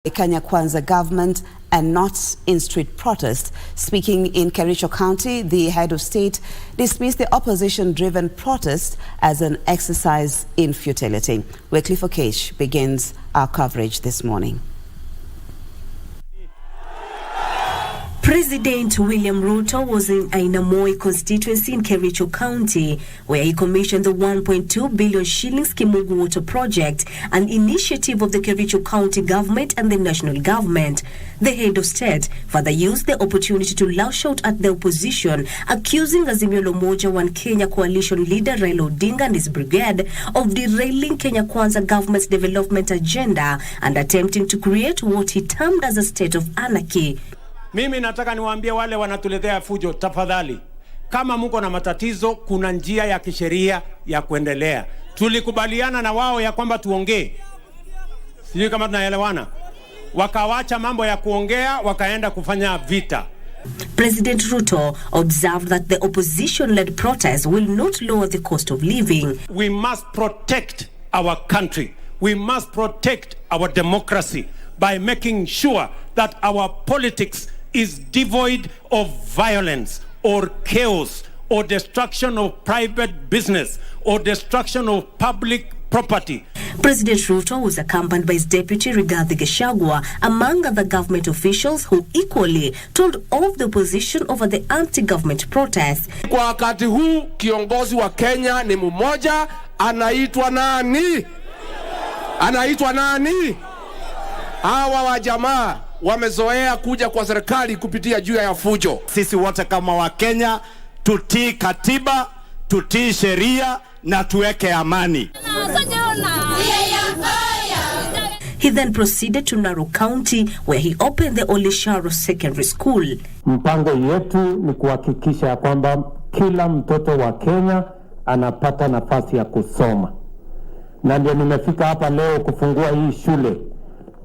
The Kenya Kwanza government and not in street protest. Speaking in Kericho County, the head of state dismissed the opposition-driven protest as an exercise in futility. Wycliffe Okech begins our coverage this morning. President William Ruto was in Ainamoi constituency in Kericho County, where he commissioned the 1.2 billion shillings Kimugu Water Project, an initiative of the Kericho County government and the national government. The head of state further used the opportunity to lash out at the opposition, accusing Azimio la Umoja One Kenya coalition leader Raila Odinga and his brigade of derailing Kenya Kwanza government's development agenda and attempting to create what he termed as a state of anarchy. Mimi nataka niwaambie wale wanatuletea fujo, tafadhali, kama mko na matatizo, kuna njia ya kisheria ya kuendelea. Tulikubaliana na wao ya kwamba tuongee. Sijui kama tunaelewana. Wakawacha mambo ya kuongea, wakaenda kufanya vita. President Ruto observed that the opposition-led protest will not lower the cost of living. We must protect our country. We must protect our democracy by making sure that our politics is devoid of violence or chaos or destruction of private business or destruction of public property. President Ruto was accompanied by his deputy Rigathi Gachagua, among other government officials who equally told of the opposition over the anti-government protests. Kwa wakati huu kiongozi wa Kenya ni mmoja, anaitwa nani? Anaitwa nani? Hawa wa jamaa wamezoea kuja kwa serikali kupitia juu ya fujo. Sisi wote kama wa Kenya tutii katiba, tutii sheria na tuweke amani. He then proceeded to Narok County, where he opened the Olisharo Secondary School. Mpango yetu ni kuhakikisha kwamba kila mtoto wa Kenya anapata nafasi ya kusoma. Na ndio nimefika hapa leo kufungua hii shule,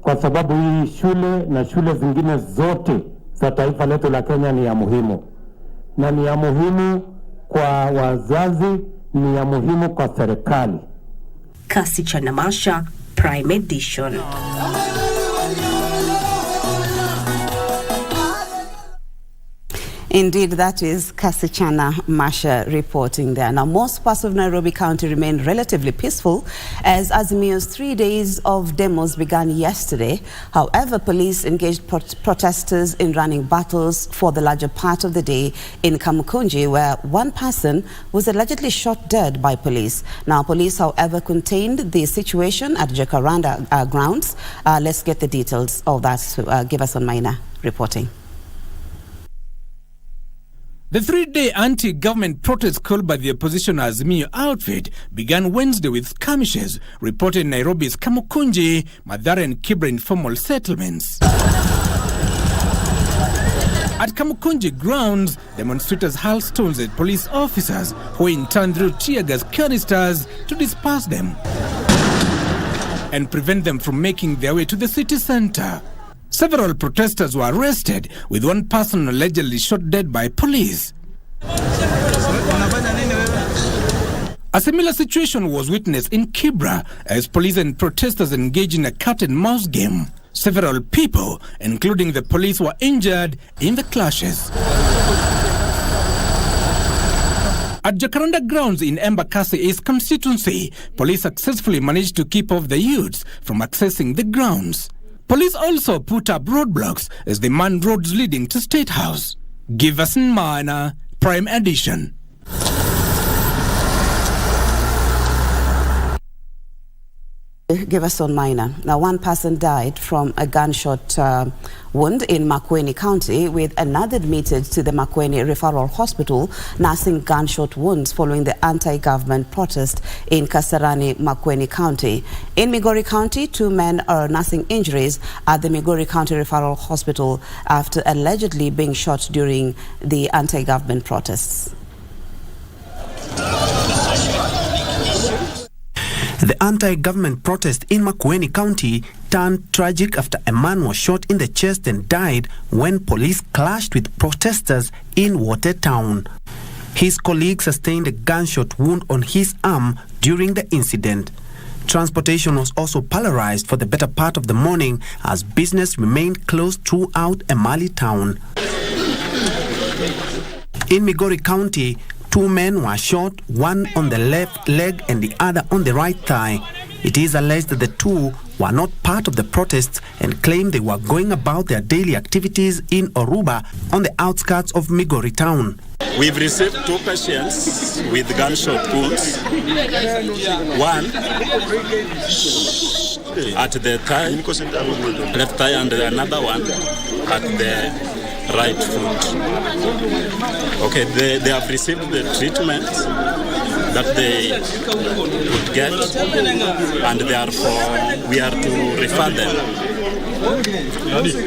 kwa sababu hii shule na shule zingine zote za taifa letu la Kenya ni ya muhimu. Na ni ya muhimu kwa wazazi, ni ya muhimu kwa serikali. Kasichana Masha, Prime Edition. Indeed, that is Kasichana Masha reporting there. Now, most parts of Nairobi County remain relatively peaceful as Azimio's 3 days of demos began yesterday. However, police engaged protesters in running battles for the larger part of the day in Kamukunji, where one person was allegedly shot dead by police. Now, police, however, contained the situation at Jacaranda grounds. Let's get the details of that. Give us on Maina reporting. The 3-day anti-government protest called by the opposition Azimio outfit began Wednesday with skirmishes reported in Nairobi's Kamukunji, Mathare and Kibra informal settlements. At Kamukunji grounds, demonstrators hurled stones at police officers, who in turn threw tear gas canisters to disperse them and prevent them from making their way to the city center. Several protesters were arrested, with one person allegedly shot dead by police. A similar situation was witnessed in Kibra as police and protesters engaged in a cat-and-mouse game. Several people, including the police, were injured in the clashes. At Jacaranda grounds in Embakasi East constituency, police successfully managed to keep off the youths from accessing the grounds. Police also put up roadblocks as they manned roads leading to State House. Give us in Maina, Prime Edition. Give us on Maina. Now, one person died from a gunshot wound in Makueni County, with another admitted to the Makueni Referral Hospital nursing gunshot wounds following the anti-government protest in Kasarani, Makueni County. In Migori County, 2 men are nursing injuries at the Migori County Referral Hospital after allegedly being shot during the anti-government protests. The anti-government protest in Makueni County turned tragic after a man was shot in the chest and died when police clashed with protesters in Watertown. His colleague sustained a gunshot wound on his arm during the incident. Transportation was also polarized for the better part of the morning as business remained closed throughout Emali town. In Migori County, 2 men were shot, one on the left leg and the other on the right thigh. It is alleged that the two were not part of the protests and claimed they were going about their daily activities in Oruba on the outskirts of Migori town. We've received 2 patients with gunshot wounds. One at the thigh, left thigh, and another one at the right foot. Okay, they have received the treatment that they could get, and therefore we are to refer them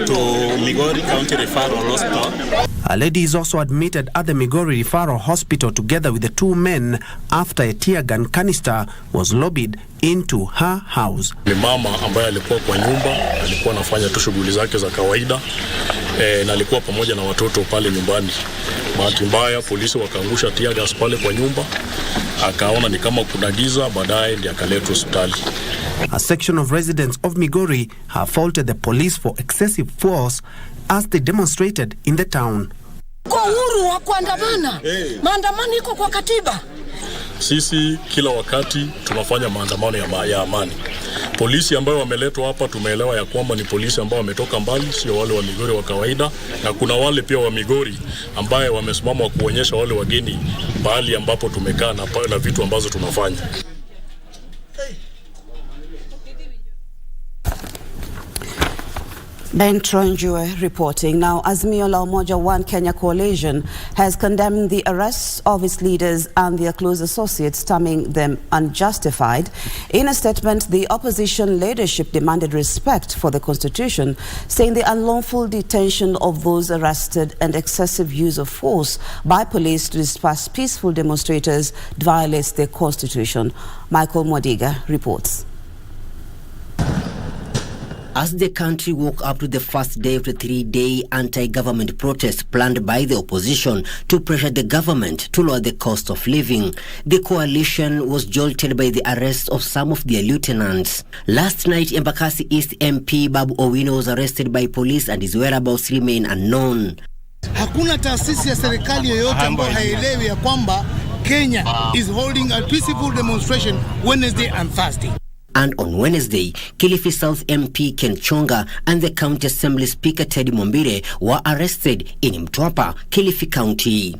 to Migori County Referral Hospital. A lady is also admitted at the Migori Referral Hospital together with the 2 men after a tear gun canister was lobbed into her house. Ni mama ambaye alikuwa kwa nyumba, alikuwa anafanya tu shughuli zake za kawaida na alikuwa pamoja na watoto pale nyumbani. Bahati mbaya polisi wakaangusha tear gas pale kwa nyumba, akaona ni kama kuna giza, baadaye ndiye akaletwa hospitali. A section of residents of Migori have faulted the police for excessive force as they demonstrated in the town. Kwa uhuru wa kuandamana, maandamano iko kwa katiba. Sisi kila wakati tunafanya maandamano ya amani. Polisi ambao wameletwa hapa tumeelewa ya kwamba ni polisi ambao wametoka mbali, sio wale wa Migori wa kawaida, na kuna wale pia wa Migori ambaye wamesimama kuonyesha wale wageni mahali ambapo tumekaa na vitu ambazo tunafanya. Ben Tronjue reporting. Now, Azimio la Umoja One Kenya Coalition has condemned the arrests of its leaders and their close associates, terming them unjustified. In a statement, the opposition leadership demanded respect for the Constitution, saying the unlawful detention of those arrested and excessive use of force by police to disperse peaceful demonstrators violates the Constitution. Michael Mwadiga reports. As the country woke up to the first day of the 3-day anti-government protest planned by the opposition to pressure the government to lower the cost of living, the coalition was jolted by the arrest of some of their lieutenants. Last night, Embakasi East MP Babu Owino was arrested by police and his whereabouts remain unknown. Hakuna taasisi ya serikali yoyote ambayo haielewi ya kwamba Kenya is holding a peaceful demonstration Wednesday and Thursday. And on Wednesday, Kilifi South MP Ken Chonga and the County Assembly Speaker Teddy Mombire were arrested in Mtwapa, Kilifi County.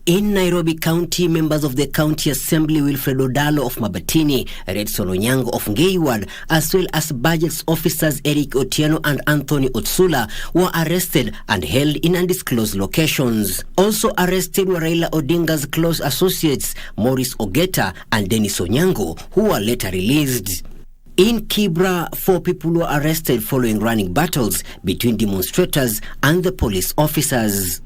In Nairobi County, members of the County Assembly Wilfred Odalo of Mabatini, Redson Onyango of Ngeiward, as well as budgets officers Eric Otieno and Anthony Otsula were arrested and held in undisclosed locations. Also arrested were Raila Odinga's close associates Maurice Ogeta and Dennis Onyango, who were later released. In Kibra, 4 people were arrested following running battles between demonstrators and the police officers.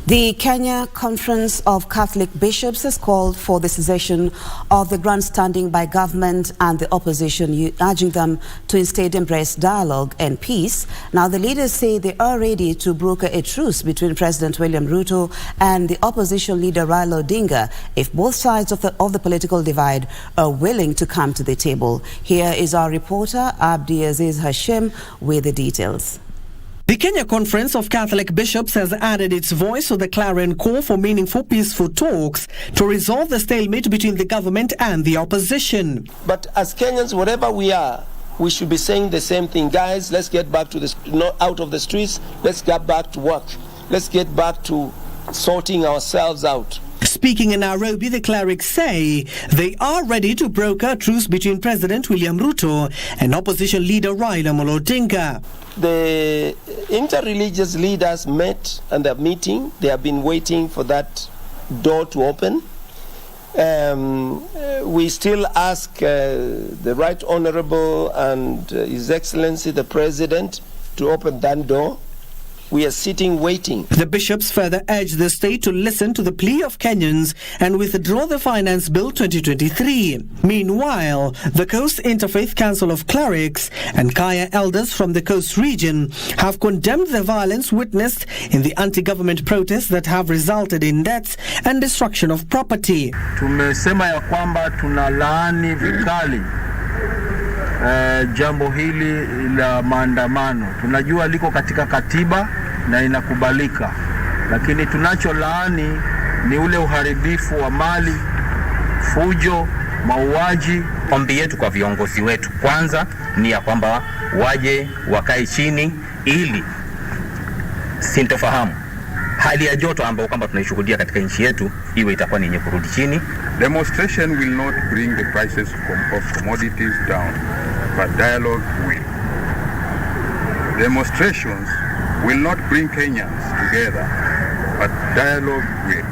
The Kenya Conference of Catholic Bishops has called for the cessation of the grandstanding by government and the opposition, urging them to instead embrace dialogue and peace. Now, the leaders say they are ready to broker a truce between President William Ruto and the opposition leader Raila Odinga if both sides of the political divide are willing to come to the table. Here is our reporter, Abdi Aziz Hashim, with the details. The Kenya Conference of Catholic Bishops has added its voice to the clarion call for meaningful, peaceful talks to resolve the stalemate between the government and the opposition. But as Kenyans, wherever we are, we should be saying the same thing. Guys, let's get back to out of the streets. Let's get back to work. Let's get back to sorting ourselves out. Speaking in Nairobi, the clerics say they are ready to broker a truce between President William Ruto and opposition leader Raila Odinga. The interreligious leaders met and they're meeting. They have been waiting for that door to open. We still ask the Right Honorable and His Excellency the President to open that door we are sitting waiting. The bishops further urged the state to listen to the plea of Kenyans and withdraw the Finance Bill 2023. Meanwhile, the Coast Interfaith Council of Clerics and Kaya elders from the Coast region have condemned the violence witnessed in the anti-government protests that have resulted in deaths and destruction of property. Tumesema ya kwamba tunalaani vikali jambo hili la maandamano. Tunajua liko katika katiba na inakubalika, lakini tunacholaani ni ule uharibifu wa mali, fujo, mauaji. Ombi yetu kwa viongozi wetu kwanza ni ya kwamba waje wakae chini ili sintofahamu hali ya joto ambayo kwamba tunaishuhudia katika nchi yetu iwe itakuwa ni yenye kurudi chini. Demonstration will not bring the prices of commodities down, but dialogue will. Demonstrations will not bring Kenyans together, but dialogue will.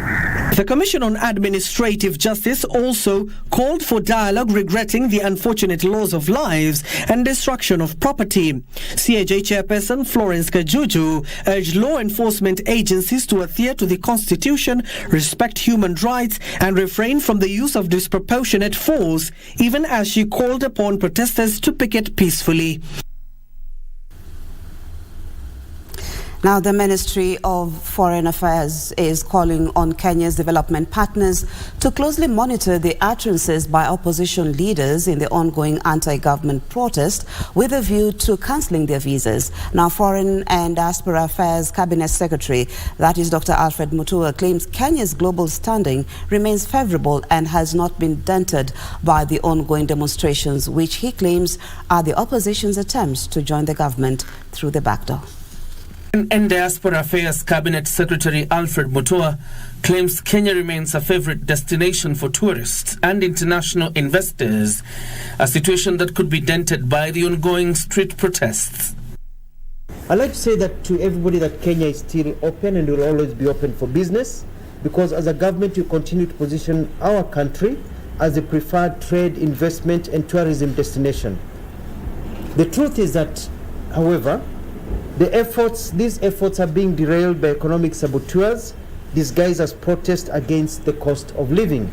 The Commission on Administrative Justice also called for dialogue, regretting the unfortunate loss of lives and destruction of property. CAJ Chairperson Florence Kajuju urged law enforcement agencies to adhere to the Constitution, respect human rights, and refrain from the use of disproportionate force, even as she called upon protesters to picket peacefully. Now, the Ministry of Foreign Affairs is calling on Kenya's development partners to closely monitor the utterances by opposition leaders in the ongoing anti-government protest with a view to cancelling their visas. Now, Foreign and Diaspora Affairs Cabinet Secretary, that is Dr. Alfred Mutua, claims Kenya's global standing remains favourable and has not been dented by the ongoing demonstrations, which he claims are the opposition's attempts to join the government through the back door. And Diaspora Affairs Cabinet Secretary Alfred Mutua claims Kenya remains a favourite destination for tourists and international investors, a situation that could be dented by the ongoing street protests. I'd like to say that to everybody that Kenya is still open and will always be open for business, because as a government we continue to position our country as a preferred trade, investment and tourism destination. The truth is that, however, these efforts are being derailed by economic saboteurs disguised as protest against the cost of living.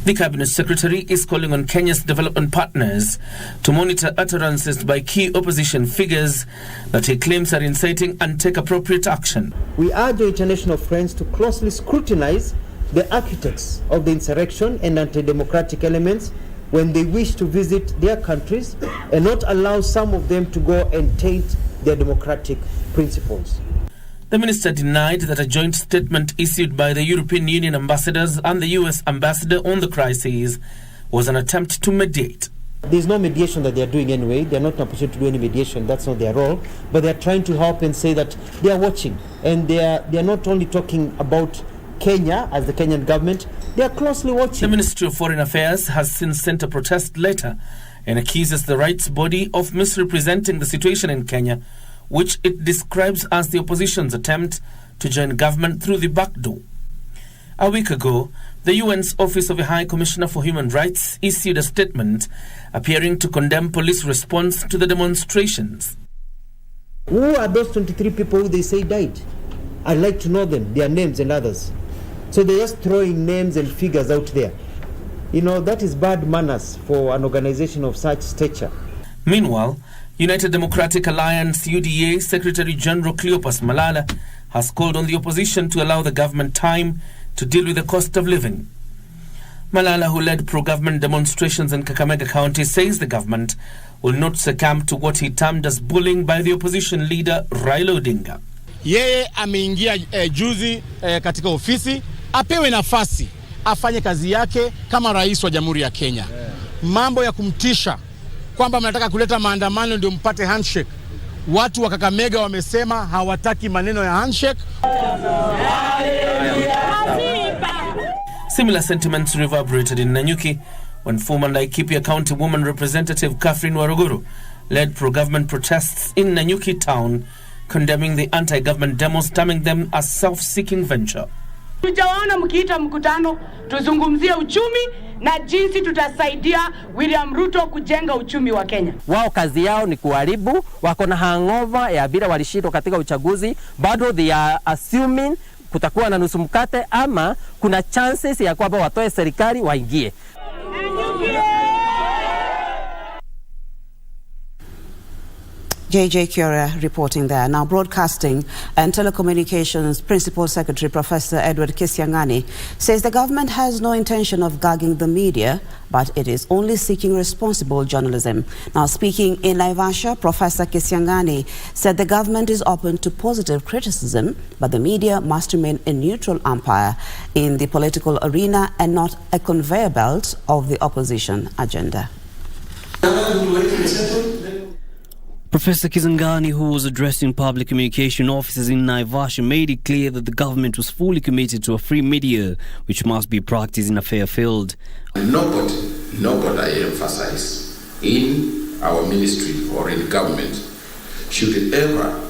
The Cabinet Secretary is calling on Kenya's development partners to monitor utterances by key opposition figures that he claims are inciting and take appropriate action. We urge our international friends to closely scrutinize the architects of the insurrection and anti-democratic elements when they wish to visit their countries and not allow some of them to go and taint their democratic principles. The minister denied that a joint statement issued by the European Union ambassadors and the US ambassador on the crisis was an attempt to mediate. There's no mediation that they're doing anyway. They're not in a position to do any mediation. That's not their role. But they're trying to help and say that they are watching. And they're not only talking about Kenya as the Kenyan government, they are closely watching. The Ministry of Foreign Affairs has since sent a protest letter and accuses the rights body of misrepresenting the situation in Kenya, which it describes as the opposition's attempt to join government through the back door. A week ago, the UN's Office of the High Commissioner for Human Rights issued a statement appearing to condemn police response to the demonstrations. Who are those 23 people who they say died? I'd like to know them, their names and others. So they're just throwing names and figures out there. You know, that is bad manners for an organization of such stature. Meanwhile, United Democratic Alliance UDA Secretary General Cleopas Malala has called on the opposition to allow the government time to deal with the cost of living. Malala, who led pro-government demonstrations in Kakamega County, says the government will not succumb to what he termed as bullying by the opposition leader Raila Odinga. Yeye ameingia juzi katika ofisi, apewe nafasi afanye kazi yake kama rais wa Jamhuri ya Kenya. Mambo ya kumtisha kwamba mnataka kuleta maandamano ndio mpate handshake. Watu wa Kakamega wamesema hawataki maneno ya handshake. Similar sentiments reverberated in Nanyuki when former Laikipia County Woman Representative Catherine Waruguru led pro-government protests in Nanyuki town, condemning the anti-government demos, terming them a self-seeking venture. Tujawaona mkiita mkutano tuzungumzie uchumi na jinsi tutasaidia William Ruto kujenga uchumi wa Kenya. Wao kazi yao ni kuharibu, wako na hangover ya vile walishindwa katika uchaguzi, bado they are assuming kutakuwa na nusu mkate ama kuna chances ya kwamba watoe serikali waingie. JJ Curia reporting there. Now, Broadcasting and Telecommunications Principal Secretary Professor Edward Kisiangani says the government has no intention of gagging the media, but it is only seeking responsible journalism. Now, speaking in Naivasha, Professor Kisiangani said the government is open to positive criticism, but the media must remain a neutral umpire in the political arena and not a conveyor belt of the opposition agenda. Professor Kizangani, who was addressing public communication officers in Naivasha, made it clear that the government was fully committed to a free media, which must be practiced in a fair field. Nobody, I emphasize, in our ministry or in government should ever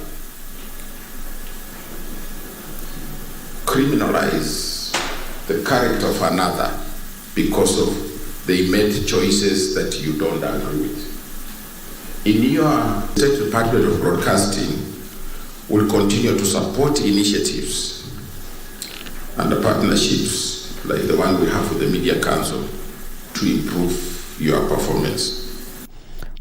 criminalize the character of another because of they made choices that you don't agree with. In your State Department of Broadcasting, will continue to support initiatives and the partnerships like the one we have with the Media Council to improve your performance.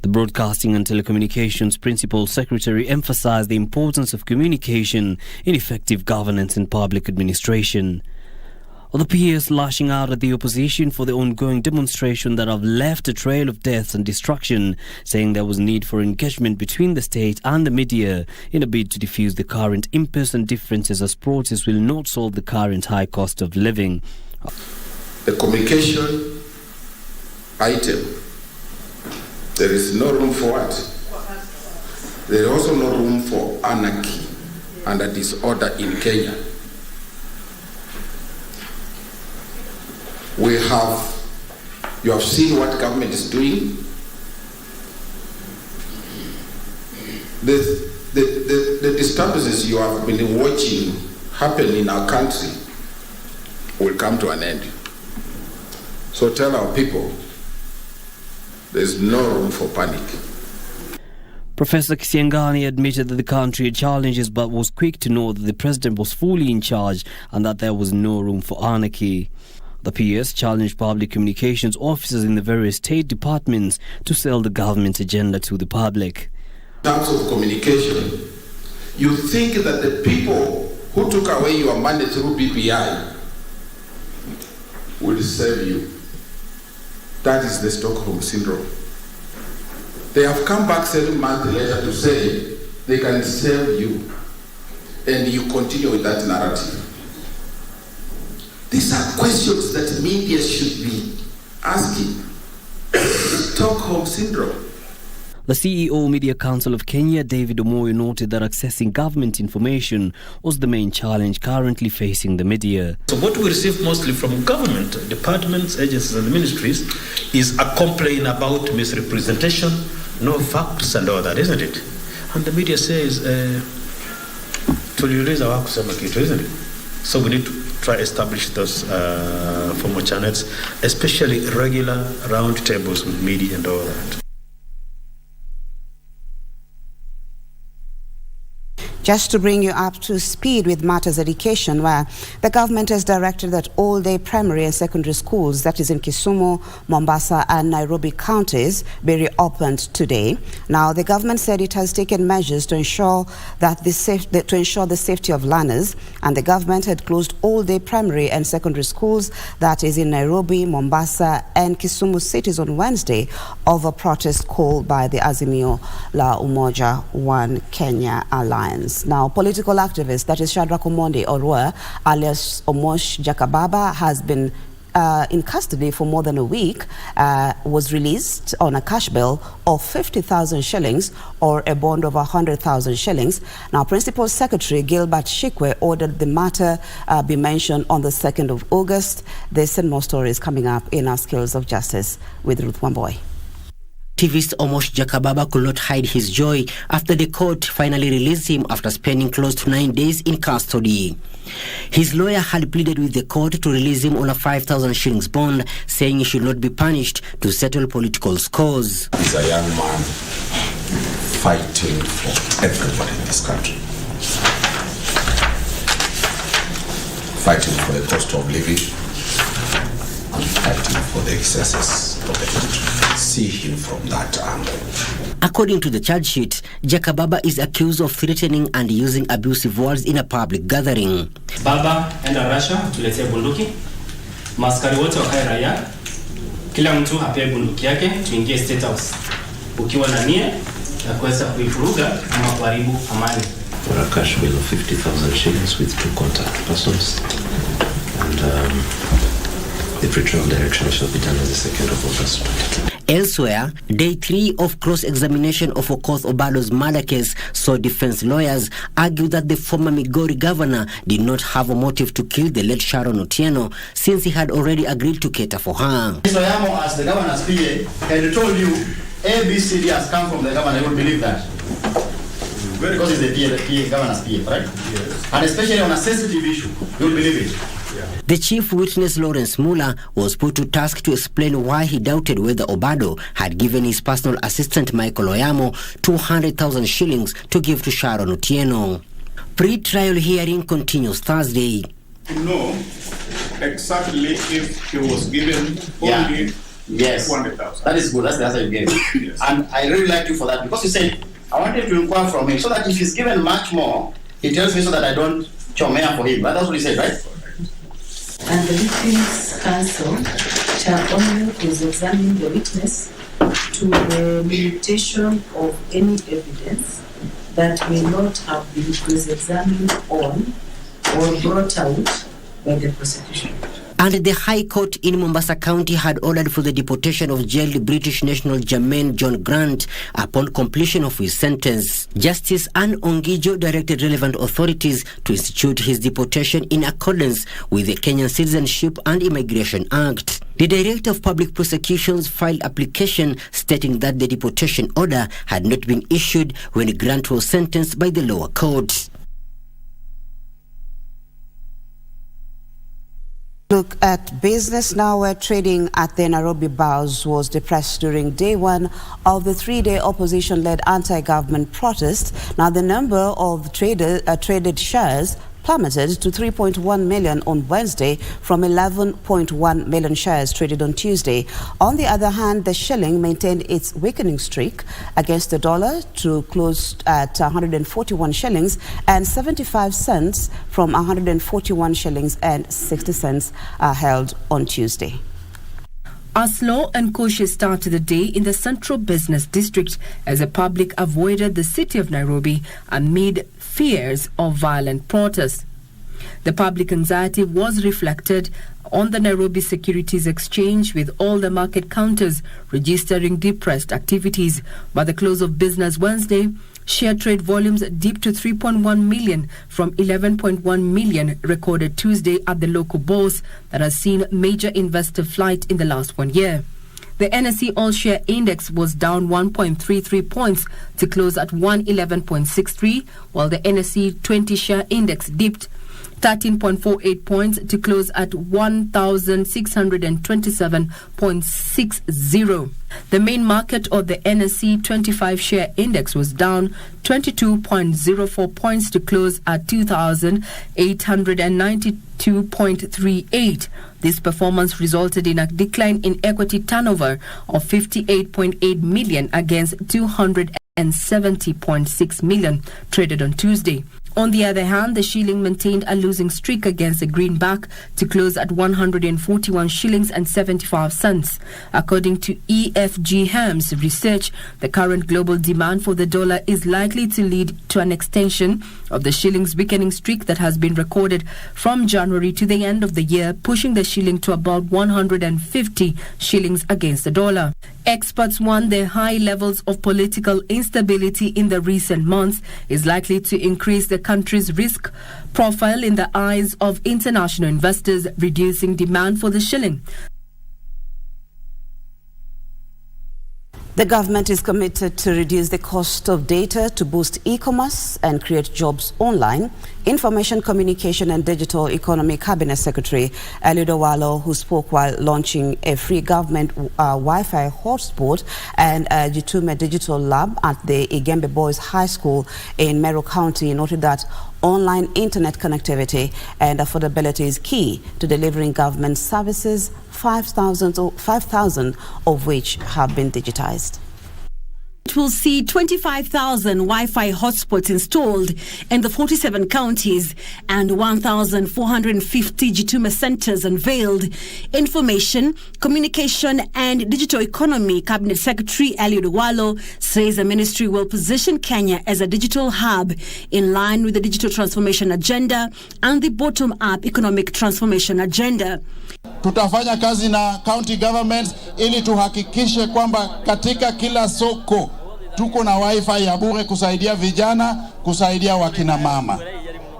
The Broadcasting and Telecommunications Principal Secretary emphasized the importance of communication in effective governance and public administration. The peers lashing out at the opposition for the ongoing demonstration that have left a trail of deaths and destruction, saying there was need for engagement between the state and the media in a bid to diffuse the current impasse and differences, as protests will not solve the current high cost of living. The communication item, there is no room for what? There is also no room for anarchy and a disorder in Kenya. You have seen what government is doing. The disturbances you have been watching happen in our country will come to an end. So tell our people, there's no room for panic. Professor Kisiangani admitted that the country had challenges, but was quick to know that the president was fully in charge and that there was no room for anarchy. The PS challenged public communications officers in the various state departments to sell the government's agenda to the public. In terms of communication, you think that the people who took away your money through BPI will serve you. That is the Stockholm Syndrome. They have come back 7 months later to say they can serve you, and you continue with that narrative. These are questions that media should be asking. Stockholm Syndrome. The CEO Media Council of Kenya, David Omoyo, noted that accessing government information was the main challenge currently facing the media. So what we receive mostly from government, departments, agencies and ministries is a complaint about misrepresentation, no facts and all that, isn't it? And the media says, tuliuliza hawakusema kitu, isn't it? So we need to try to establish those formal channels, especially regular round tables with media and all that. Just to bring you up to speed with matters education, where the government has directed that all-day primary and secondary schools, that is in Kisumu, Mombasa and Nairobi counties, be reopened today. Now, the government said it has taken measures to ensure that the safety of learners, and the government had closed all-day primary and secondary schools, that is in Nairobi, Mombasa and Kisumu cities on Wednesday, over protest called by the Azimio la Umoja One Kenya Alliance. Now, political activist, that is Shadrack Omondi Orwa, alias Omosh Jakababa, has been in custody for more than a week, was released on a cash bail of 50,000 shillings or a bond of 100,000 shillings. Now, Principal Secretary Gilbert Shikwe ordered the matter be mentioned on the 2nd of August. This and more stories coming up in our Skills of Justice with Ruth Wamboy. Activist Omosh Jakababa could not hide his joy after the court finally released him after spending close to 9 days in custody. His lawyer had pleaded with the court to release him on a 5,000 shillings bond, saying he should not be punished to settle political scores. He's a young man fighting for everybody in this country. Fighting for the cost of living and fighting for the excesses of the country. See him from that angle. According to the charge sheet, Jakababa is accused of threatening and using abusive words in a public gathering. Baba enda Russia tuletea bunduki. Maskari wote wakae raia. Kila mtu apewe bunduki yake tuingie State House. Ukiwa na nia ya kuweza kuifuruga ama kuharibu amani. For a cash bill of 50,000 shillings with 2 contact persons. And the pretrial direction shall be done on the 2nd of August 2020. Elsewhere, day 3 of cross-examination of Okoth Obado's murder case saw defense lawyers argue that the former Migori governor did not have a motive to kill the late Sharon Otieno since he had already agreed to cater for her. Mr. Yamo, as the governor's PA, had told you ABCD has come from the governor, you would believe that. Because it's the governor's PA, right? Yes. And especially on a sensitive issue, you would believe it. The chief witness, Lawrence Muller, was put to task to explain why he doubted whether Obado had given his personal assistant, Michael Oyamo, 200,000 shillings to give to Sharon Otieno. Pre-trial hearing continues Thursday. To know exactly if he was given only 200,000. That is good. That's the answer you gave. Yes. And I really like you for that because you said, I wanted to inquire from him so that if he's given much more, he tells me so that I don't chomea for him. That's what he said, right? And the Victims' Counsel shall only cross-examine the witness to the limitation of any evidence that may not have been cross-examined on or brought out by the prosecution. And the High Court in Mombasa County had ordered for the deportation of jailed British national Jermaine John Grant upon completion of his sentence. Justice Anne Ongijo directed relevant authorities to institute his deportation in accordance with the Kenyan Citizenship and Immigration Act. The Director of Public Prosecutions filed application stating that the deportation order had not been issued when Grant was sentenced by the lower court. Look at business now, where trading at the Nairobi Bourse was depressed during day 1 of the 3-day opposition-led anti-government protest. Now, the number of traded shares plummeted to 3.1 million on Wednesday from 11.1 million shares traded on Tuesday. On the other hand, the shilling maintained its weakening streak against the dollar to close at 141 shillings and 75 cents from 141 shillings and 60 cents held on Tuesday. A slow and cautious start to the day in the Central Business District as the public avoided the city of Nairobi amid fears of violent protests. The public anxiety was reflected on the Nairobi Securities Exchange, with all the market counters registering depressed activities. By the close of business Wednesday, share trade volumes dipped to 3.1 million from 11.1 million recorded Tuesday at the local bourse that has seen major investor flight in the last 1 year. The NSE All-Share Index was down 1.33 points to close at 111.63, while the NSE 20-Share Index dipped 13.48 points to close at 1,627.60. The main market of the NSE 25-Share Index was down 22.04 points to close at 2,892.38. This performance resulted in a decline in equity turnover of 58.8 million against 270.6 million traded on Tuesday. On the other hand, the shilling maintained a losing streak against the greenback to close at 141 shillings and 75 cents. According to EFG Hermes research, the current global demand for the dollar is likely to lead to an extension of the shilling's weakening streak that has been recorded from January to the end of the year, pushing the shilling to about 150 shillings against the dollar. Experts warn the high levels of political instability in the recent months is likely to increase the country's risk profile in the eyes of international investors, reducing demand for the shilling. The government is committed to reduce the cost of data to boost e-commerce and create jobs online. Information, Communication and Digital Economy Cabinet Secretary Eliud Owalo, who spoke while launching a free government Wi-Fi hotspot and a Jitume Digital Lab at the Igembe Boys High School in Meru County, noted that online internet connectivity and affordability is key to delivering government services, 5,000 of which have been digitized. It will see 25,000 Wi-Fi hotspots installed in the 47 counties and 1,450 Jitume centers unveiled. Information, Communication and Digital Economy Cabinet Secretary Eliud Owalo says the ministry will position Kenya as a digital hub in line with the digital transformation agenda and the bottom-up economic transformation agenda. Tutafanya kazi na county governments ili tuhakikishe kwamba katika kila soko tuko na wifi ya bure kusaidia vijana, kusaidia wakina mama.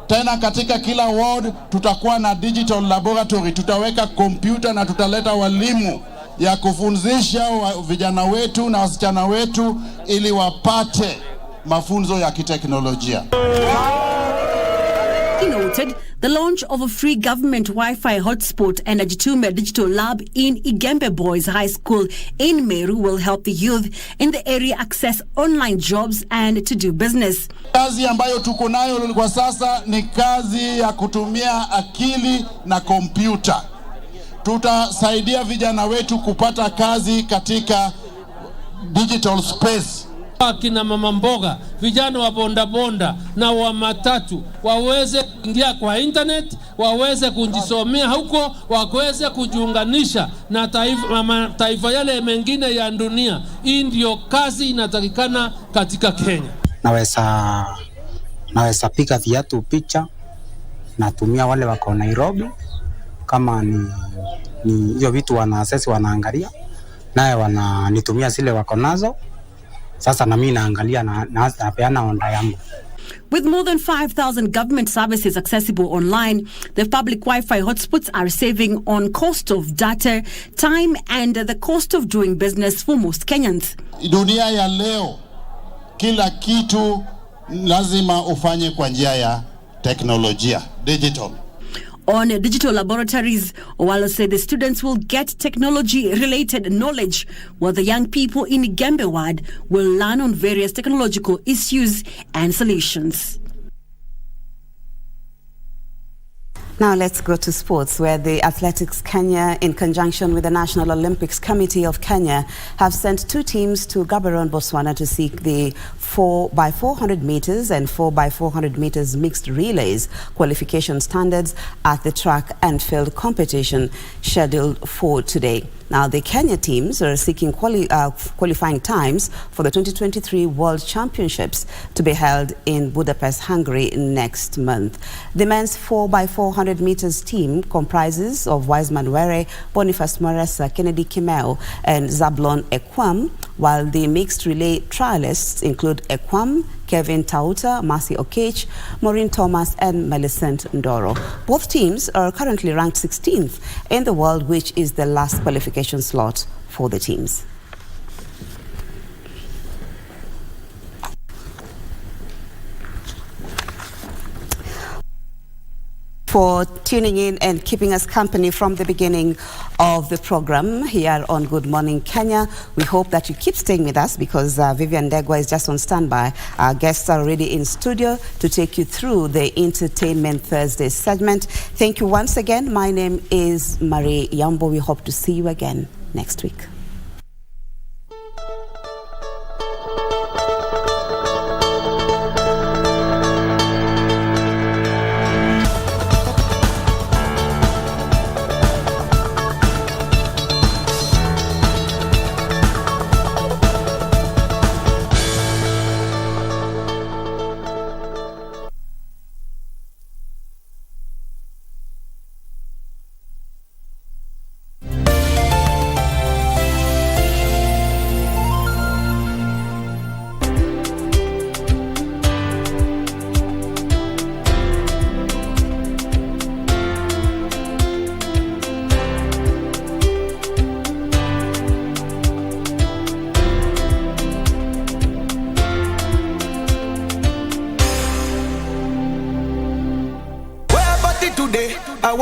Tena katika kila ward tutakuwa na digital laboratory, tutaweka kompyuta na tutaleta walimu ya kufunzisha vijana wetu na wasichana wetu ili wapate mafunzo ya kiteknolojia. He noted the launch of a free government Wi-Fi hotspot and a Jitume Digital Lab in Igembe Boys High School in Meru will help the youth in the area access online jobs and to do business. Kazi ambayo tuko nayo kwa sasa ni kazi ya kutumia akili na kompyuta. Tutasaidia vijana wetu kupata kazi katika digital space. Akina mama mboga, vijana wa bonda na wa matatu waweze kuingia kwa internet, waweze kujisomea huko, waweze kujiunganisha na taifa yale mengine ya dunia. Hii ndio kazi inatakikana katika Kenya. Naweza piga viatu picha, natumia wale wako Nairobi kama ni hiyo vitu wanaasesi wanaangalia, naye wananitumia zile wako nazo. Sasa na mimi naangalia na peana onda yangu. With more than 5,000 government services accessible online, the public Wi-Fi hotspots are saving on cost of data, time and the cost of doing business for most Kenyans. Dunia ya leo, kila kitu lazima ufanye kwa njia ya teknolojia, digital. On digital laboratories, Owalo said the students will get technology-related knowledge, while the young people in Igembe Ward will learn on various technological issues and solutions. Now let's go to sports, where the Athletics Kenya, in conjunction with the National Olympics Committee of Kenya, have sent two teams to Gaborone, Botswana to seek the 4x400 meters and 4x400 meters mixed relays qualification standards at the track and field competition scheduled for today. Now, the Kenya teams are seeking qualifying times for the 2023 World Championships to be held in Budapest, Hungary next month. The men's 4x400 meters team comprises of Wiseman Were, Boniface Moresa, Kennedy Kimeo and Zablon Ekwam, while the mixed relay trialists include Ekwam, Kevin Tauta, Mercy Okech, Maureen Thomas and Millicent Ndoro. Both teams are currently ranked 16th in the world, which is the last qualification slot for the teams. For tuning in and keeping us company from the beginning of the program here on Good Morning Kenya. We hope that you keep staying with us because Vivian Degwa is just on standby. Our guests are already in studio to take you through the Entertainment Thursday segment. Thank you once again. My name is Marie Yambo. We hope to see you again next week.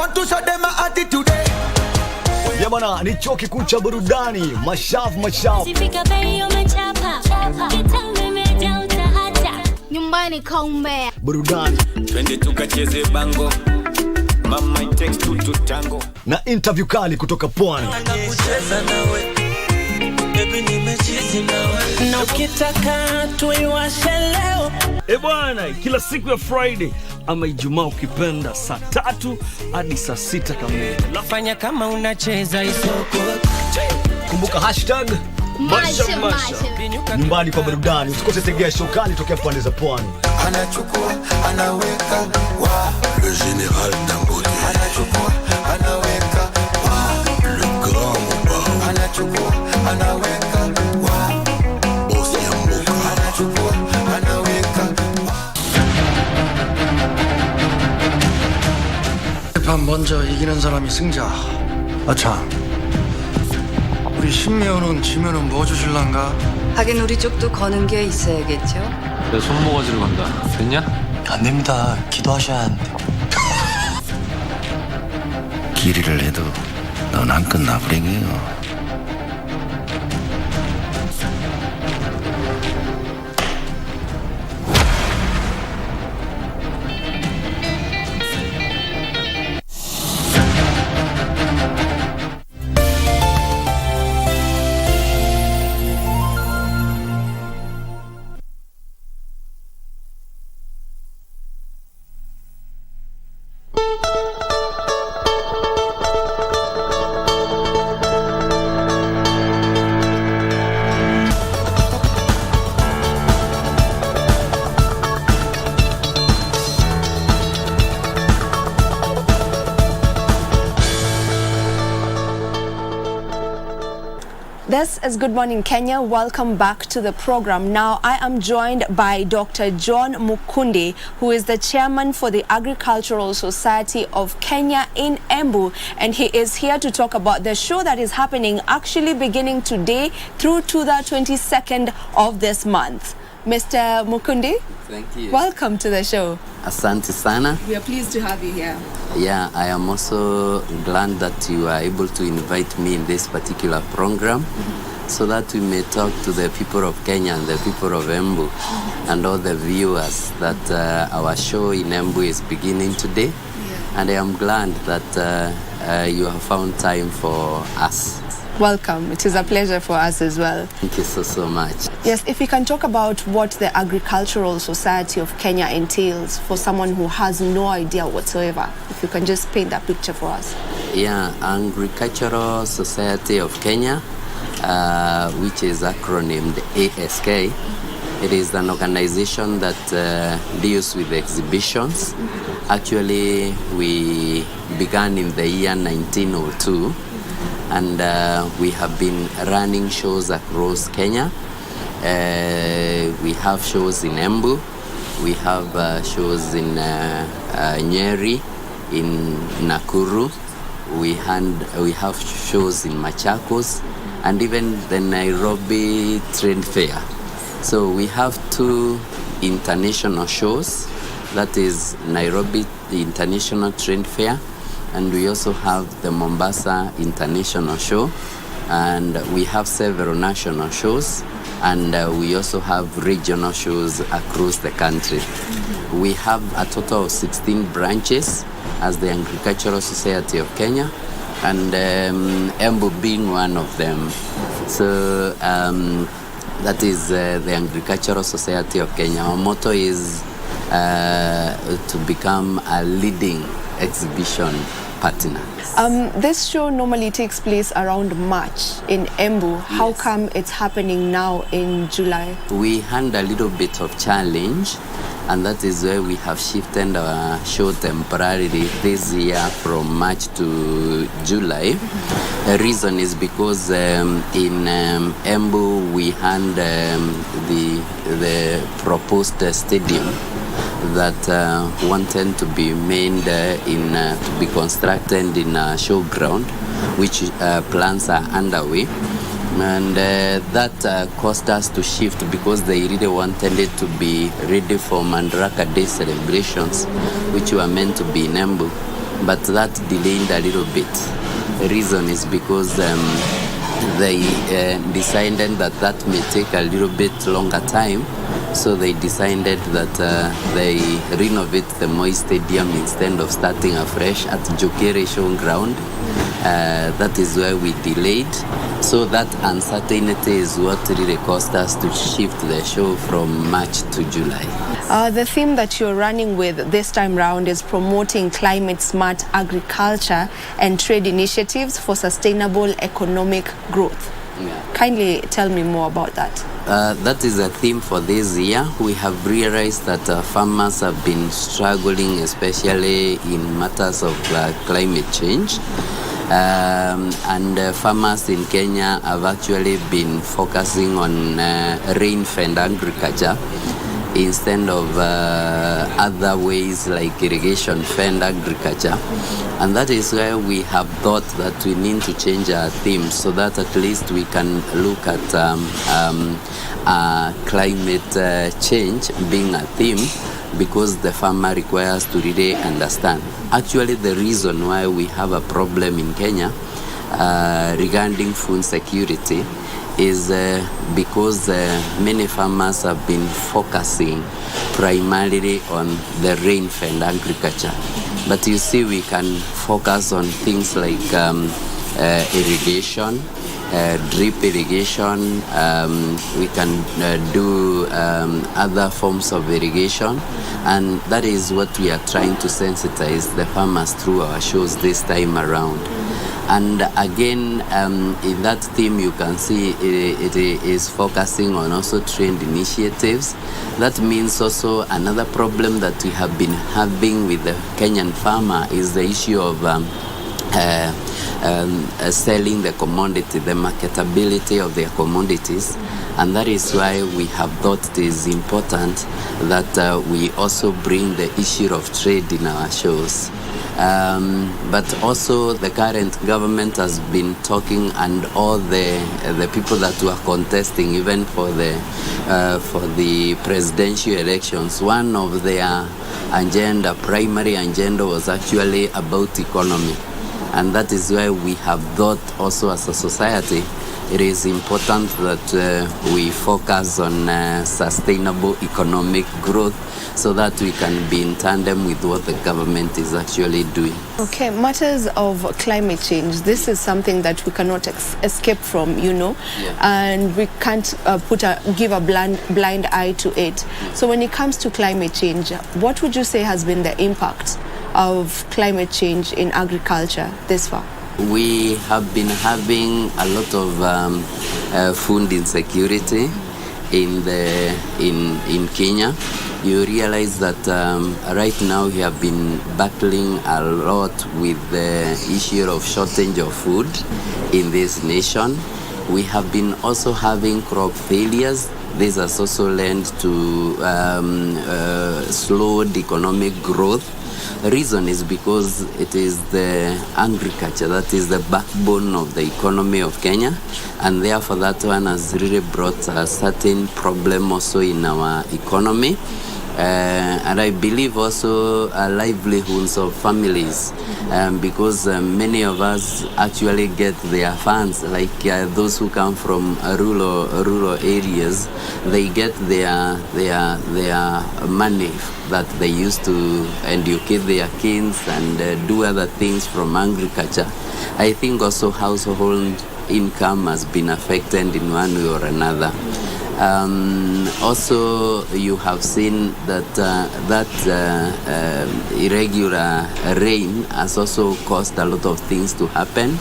Want to show them my attitude. Yeah bana, ni chuo kikuu cha burudani, mashavu. Nyumbani kaumbea. Burudani. Twende tukacheze bango. Mama it takes two to tango. Na interview kali kutoka Pwani. Kucheza nawe. Baby nimechizi nawe. Na ukitaka tuiwashe leo. Bwana, kila siku ya Friday ama Ijumaa ukipenda saa 3 hadi saa 6 kamili. Fanya kama unacheza isoko. Kumbuka hashtag Masha. Nyumbani kwa burudani. Usikose tegea show kali tokea pande za Pwani. Anachukua, anaweka wa le général Dangote. Anachukua, anaweka wa le grand Mubao. Anachukua, anaweka wa boss ya mbuka. Anachukua, anaweka 판 먼저 이기는 사람이 승자. 아차. 우리 신매원은 지면은 뭐 주실란가? 하긴 우리 쪽도 거는 게 있어야겠죠. 내 손모가지로 간다. 됐냐? 안 됩니다. 기도하셔야 하는데. 길이를 해도 넌 안 끝나 불행해요. This is Good Morning Kenya. Welcome back to the program. Now, I am joined by Dr. John Mukundi, who is the chairman for the Agricultural Society of Kenya in Embu, and he is here to talk about the show that is happening actually beginning today through to the 22nd of this month. Mr. Mukundi, thank you. Welcome to the show. Asante sana. We are pleased to have you here. Yeah, I am also glad that you are able to invite me in this particular program so that we may talk to the people of Kenya and the people of Embu and all the viewers that our show in Embu is beginning today. And I am glad that you have found time for us. Welcome. It is a pleasure for us as well. Thank you so much. Yes, if we can talk about what the Agricultural Society of Kenya entails for someone who has no idea whatsoever. If you can just paint that picture for us. Yeah, Agricultural Society of Kenya, which is acronymed ASK. It is an organization that deals with exhibitions. Actually, we began in the year 1902. And we have been running shows across Kenya. We have shows in Embu. We have shows in Nyeri, in Nakuru. We have shows in Machakos, and even the Nairobi Trade Fair. So we have 2 international shows. That is Nairobi International Trade Fair. And we also have the Mombasa International Show, and we have several national shows, and we also have regional shows across the country. We have a total of 16 branches as the Agricultural Society of Kenya, and Embu being one of them. So that is the Agricultural Society of Kenya. Our motto is to become a leading exhibition partner. This show normally takes place around March in Embu. How come it's happening now in July? We had a little bit of challenge, and that is where we have shifted our show temporarily this year from March to July. The reason is because in Embu we had the proposed stadium that wanted to be made to be constructed in a showground, which plans are underway. And that caused us to shift because they really wanted it to be ready for Mandaraka Day celebrations, which were meant to be in Embu. but that delayed a little bit. The reason is because they decided that may take a little bit longer time, so they decided that they renovate the Moi Stadium instead of starting afresh at Jokere Showground. That is where we delayed. So that uncertainty is what really caused us to shift the show from March to July. The theme that you're running with this time round is promoting climate-smart agriculture and trade initiatives for sustainable economic growth. Yeah. Kindly tell me more about that. That is a theme for this year. We have realized that farmers have been struggling, especially in matters of climate change. And farmers in Kenya have actually been focusing on rain-fed agriculture instead of other ways like irrigation-fed agriculture. And that is where we have thought that we need to change our theme so that at least we can look at climate change being a theme, because the farmer requires to really understand. Actually, the reason why we have a problem in Kenya regarding food security is because many farmers have been focusing primarily on the rain-fed agriculture. But you see, we can focus on things like irrigation, drip irrigation. We can do other forms of irrigation, and that is what we are trying to sensitize the farmers through our shows this time around. And again, in that theme, you can see it is focusing on also trade initiatives. That means also another problem that we have been having with the Kenyan farmer is the issue of selling the commodity, the marketability of their commodities. And that is why we have thought it is important that we also bring the issue of trade in our shows. But also the current government has been talking, and all the people that were contesting even for the presidential elections, one of their primary agenda was actually about economy. And that is why we have thought also as a society it is important that we focus on sustainable economic growth so that we can be in tandem with what the government is actually doing. Okay, matters of climate change. This is something that we cannot escape from, and we can't give a blind eye to it. So when it comes to climate change, what would you say has been the impact of climate change in agriculture this far? We have been having a lot of food insecurity in Kenya. You realize that right now we have been battling a lot with the issue of shortage of food in this nation. We have been also having crop failures. This has also led to slowed economic growth. The reason is because it is the agriculture that is the backbone of the economy of Kenya, and therefore that one has really brought a certain problem also in our economy. And I believe also livelihoods of families, because many of us actually get their funds, like those who come from rural areas, they get their money that they used to educate their kids and do other things from agriculture. I think also household income has been affected in one way or another. Also, you have seen that irregular rain has also caused a lot of things to happen,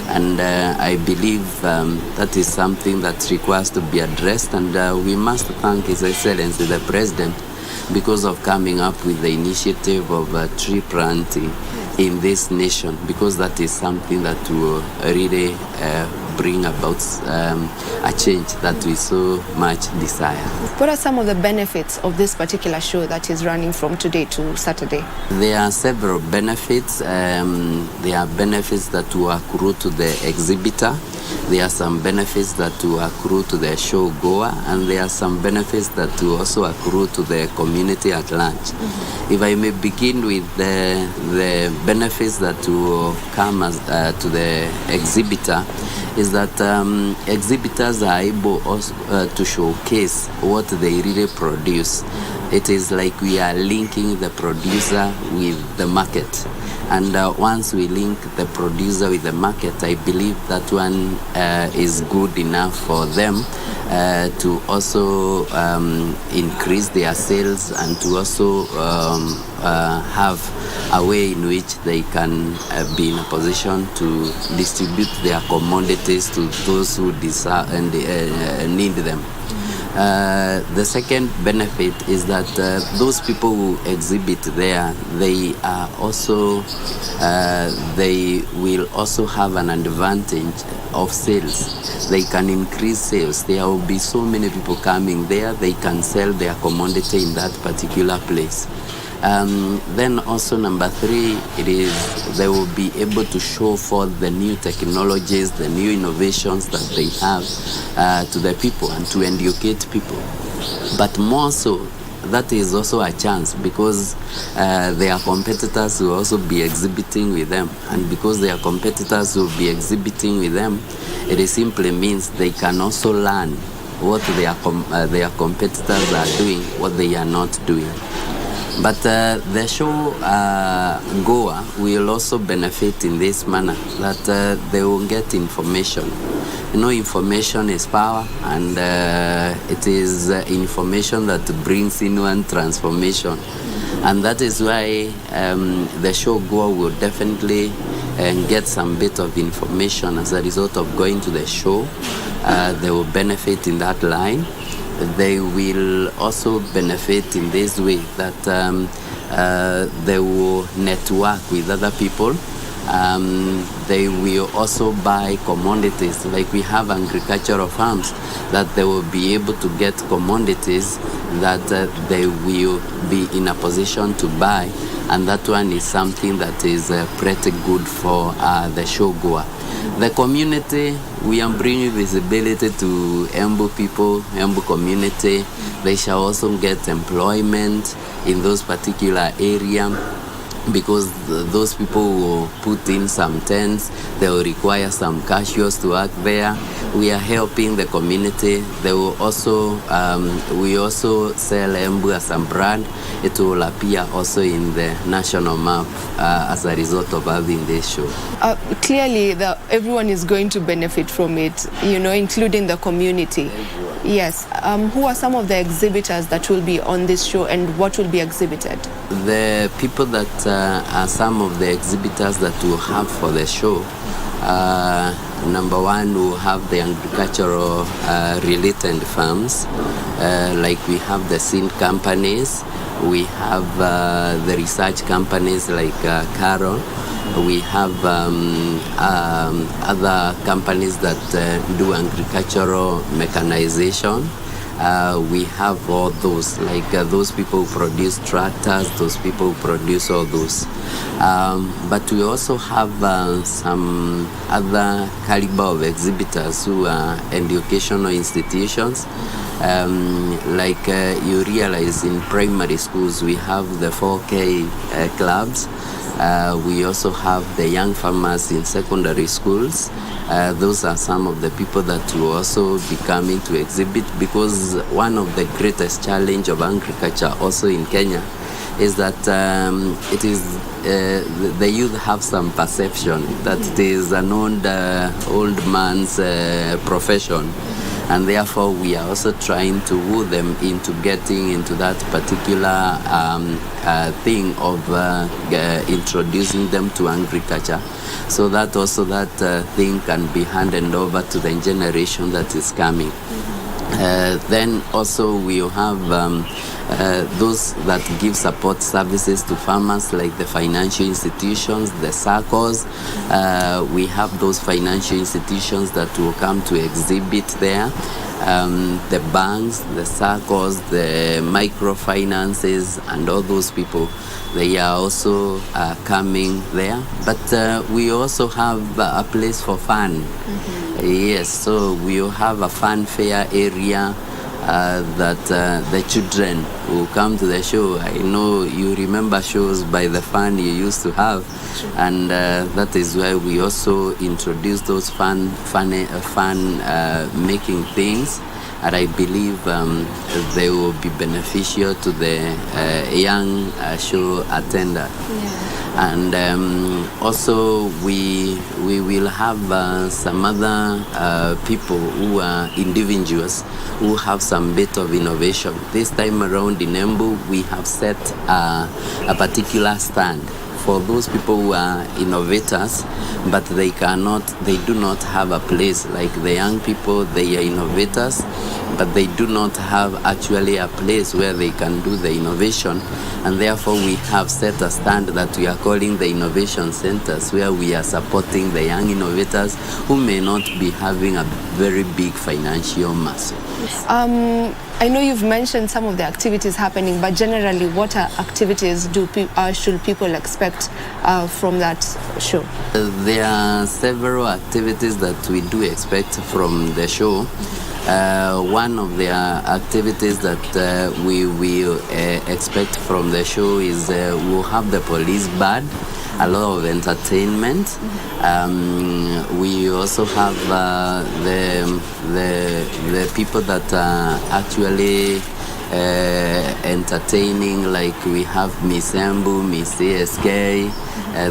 and I believe that is something that requires to be addressed, and we must thank His Excellency the President because of coming up with the initiative of tree planting in this nation, because that is something that will really bring about a change that we so much desire. What are some of the benefits of this particular show that is running from today to Saturday? There are several benefits. There are benefits that will accrue to the exhibitor. There are some benefits that will accrue to the show goer, and there are some benefits that will also accrue to the community at large. If I may begin with the benefits that will come as, to the exhibitor, is that exhibitors are able also, to showcase what they really produce. It is like we are linking the producer with the market. And once we link the producer with the market, I believe that one is good enough for them to also increase their sales and to also have a way in which they can be in a position to distribute their commodities to those who desire and need them. The second benefit is that those people who exhibit there, they are also they will also have an advantage of sales. They can increase sales. There will be so many people coming there. They can sell their commodity in that particular place. Then also number 3, it is they will be able to show forth the new technologies, the new innovations that they have to the people and to educate people. But more so, that is also a chance because their competitors will also be exhibiting with them. And because their competitors will be exhibiting with them, it simply means they can also learn what their competitors are doing, what they are not doing. But the show goer will also benefit in this manner, that they will get information. You know, information is power, and it is information that brings inward transformation. And that is why the show goer will definitely get some bit of information as a result of going to the show. They will benefit in that line. They will also benefit in this way that they will network with other people. They will also buy commodities, like we have agricultural farms, that they will be able to get commodities that they will be in a position to buy, and that one is something that is pretty good for the show goer. The community, we are bringing visibility to Embu people, Embu community. They shall also get employment in those particular areas, because those people will put in some tents, they will require some cashiers to work there. We are helping the community. They will also, we also sell Embu as a brand. It will appear also in the national map as a result of having this show. Clearly, everyone is going to benefit from it, you know, including the community. Yes. Who are some of the exhibitors that will be on this show, and what will be exhibited? The people that are some of the exhibitors that we'll have for the show. Number 1, we'll have the agricultural related farms, like we have the seed companies, we have the research companies like Carol. We have other companies that do agricultural mechanization. We have all those, like those people who produce tractors, those people who produce all those. But we also have some other caliber of exhibitors who are educational institutions. Like you realize in primary schools, we have the 4K clubs. We also have the young farmers in secondary schools. Those are some of the people that will also be coming to exhibit, because one of the greatest challenge of agriculture also in Kenya is that it is the youth have some perception that it is an old man's profession. And therefore, we are also trying to woo them into getting into that particular thing of introducing them to agriculture, so that also that thing can be handed over to the generation that is coming. Then also we have those that give support services to farmers, like the financial institutions, the SACCOs. We have those financial institutions that will come to exhibit there. The banks, the SACCOs, the microfinances, and all those people, they are also coming there. But we also have a place for fun. Yes, so we will have a fun fair area that the children will come to the show. I know you remember shows by the fun you used to have, and that is why we also introduce those fun making things, and I believe they will be beneficial to the young show attender. And also we will have some other people who are individuals who have some bit of innovation. This time around in Embu, we have set a particular stand for those people who are innovators, but they do not have a place. Like the young people, they are innovators, but they do not have actually a place where they can do the innovation, and therefore we have set a stand that we are calling the innovation centers, where we are supporting the young innovators who may not be having a very big financial muscle. I know you've mentioned some of the activities happening, but generally, what activities should people expect from that show? There are several activities that we do expect from the show. One of the activities that we will expect from the show is we'll have the police band, a lot of entertainment. We also have the people that are actually entertaining, like we have Miss Embu, Miss ASK,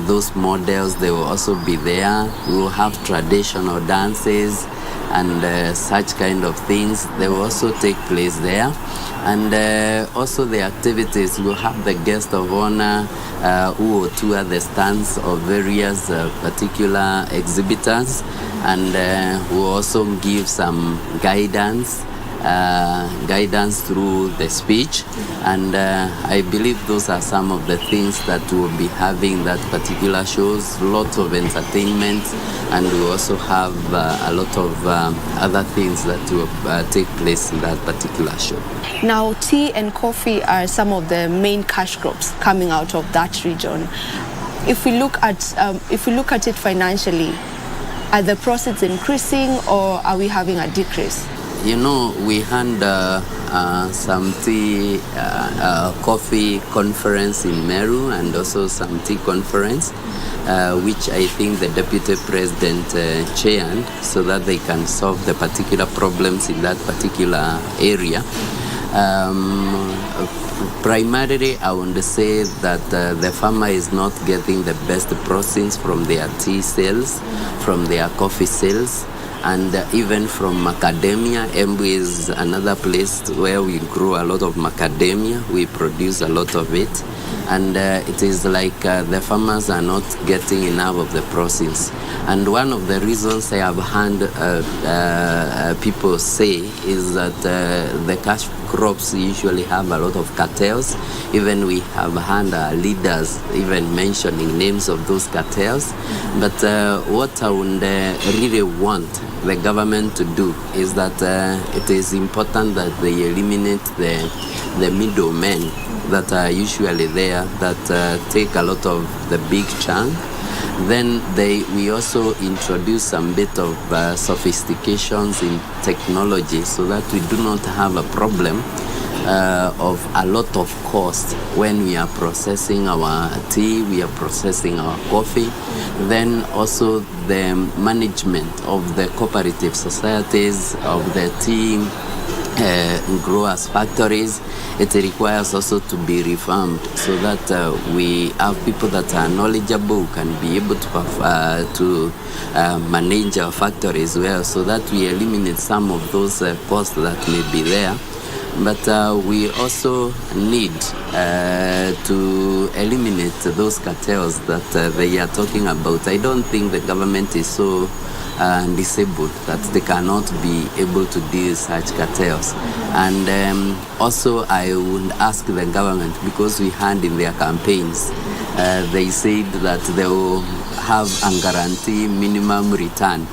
those models, they will also be there. We will have traditional dances and such kind of things. They will also take place there. And also the activities, we'll have the guest of honor who will tour the stands of various particular exhibitors, and we'll also give some guidance through the speech, and I believe those are some of the things that we'll be having that particular shows. Lots of entertainment, and we also have a lot of other things that will take place in that particular show. Now, tea and coffee are some of the main cash crops coming out of that region. If we look at it financially, are the proceeds increasing or are we having a decrease? You know, we had some tea, coffee conference in Meru, and also some tea conference, which I think the Deputy President chaired, so that they can solve the particular problems in that particular area. Primarily, I want to say that the farmer is not getting the best proceeds from their tea sales, from their coffee sales, and even from macadamia. Embu is another place where we grow a lot of macadamia. We produce a lot of it, and it is like the farmers are not getting enough of the proceeds. And one of the reasons I have heard people say is that the cash crops usually have a lot of cartels. Even we have heard leaders even mentioning names of those cartels. But what I would really want the government to do is that it is important that they eliminate the middlemen that are usually there, that take a lot of the big chunk. Then we also introduce some bit of sophistications in technology, so that we do not have a problem of a lot of cost when we are processing our tea, we are processing our coffee. Then also the management of the cooperative societies, of the tea growers factories, it requires also to be reformed, so that we have people that are knowledgeable, who can be able to manage our factories well, so that we eliminate some of those costs that may be there. But we also need to eliminate those cartels that they are talking about. I don't think the government is so disabled, that they cannot be able to deal with such cartels. And also I would ask the government, because we heard in their campaigns, they said that they will have a guarantee minimum return.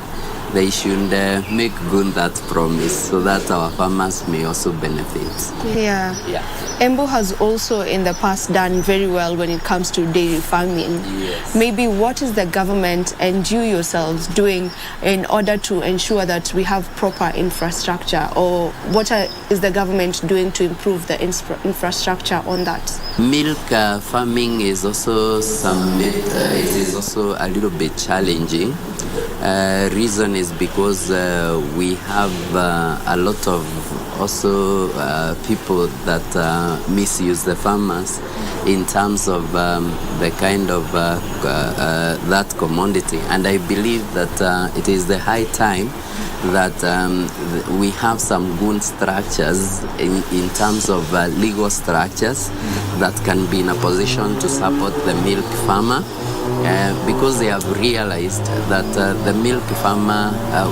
They should make good that promise so that our farmers may also benefit. Yeah. Embu has also in the past done very well when it comes to dairy farming. Yes. Maybe what is the government and you yourselves doing in order to ensure that we have proper infrastructure, or what is the government doing to improve the infrastructure on that? Milk farming is also it is also a little bit challenging. Reason is because we have a lot of also people that misuse the farmers in terms of the kind of that commodity, and I believe that it is the high time that we have some good structures in terms of legal structures that can be in a position to support the milk farmer. Because they have realized that the milk farmer,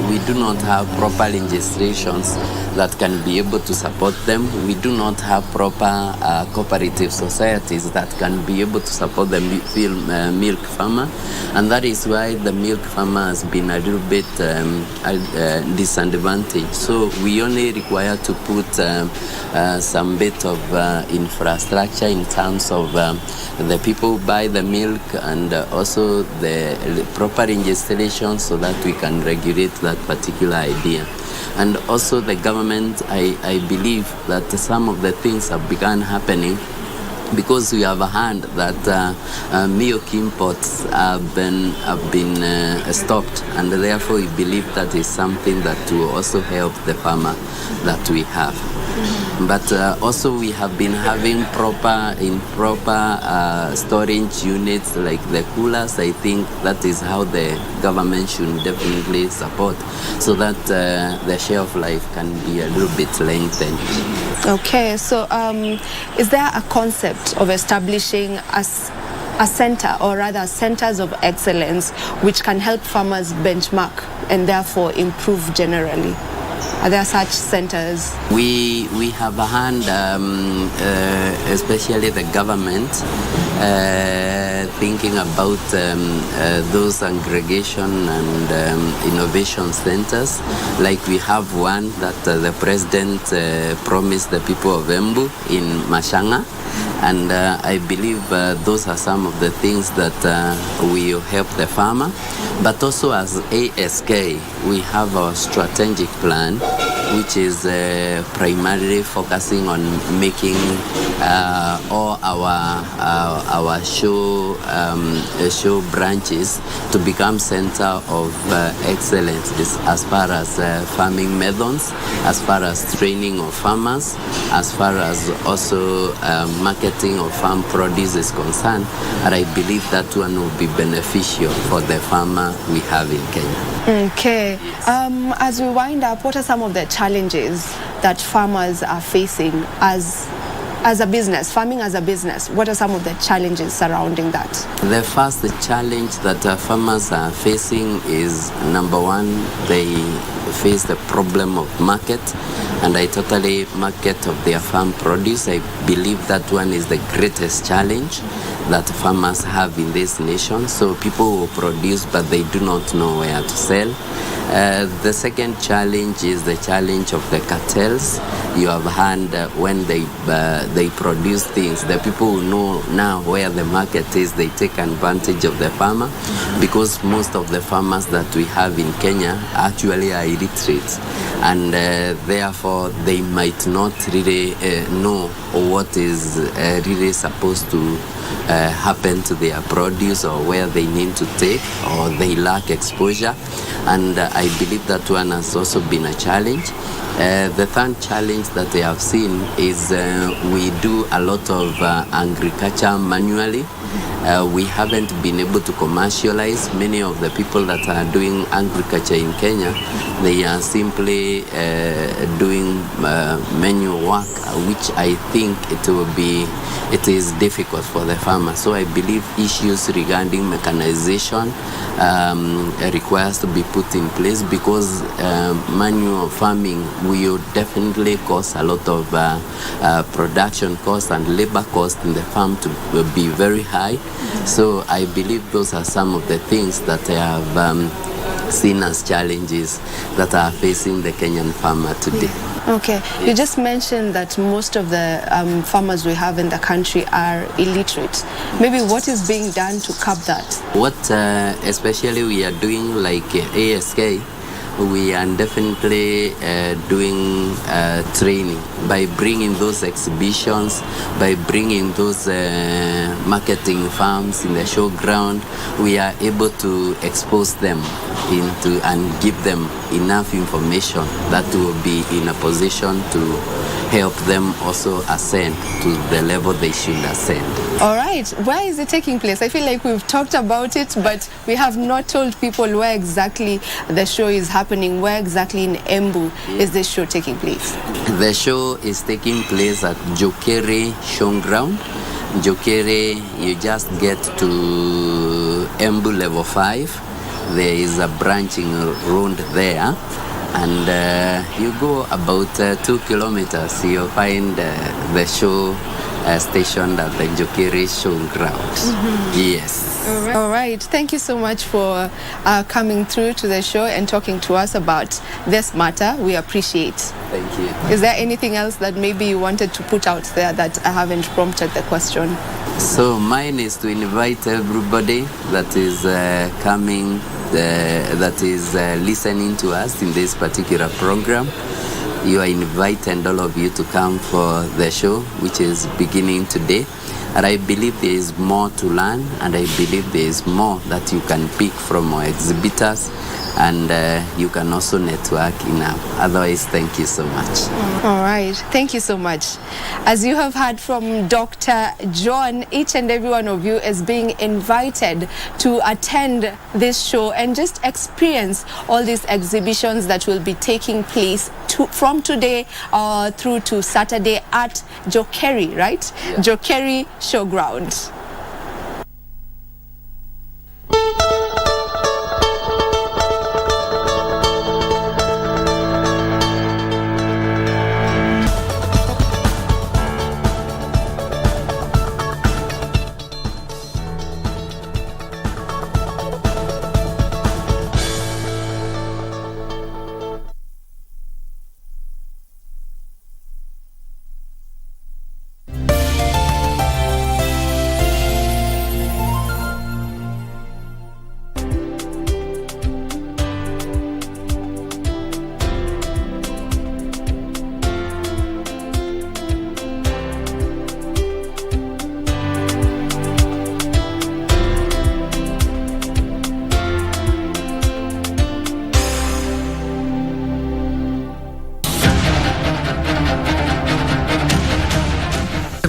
we do not have proper legislations that can be able to support them. We do not have proper cooperative societies that can be able to support the milk farmer, and that is why the milk farmer has been a little bit disadvantaged. So we only require to put some bit of infrastructure in terms of the people who buy the milk, and also the proper installation so that we can regulate that particular idea. And also the government, I believe that some of the things have begun happening because we have heard that milk imports have been stopped, and therefore we believe that is something that will also help the farmer that we have. But also we have been having proper storage units like the coolers. I think that is how the government should definitely support, so that the shelf life can be a little bit lengthened. Okay, so is there a concept of establishing a center, or rather centers of excellence, which can help farmers benchmark and therefore improve generally? Are there such centers? We have a hand, especially the government, thinking about those aggregation and innovation centers. Like we have one that the president promised the people of Embu in Mashanga. And I believe those are some of the things that will help the farmer. But also as ASK, we have our strategic plan, which is primarily focusing on making all our show branches to become center of excellence as far as farming methods, as far as training of farmers, as far as also marketing of farm produce is concerned. And I believe that one will be beneficial for the farmer we have in Kenya. Okay. As we wind up, what are some of the challenges that farmers are facing as a business, farming as a business? What are some of the challenges surrounding that? The first challenge that farmers are facing is, number one, they face the problem of market, and I totally market of their farm produce. I believe that one is the greatest challenge that farmers have in this nation. So people will produce, but they do not know where to sell. The second challenge is the challenge of the cartels. You have heard when they produce things, the people who know now where the market is, they take advantage of the farmer, because most of the farmers that we have in Kenya actually are illiterate, and therefore they might not really know what is really supposed to happen to their produce, or where they need to take, or they lack exposure. And I believe that one has also been a challenge. The third challenge that I have seen is we do a lot of agriculture manually. We haven't been able to commercialize. Many of the people that are doing agriculture in Kenya, they are simply doing manual work, which I think it is difficult for the farmer. So I believe issues regarding mechanization requires to be put in place, because manual farming will definitely cause a lot of production costs and labor costs in the farm to be very high. So I believe those are some of the things that I have seen as challenges that are facing the Kenyan farmer today. Okay, you just mentioned that most of the farmers we have in the country are illiterate. Maybe what is being done to curb that? What especially we are doing, like ASK, we are definitely doing training by bringing those exhibitions, by bringing those marketing farms in the showground. We are able to expose them into and give them enough information that will be in a position to help them also ascend to the level they should ascend. All right, where is it taking place? I feel like we've talked about it, but we have not told people where exactly the show is happening. Where exactly in Embu is this show taking place? The show is taking place at Jokeri Showground. Jokeri, you just get to Embu level 5. There is a branching road there, and you go about 2 kilometers, you'll find the show stationed at the Jokeri Showground. Yes. All right. Thank you so much for coming through to the show and talking to us about this matter. We appreciate. Thank you. Is there anything else that maybe you wanted to put out there that I haven't prompted the question? So mine is to invite everybody that is coming, that is listening to us in this particular program. You are invited, all of you, to come for the show, which is beginning today. And I believe there is more to learn, and I believe there is more that you can pick from our exhibitors, and you can also network enough. Otherwise, thank you so much. All right. Thank you so much. As you have heard from Dr. John, each and every one of you is being invited to attend this show and just experience all these exhibitions that will be taking place from today through to Saturday at Jokeri, right? Yeah. Jokeri Showground.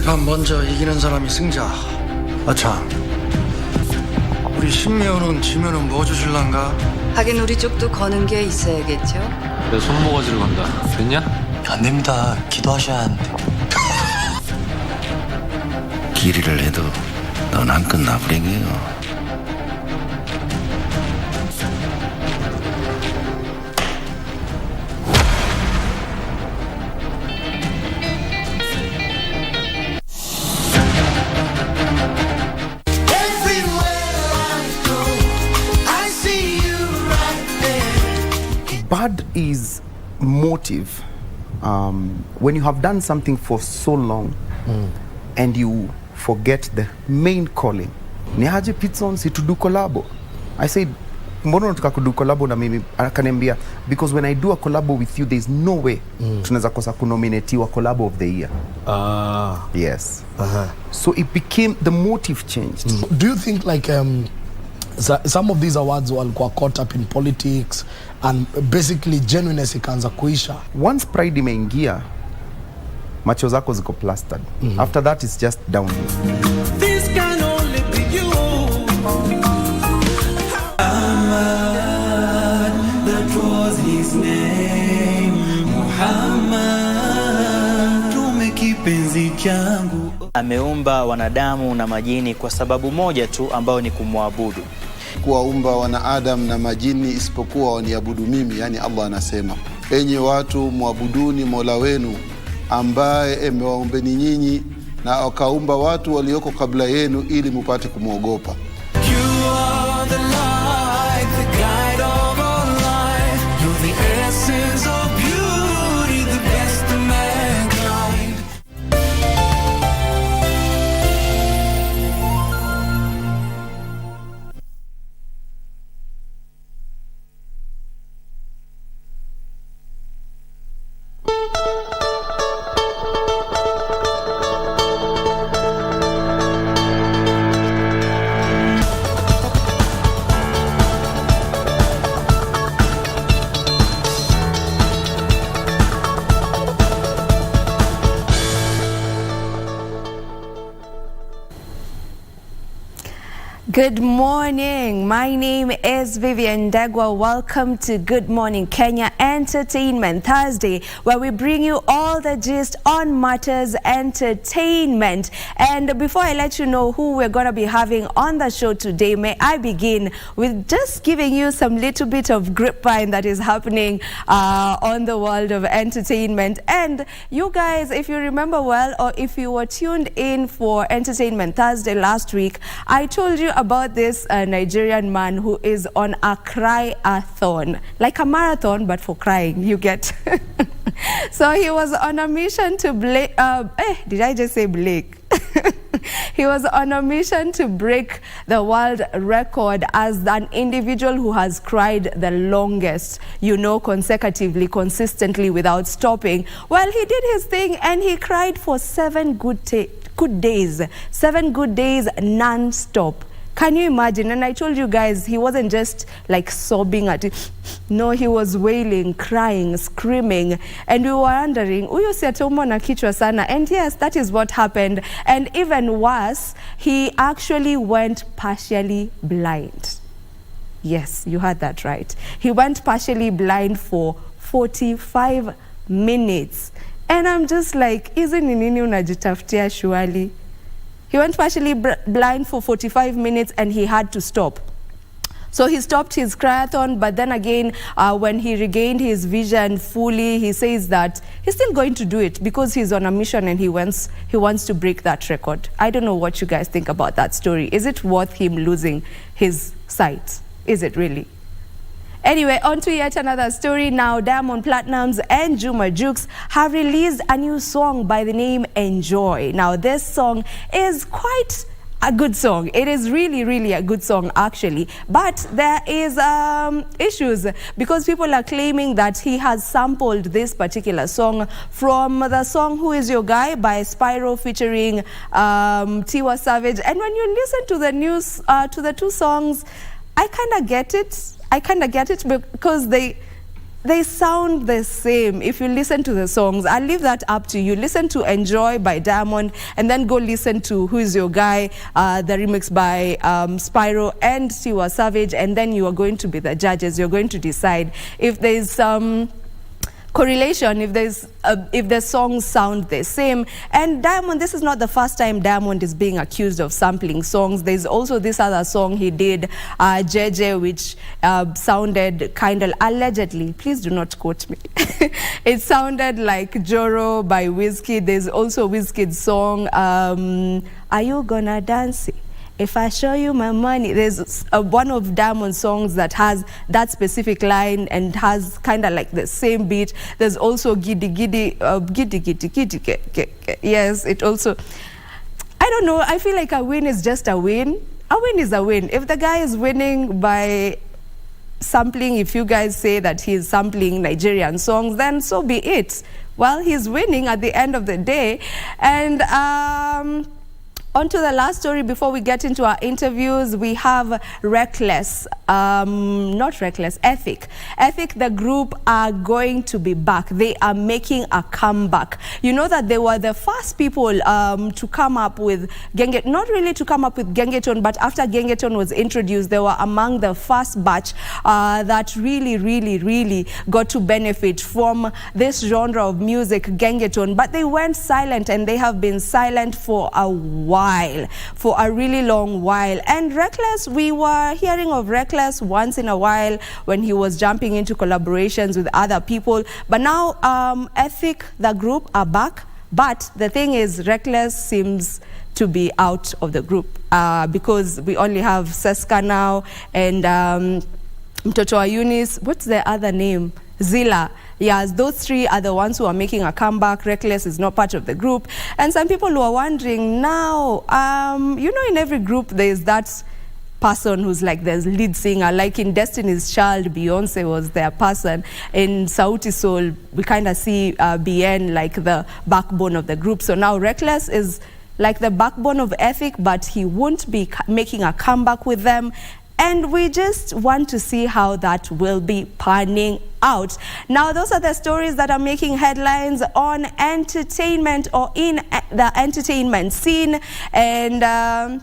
판 먼저 이기는 사람이 승자. 아참, 우리 신미호는 지면은 뭐 주실란가? 하긴 우리 쪽도 거는 게 있어야겠죠. 내 손모가지로 간다. 됐냐? 안 됩니다. 기도하셔야 하는데. 길이를 해도 넌 안 끝나버리게요. Bad is motive. When you have done something for so long and you forget the main calling. Ni haje Pitson si to do collabo. I said, mbona unataka kudu collabo na mimi? Akaniambia, because when I do a collabo with you, there's no way tunaweza kosa kunominatiwa collabo of the year. Yes. So it became, the motive changed. Do you think like some of these awards walikuwa caught up in politics and basically genuineness ikaanza kuisha. Once pride imeingia, macho zako ziko plastered. After that it's just downhill. This can only be you. Muhammad, that was his name. Muhammad, tume kipenzi changu. Ameumba wanadamu na majini kwa sababu moja tu ambayo ni kumwabudu. Kuwaumba wanaadamu na majini isipokuwa waniabudu mimi, yani Allah anasema, enyi watu muabuduni Mola wenu ambaye amewaombeni nyinyi na akaumba watu walioko kabla yenu ili mupate kumwogopa. You are the light, the guide of our life. You're the essence of beauty, the best of mankind. Good morning. My name is Vivian Degwa. Welcome to Good Morning Kenya Entertainment Thursday, where we bring you all the gist on matters entertainment. And before I let you know who we're going to be having on the show today, may I begin with just giving you some little bit of grapevine that is happening on the world of entertainment. And you guys, if you remember well, or if you were tuned in for Entertainment Thursday last week, I told you about this Nigerian man who is on a cry-a-thon, like a marathon but for crying, you get. So he was on a mission to did I just say Blake? He was on a mission to break the world record as an individual who has cried the longest, you know, consecutively, consistently, without stopping. Well, he did his thing and he cried for 7 good days, 7 good days non-stop. Can you imagine? And I told you guys, he wasn't just like sobbing at it. No, he was wailing, crying, screaming. And we were wondering, huyu si ataumwa na kichwa sana? And yes, that is what happened. And even worse, he actually went partially blind. Yes, you heard that right. He went partially blind for 45 minutes. And I'm just like, isn't ni nini unajitafutia surely? He went partially blind for 45 minutes and he had to stop. So he stopped his cry-a-thon, but then again, when he regained his vision fully, he says that he's still going to do it because he's on a mission and he wants to break that record. I don't know what you guys think about that story. Is it worth him losing his sight? Is it really? Anyway, on to yet another story now. Diamond Platnumz and Juma Jukes have released a new song by the name Enjoy. Now, this song is quite a good song. It is really, really a good song, actually. But there is issues because people are claiming that he has sampled this particular song from the song Who Is Your Guy by Spyro featuring Tiwa Savage. And when you listen to the news, to the two songs, I kind of get it. Because they sound the same. If you listen to the songs, I'll leave that up to you. Listen to Enjoy by Diamond and then go listen to Who Is Your Guy, the remix by Spyro and Tiwa Savage, and then you are going to be the judges. You're going to decide if there's some correlation, if the songs sound the same. And Diamond, this is not the first time Diamond is being accused of sampling songs. There's also this other song he did, Jeje, which sounded kind of, allegedly, please do not quote me, it sounded like Joro by Wizkid. There's also Wizkid's song, Are You Gonna Dance? If I show you my money. There's one of Diamond's songs that has that specific line and has kind of like the same beat. There's also Giddy Giddy, Giddy Giddy Giddy. Yes, it also, I don't know, I feel like a win is just a win. A win is a win. If the guy is winning by sampling, if you guys say that he's sampling Nigerian songs, then so be it. Well, he's winning at the end of the day. And On to the last story before we get into our interviews. We have Reckless, not Reckless, Ethic. Ethic, the group, are going to be back. They are making a comeback. You know that they were the first people to come up with Gengeton, not really to come up with Gengeton, but after Gengeton was introduced, they were among the first batch that really got to benefit from this genre of music, Gengeton. But they went silent, and they have been silent for a while. For a really long while. And Reckless, we were hearing of Reckless once in a while when he was jumping into collaborations with other people. But now Ethic, the group, are back. But the thing is, Reckless seems to be out of the group because we only have Seska now and Mtoto wa Eunice. What's the other name? Zilla. Yes, those three are the ones who are making a comeback. Reckless is not part of the group. And some people who are wondering now, you know, in every group there's that person who's like the lead singer. Like in Destiny's Child, Beyonce was their person. In Sauti Sol, we kind of see BN like the backbone of the group. So now Reckless is like the backbone of Ethic, but he won't be making a comeback with them. And we just want to see how that will be panning out. Now, those are the stories that are making headlines on entertainment or in the entertainment scene. And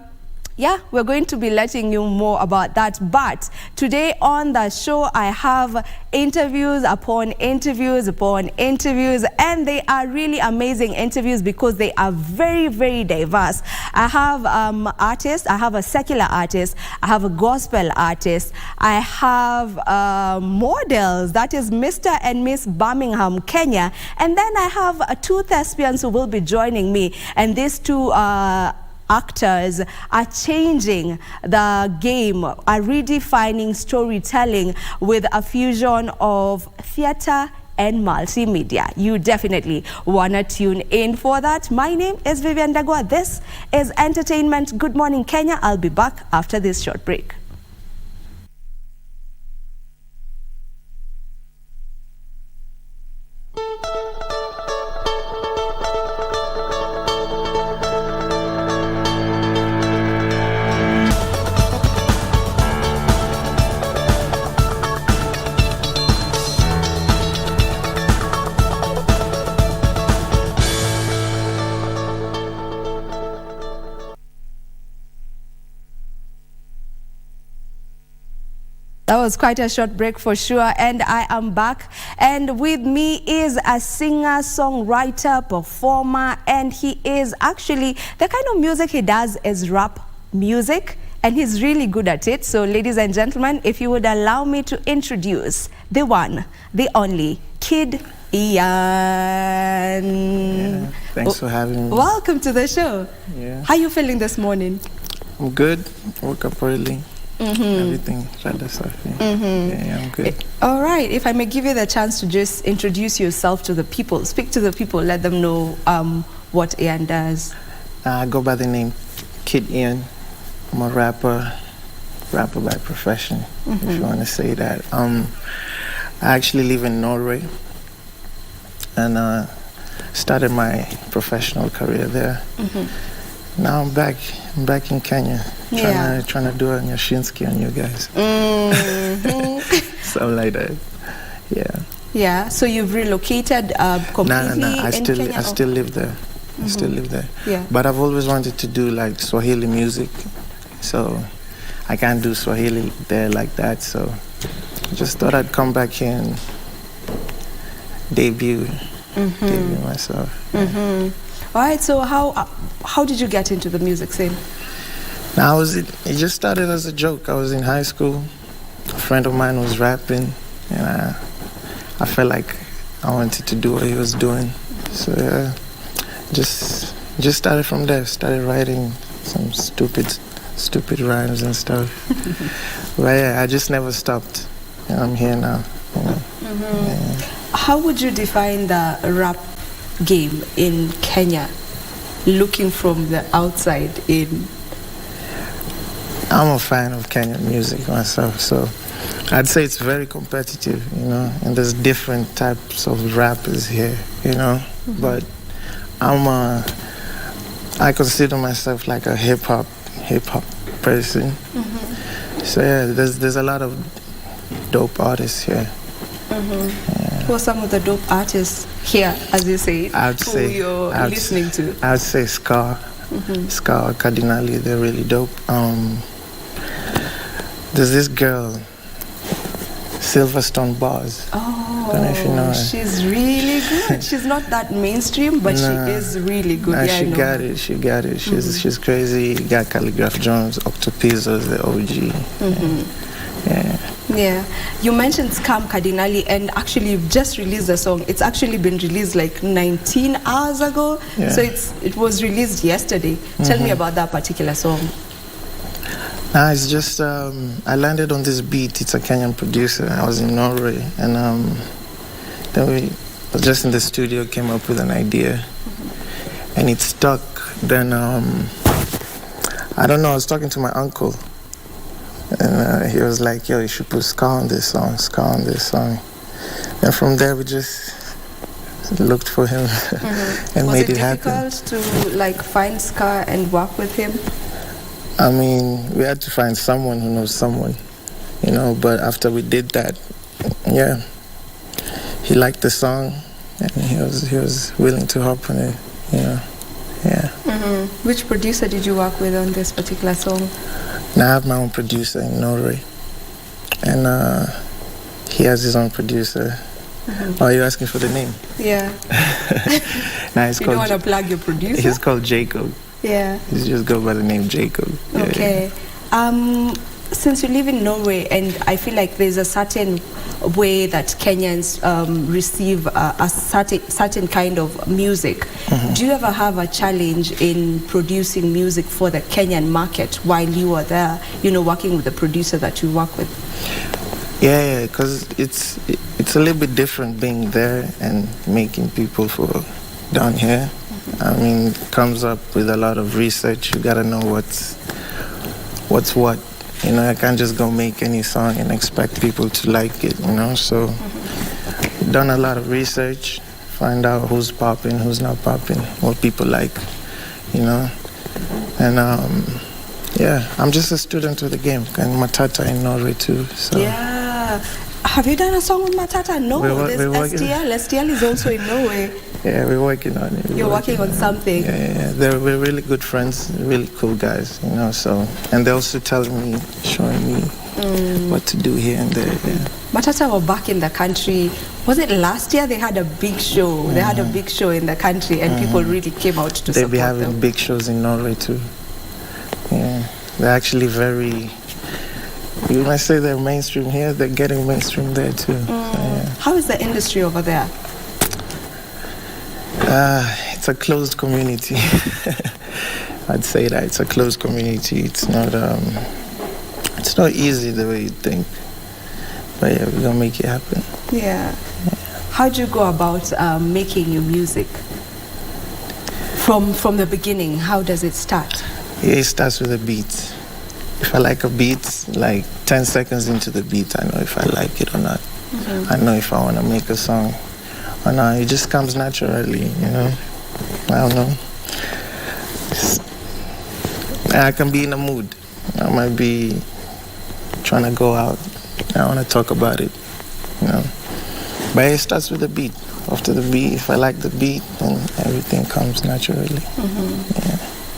yeah, we're going to be letting you more about that. But today on the show, I have interviews upon interviews upon interviews, and they are really amazing interviews because they are very diverse. I have artists, I have a secular artist, I have a gospel artist, I have models, that is Mr. and Miss Birmingham, Kenya, and then I have two thespians who will be joining me, and these two actors are changing the game, are redefining storytelling with a fusion of theater and multimedia. You definitely want to tune in for that. My name is Vivian Dagwa. This is Entertainment. Good morning, Kenya. I'll be back after this short break. That was quite a short break for sure, and I am back. And with me is a singer, songwriter, performer, and he is actually, the kind of music he does is rap music, and he's really good at it. So ladies and gentlemen, if you would allow me to introduce the one, the only, Kid Ian. Yeah, thanks for having me. Welcome to the show. Yeah. How are you feeling this morning? I'm good. Woke up early. Everything rather stuff. Yeah, I'm good. All right. If I may give you the chance to just introduce yourself to the people, speak to the people, let them know what Ian does. I go by the name Kid Ian. I'm a rapper by profession, if you want to say that. I actually live in Norway, and started my professional career there. Now I'm back in Kenya, trying to do a Nyashinsky on you guys. Something like that. Yeah. So you've relocated completely? No. I still live there. I still live there. Yeah. But I've always wanted to do like Swahili music, so I can't do Swahili there like that. So I just thought I'd come back here and debut myself. All right, so how did you get into the music scene? Now, it just started as a joke. I was in high school. A friend of mine was rapping, and I felt like I wanted to do what he was doing. So yeah, just started from there. Started writing some stupid rhymes and stuff. But yeah, I just never stopped. And I'm here now. Yeah. How would you define the rap game in Kenya, looking from the outside in? I'm a fan of Kenyan music myself, so I'd say it's very competitive, and there's different types of rappers here, but I'm I consider myself like a hip hop person. So yeah, there's a lot of dope artists here. Who are some of the dope artists here, as you say, you're listening to? I'd say Scar, Scar, Cardinali, they're really dope. There's this girl, Silverstone Bars. Don't know if you know her. She's really good. She's not that mainstream, but she is really good. Nah, she got it. She got it. She's crazy. Got Calligraph Jones, Octopizzo's the OG. Yeah. You mentioned Scam Cardinali, and actually you've just released a song. It's actually been released like 19 hours ago. So it was released yesterday. Tell me about that particular song. Nah, it's just I landed on this beat. It's a Kenyan producer. I was in Norway, and then we was just in the studio, came up with an idea, and it stuck. Then I don't know. I was talking to my uncle, and he was like, "Yo, you should put ska on this song, ska on this song." And from there, we just looked for him and made it happen. Was it difficult to like find ska and work with him? I mean, we had to find someone who knows someone, you know, but after we did that, yeah, he liked the song and he was willing to hop on it, you know, yeah. Which producer did you work with on this particular song? Now I have my own producer in Norway, and he has his own producer. Oh, you're asking for the name? Yeah. Nah, it's you called don't want to plug your producer? He's called Jacob. Yeah. He's just go by the name Jacob. Yeah. Okay. Since you live in Norway, and I feel like there's a certain way that Kenyans receive a certain kind of music. Do you ever have a challenge in producing music for the Kenyan market while you are there, you know, working with the producer that you work with? Yeah, because it's a little bit different being there and making people for down here. I mean, it comes up with a lot of research. You gotta know what's what. You know, I can't just go make any song and expect people to like it, you know? So, done a lot of research, find out who's popping, who's not popping, what people like, you know? And, yeah, I'm just a student of the game, and Matata in Norway too, so. Yeah. Have you done a song with Matata? No, there's STL. STL is also in Norway. Yeah, we're working on it. You're working on something. Yeah. We're really good friends, really cool guys, you know, so. And they're also telling me, showing me what to do here and there, yeah. Matata were back in the country. Was it last year they had a big show? They had a big show in the country and people really came out to support them. They'll be having big shows in Norway too. Yeah, they're actually very, you might say they're mainstream here, they're getting mainstream there too. So, yeah. How is the industry over there? It's a closed community. I'd say that it's a closed community. It's not easy the way you think. But yeah, we're gonna make it happen. Yeah. How do you go about making your music? From the beginning, how does it start? Yeah, it starts with a beat. If I like a beat, like 10 seconds into the beat, I know if I like it or not. I know if I want to make a song or not. It just comes naturally, you know. I don't know. I can be in a mood. I might be trying to go out. I want to talk about it, you know. But it starts with the beat. After the beat, if I like the beat, then everything comes naturally.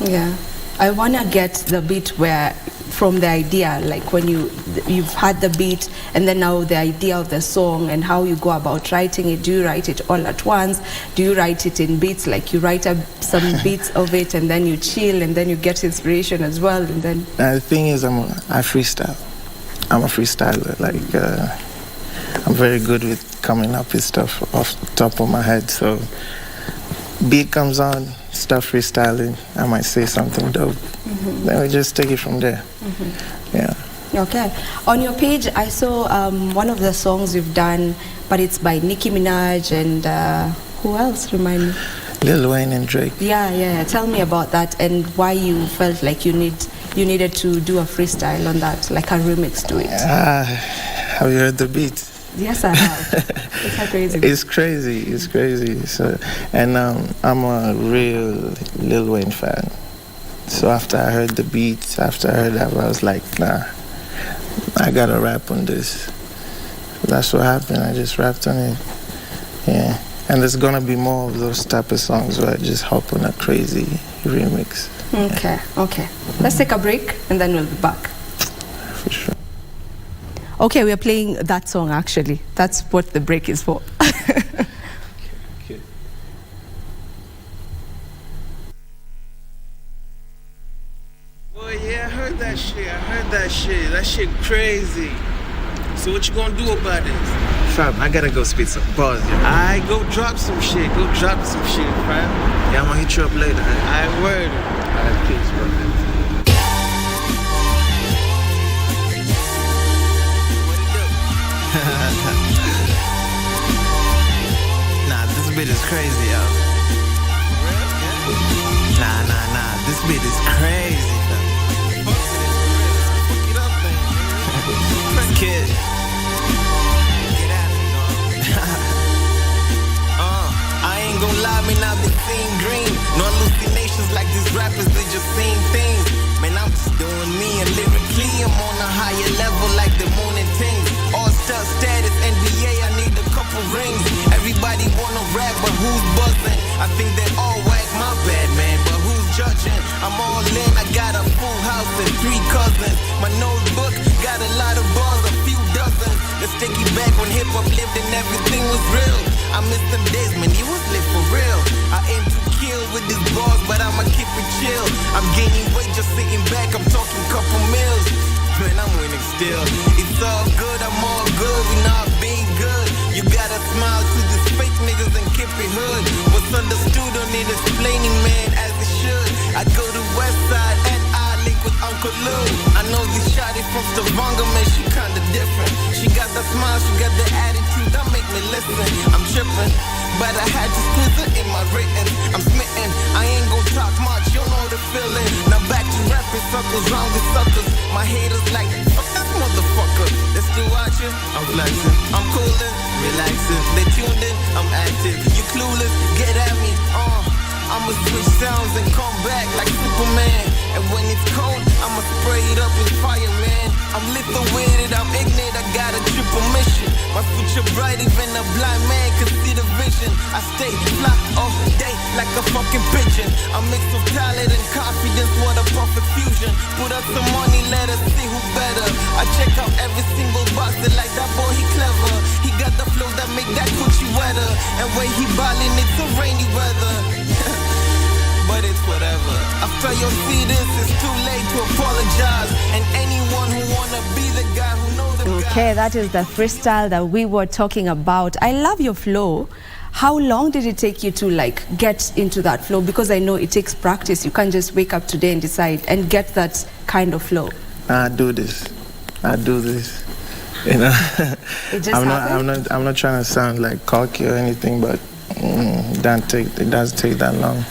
Yeah. I want to get the beat where, from the idea, like when you've had the beat and then now the idea of the song and how you go about writing it. Do you write it all at once? Do you write it in beats, like you write some beats of it and then you chill and then you get inspiration as well and then? The thing is, I freestyle. I'm a freestyler. Like, I'm very good with coming up with stuff off the top of my head. So, beat comes on, start freestyling. I might say something dope. Then we just take it from there. Yeah. Okay. On your page, I saw one of the songs you've done, but it's by Nicki Minaj and who else? Remind me. Lil Wayne and Drake. Yeah. Tell me about that and why you felt like you needed to do a freestyle on that, like a remix to it. Have you heard the beat? Yes, I have. It's so crazy. It's crazy. It's crazy. So, and I'm a real Lil Wayne fan. So after I heard the beats, after I heard that, I was like, nah, I gotta rap on this. That's what happened. I just rapped on it. Yeah. And there's gonna be more of those type of songs where I just hop on a crazy remix. Okay, okay. Let's take a break and then we'll be back. For sure. Okay, we are playing that song actually. That's what the break is for. Okay. Boy, yeah, I heard that shit. That shit crazy. So what you gonna do about this? Fam, I gotta go spit some bars. I go drop some shit. Fam. Yeah, I'm gonna hit you up later. I word. Alright, peace, bro. Nah, this bit is crazy, yo. Nah, this bit is crazy, fam. Kid. I ain't gon' lie, man, I've been seeing green. No hallucinations like these rappers, they just seeing things. Man, I'm just doing me, and lyrically I'm on a higher level like the morning things. All-star status, NBA, I need a couple rings. Everybody wanna rap, but who's buzzing? I think they all whack, my bad, man, but who's judging? I'm all in, I got a full house and 3 cousins. My notebook got a lot of bars, a few dozen. Let's take it back when hip-hop lived and everything was real. I miss them days, man, it was lit for real. I aim to kill with these bars, but I'ma keep it chill. I'm gaining weight just sitting back, I'm talking couple meals. Man, I'm winning still. It's all good, I'm all good, we not being good. You gotta smile to these fake niggas and keep it hood. What's understood don't need explaining, man, as it should. I go to West Side and I link with Uncle Lou. I know this shawty from Stavanger, man, she kinda different. She got the smile, she got the attitude, that make me listen. I'm tripping, but I had to squeeze it in my written. I'm smitten, I ain't gon' talk much, you know the feeling. Now back to rapping, suckers, round with suckers. My haters like, fuck that motherfucker. They still watching, I'm flexing, I'm coolin', relaxing. They tuned in, I'm active. You clueless, get at me, I'ma switch sounds and come back like Superman. And when it's cold, I'ma spray it up with fire, man. I'm lethal with it, I'm ignorant, I got a triple mission. My future bright, even a blind man can see the vision. I stay fly all day like a fucking pigeon. A mix of talent and confidence, what a perfect fusion. Put up some money, let us see who better. I check out every single box, they like that boy, he clever. He got the flow that make that coochie wetter. And when he ballin', it's a rainy weather. But it's whatever. After you see this, it's too late to apologize. And anyone who wanna be the guy who knows the guy. Okay, that is the freestyle that we were talking about. I love your flow. How long did it take you to like get into that flow? Because I know it takes practice. You can't just wake up today and decide and get that kind of flow. I do this. You know, I'm not trying to sound like cocky or anything, but it doesn't take that long.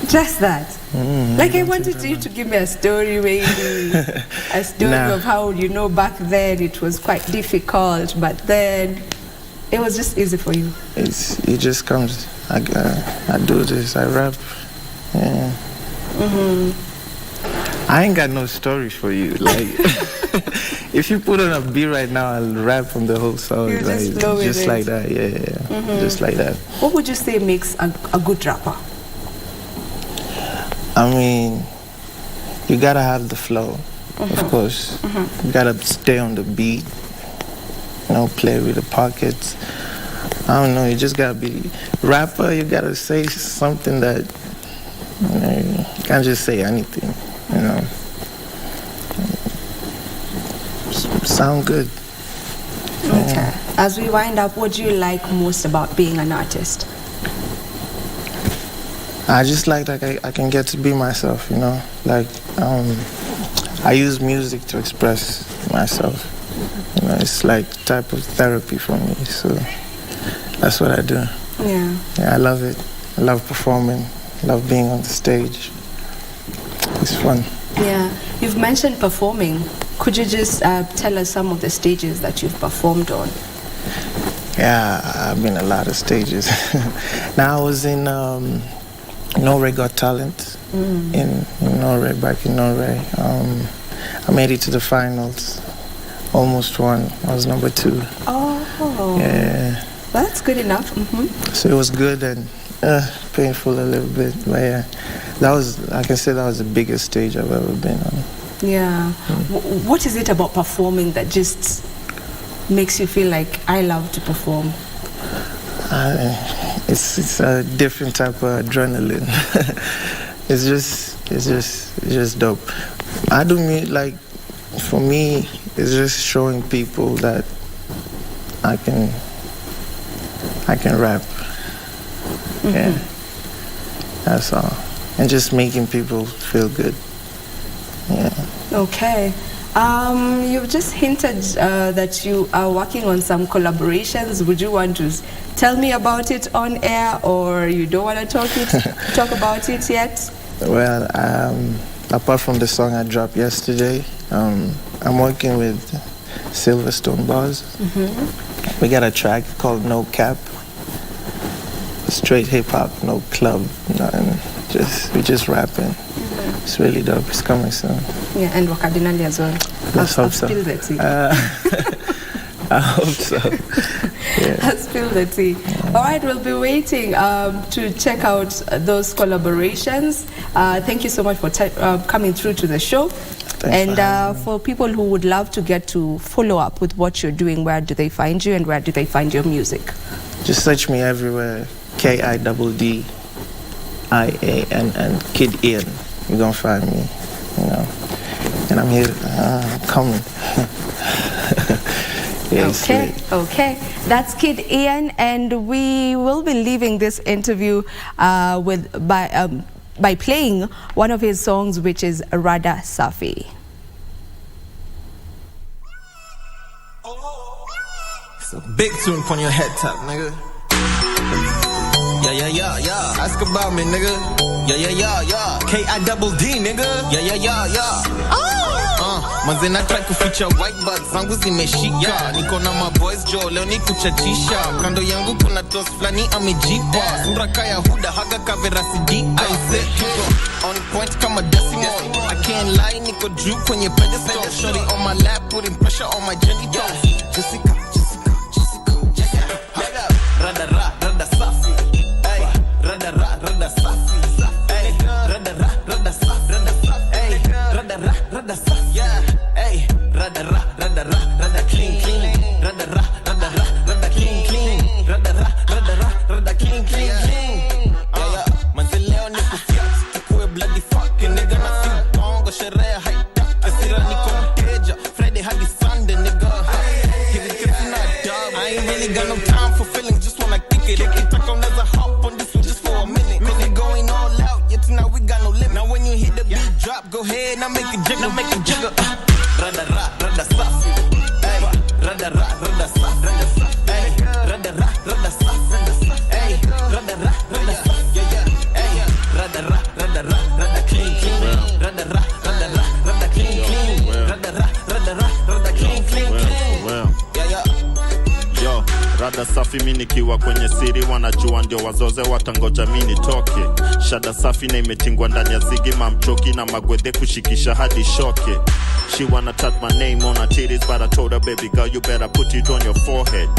Just that. Like I wanted you to give me a story, maybe a story of how back then it was quite difficult, but then it was just easy for you. It just comes. I do this. I rap. Yeah. I ain't got no story for you. Like, if you put on a beat right now, I'll rap on the whole song. You just flow with just it. like that. Yeah. Just like that. What would you say makes a good rapper? I mean, you gotta have the flow, of course. You gotta stay on the beat. Play with the pockets. I don't know. You just gotta be rapper. You gotta say something that you can't just say anything. Sound good. Okay. As we wind up, what do you like most about being an artist? I just like that I can get to be myself, Like, I use music to express myself. It's like type of therapy for me, so that's what I do. Yeah. Yeah, I love it. I love performing. I love being on the stage. It's fun. Yeah. You've mentioned performing. Could you just tell us some of the stages that you've performed on? Yeah, I've been a lot of stages. Now I was in Norway Got Talent in Norway, back in Norway. I made it to the finals, almost won. I was number 2. Oh, yeah. That's good enough. So it was good and painful a little bit, but yeah, that was, I can say that was the biggest stage I've ever been on. Yeah. What is it about performing that just makes you feel like I love to perform? It's a different type of adrenaline. it's just dope. I do mean, like, for me, it's just showing people that I can rap. Yeah, that's all. And just making people feel good. Yeah. Okay. You've just hinted that you are working on some collaborations. Would you want to tell me about it on air, or you don't want to talk about it yet? Well, apart from the song I dropped yesterday, I'm working with Silverstone Bars. We got a track called No Cap. Straight hip hop, no club, nothing. We just rapping. It's really dope. It's coming soon. Yeah, and Wakadinali as well. Let's hope so. Spill the tea. I hope so. Yeah. Spill the tea. All right, we'll be waiting to check out those collaborations. Thank you so much for coming through to the show. Thanks for people who would love to get to follow up with what you're doing, where do they find you and where do they find your music? Just search me everywhere. KIDDIANN, Kid Ian. You're gonna find me, you know. And I'm here, I'm coming. Yes, okay. That's Kid Ian, and we will be leaving this interview by playing one of his songs, which is Rada Safi. It's a big tune on your head top, nigga. Yeah. Ask about me, nigga. Yeah. KIDD, nigga. Yeah. Manze na try kuficha white bag zangu zimeshika. Niko na my boys Joe, leo ni kuchachisha. Kando yangu kuna toss flani amejipa. Sura kaya huda haga kavera sidika. I say on point kama decimal. I can't lie, niko juu kwenye pedestal. Shorty on my lap, putting pressure on my genitals. Jessica. Rada safi. Ay, rada safi. Ay, rada safi. Ay, rada safi. Yeah. Ay, rada clean. Rada clean. Rada clean. Yeah. Manze leo ni kufiat, tukue bloody fucking nigga. Na si bongo sherehe haita. Asira niko mteja, Friday hadi Sunday nigga. Hivi na dub. I ain't really got no time for feelings, just wanna kick it. Ikitaka unaweza hop on this one just for a minute. Cause we going all out, yet tonight we got no limit. Now when you hit the beat drop, go ahead, now make it jiggle. Rada safi. Ay, rada safi. Ay, rada safi. Ay, rada safi. Ay, rada clean. Rada clean. Yeah. Yo, rada safi mi nikiwa kwenye siri, wanajua ndio wazoze watangoja mi nitoke. Shada safi na imetingwa ndani ya zigi, mamchoki na magwedhe kushikisha hadi shoke. She wanna touch my name on her titties, but I told her, baby girl, you better put it on your forehead.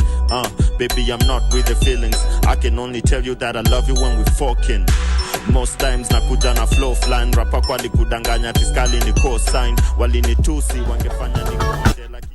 Baby, I'm not with the feelings. I can only tell you that I love you when we fucking. Most times nakuja na flow flying, rapa kwa likudanganya tiskali ni co-sign. Walinitusi wangefanya ni kuche like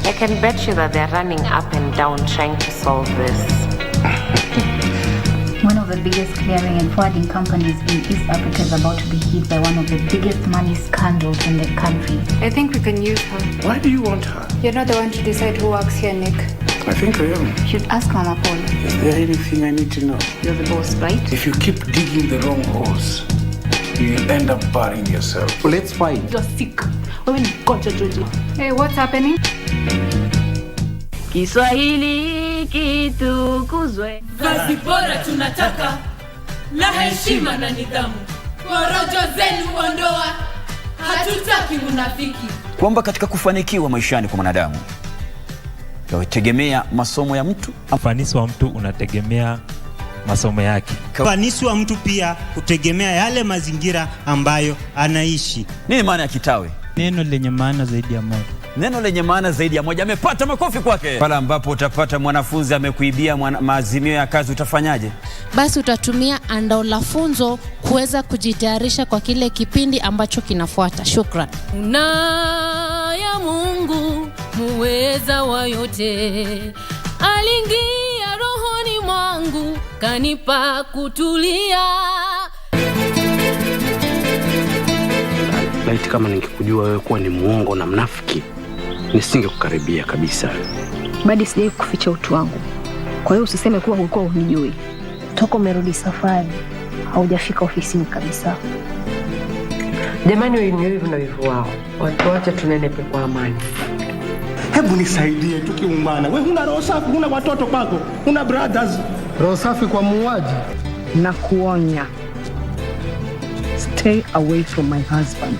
I can bet you that they're running up and down trying to solve this. One of the biggest clearing and forwarding companies in East Africa is about to be hit by one of the biggest money scandals in the country. I think we can use her. Why do you want her? You're not the one to decide who works here, Nick. I think I am. You should ask Mama Paul. Is there anything I need to know? You're the boss, right? If you keep digging the wrong holes, you'll end up burying yourself. Let's fight. You're sick. Wewe ni mgonjwa Jojo. Hey, what's happening? Kiswahili kitukuzwe. Vazi bora tunataka la heshima na nidhamu. Porojo zenu ondoa, hatutaki unafiki. Kwamba katika kufanikiwa maishani kwa mwanadamu yategemea masomo ya mtu. Ufanisi wa mtu unategemea masomo yake. Ufanisi wa mtu pia kutegemea yale mazingira ambayo anaishi. Nini maana ya kitawe? Neno lenye maana zaidi ya moja. Neno lenye maana zaidi ya moja. Amepata makofi kwake. Pale ambapo utapata mwanafunzi amekuibia maazimio ya kazi, utafanyaje? Basi utatumia andao la funzo kuweza kujitayarisha kwa kile kipindi ambacho kinafuata. Shukran. Na ya Mungu muweza wa yote, aliingia rohoni mwangu kanipa kutulia. Laiti kama ningekujua wewe kuwa ni muongo na mnafiki, nisingekukaribia kabisa. Bado sijai kuficha utu wangu. Kwa hiyo usiseme kuwa ulikuwa unijui. Toka umerudi safari, haujafika ofisini kabisa. Jamani, wenyewe na wivu wao. Watu wacha tunenepe kwa amani. Hebu nisaidie tukiungana. Wewe huna roho safi, huna watoto kwako, huna brothers. Roho safi kwa muuaji. Na kuonya. Stay away from my husband.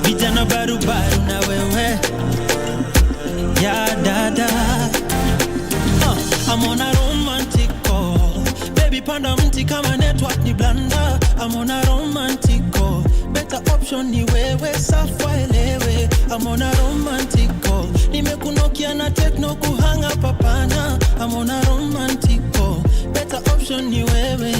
Vijana barubaru na wewe ya dada. I'm on a romantic call. Baby panda mti kama network ni blanda. I'm on a romantic call. Better option ni wewe, safa elewe. I'm on a romantic call. Nimekunokia na techno kuhanga papana. I'm on a romantic call. Better option ni wewe.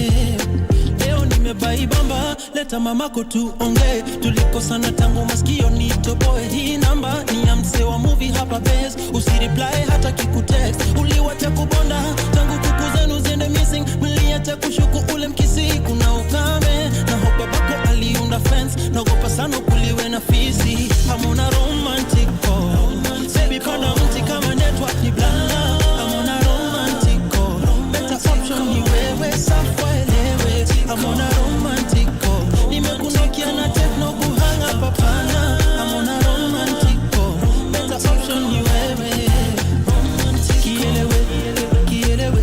Leo nimebai bamba, leta mamako tuongee. Tulikosana tangu masikio nitoboe. Hii namba ni ya msee wa movie hapa base. Usireply hata kikutext. Uliwacha kubonda tangu kuku zenu ziende missing. Mliacha kushuku ule mkisi kuna ukame. Na hope babako aliunda fence. Naogopa sana kuliwe na fisi. I'm on a romantic call. Baby panda mti kama network ni blanda. I'm on a romantic call. Better option ni wewe, safa elewe. I'm on a romantic call. Nimekunokia na techno kuhanga papana. I'm on a romantic call. Better option ni wewe. Kielewe, kielewe,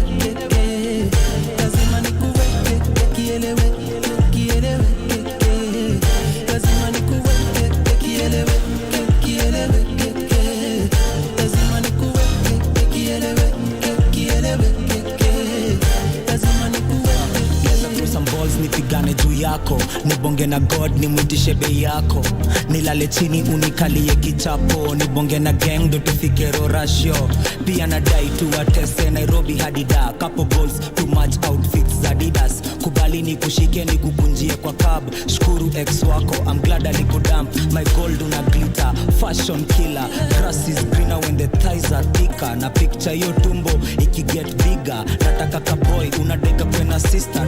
lazima nikuweke. Kielewe, kielewe, lazima nikuweke. Kielewe, kielewe, lazima nikuweke. Kielewe, kielewe, lazima nikuweke. Some balls nipigane juu yako, nibonge na God nimwitishe bei yako, nilale chini unikalie kichapo, nibonge na gang ndo tufike rorasho, pia nadai tuwatese Nairobi hadi Dar, couple goals too much outfits Adidas, kubali nikushike nikukunjie kwa cab, shukuru ex wako I'm glad alikudump, my gold una glitter, fashion killer, grass is greener when the thighs are thicker, na picture yo tumbo ikiget bigger, nataka ka boy unadeka kwena sister.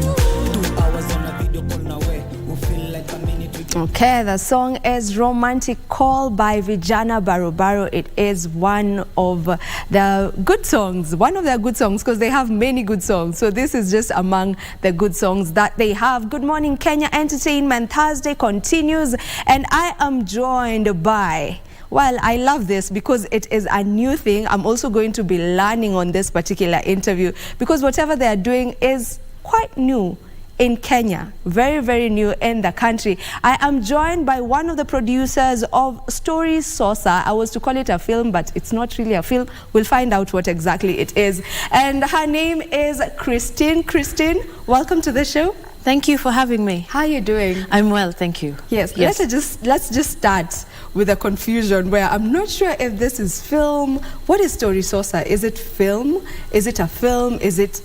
2 hours on a video call na we, we feel like a minute. Okay, the song is Romantic Call by Vijana Barubaru. It is one of the good songs, because they have many good songs. So this is just among the good songs that they have. Good morning, Kenya Entertainment Thursday continues, and I am joined by, well, I love this because it is a new thing. I'm also going to be learning on this particular interview because whatever they are doing is quite new. in Kenya, very, very new in the country. I am joined by one of the producers of Story Saucer. I was to call it a film, but it's not really a film. We'll find out what exactly it is. And her name is Christine. Christine, welcome to the show. Thank you for having me. How are you doing? I'm well, thank you. Yes. Let's just start with a confusion where I'm not sure if this is film. What is Story Saucer? Is it film? Is it a film? It's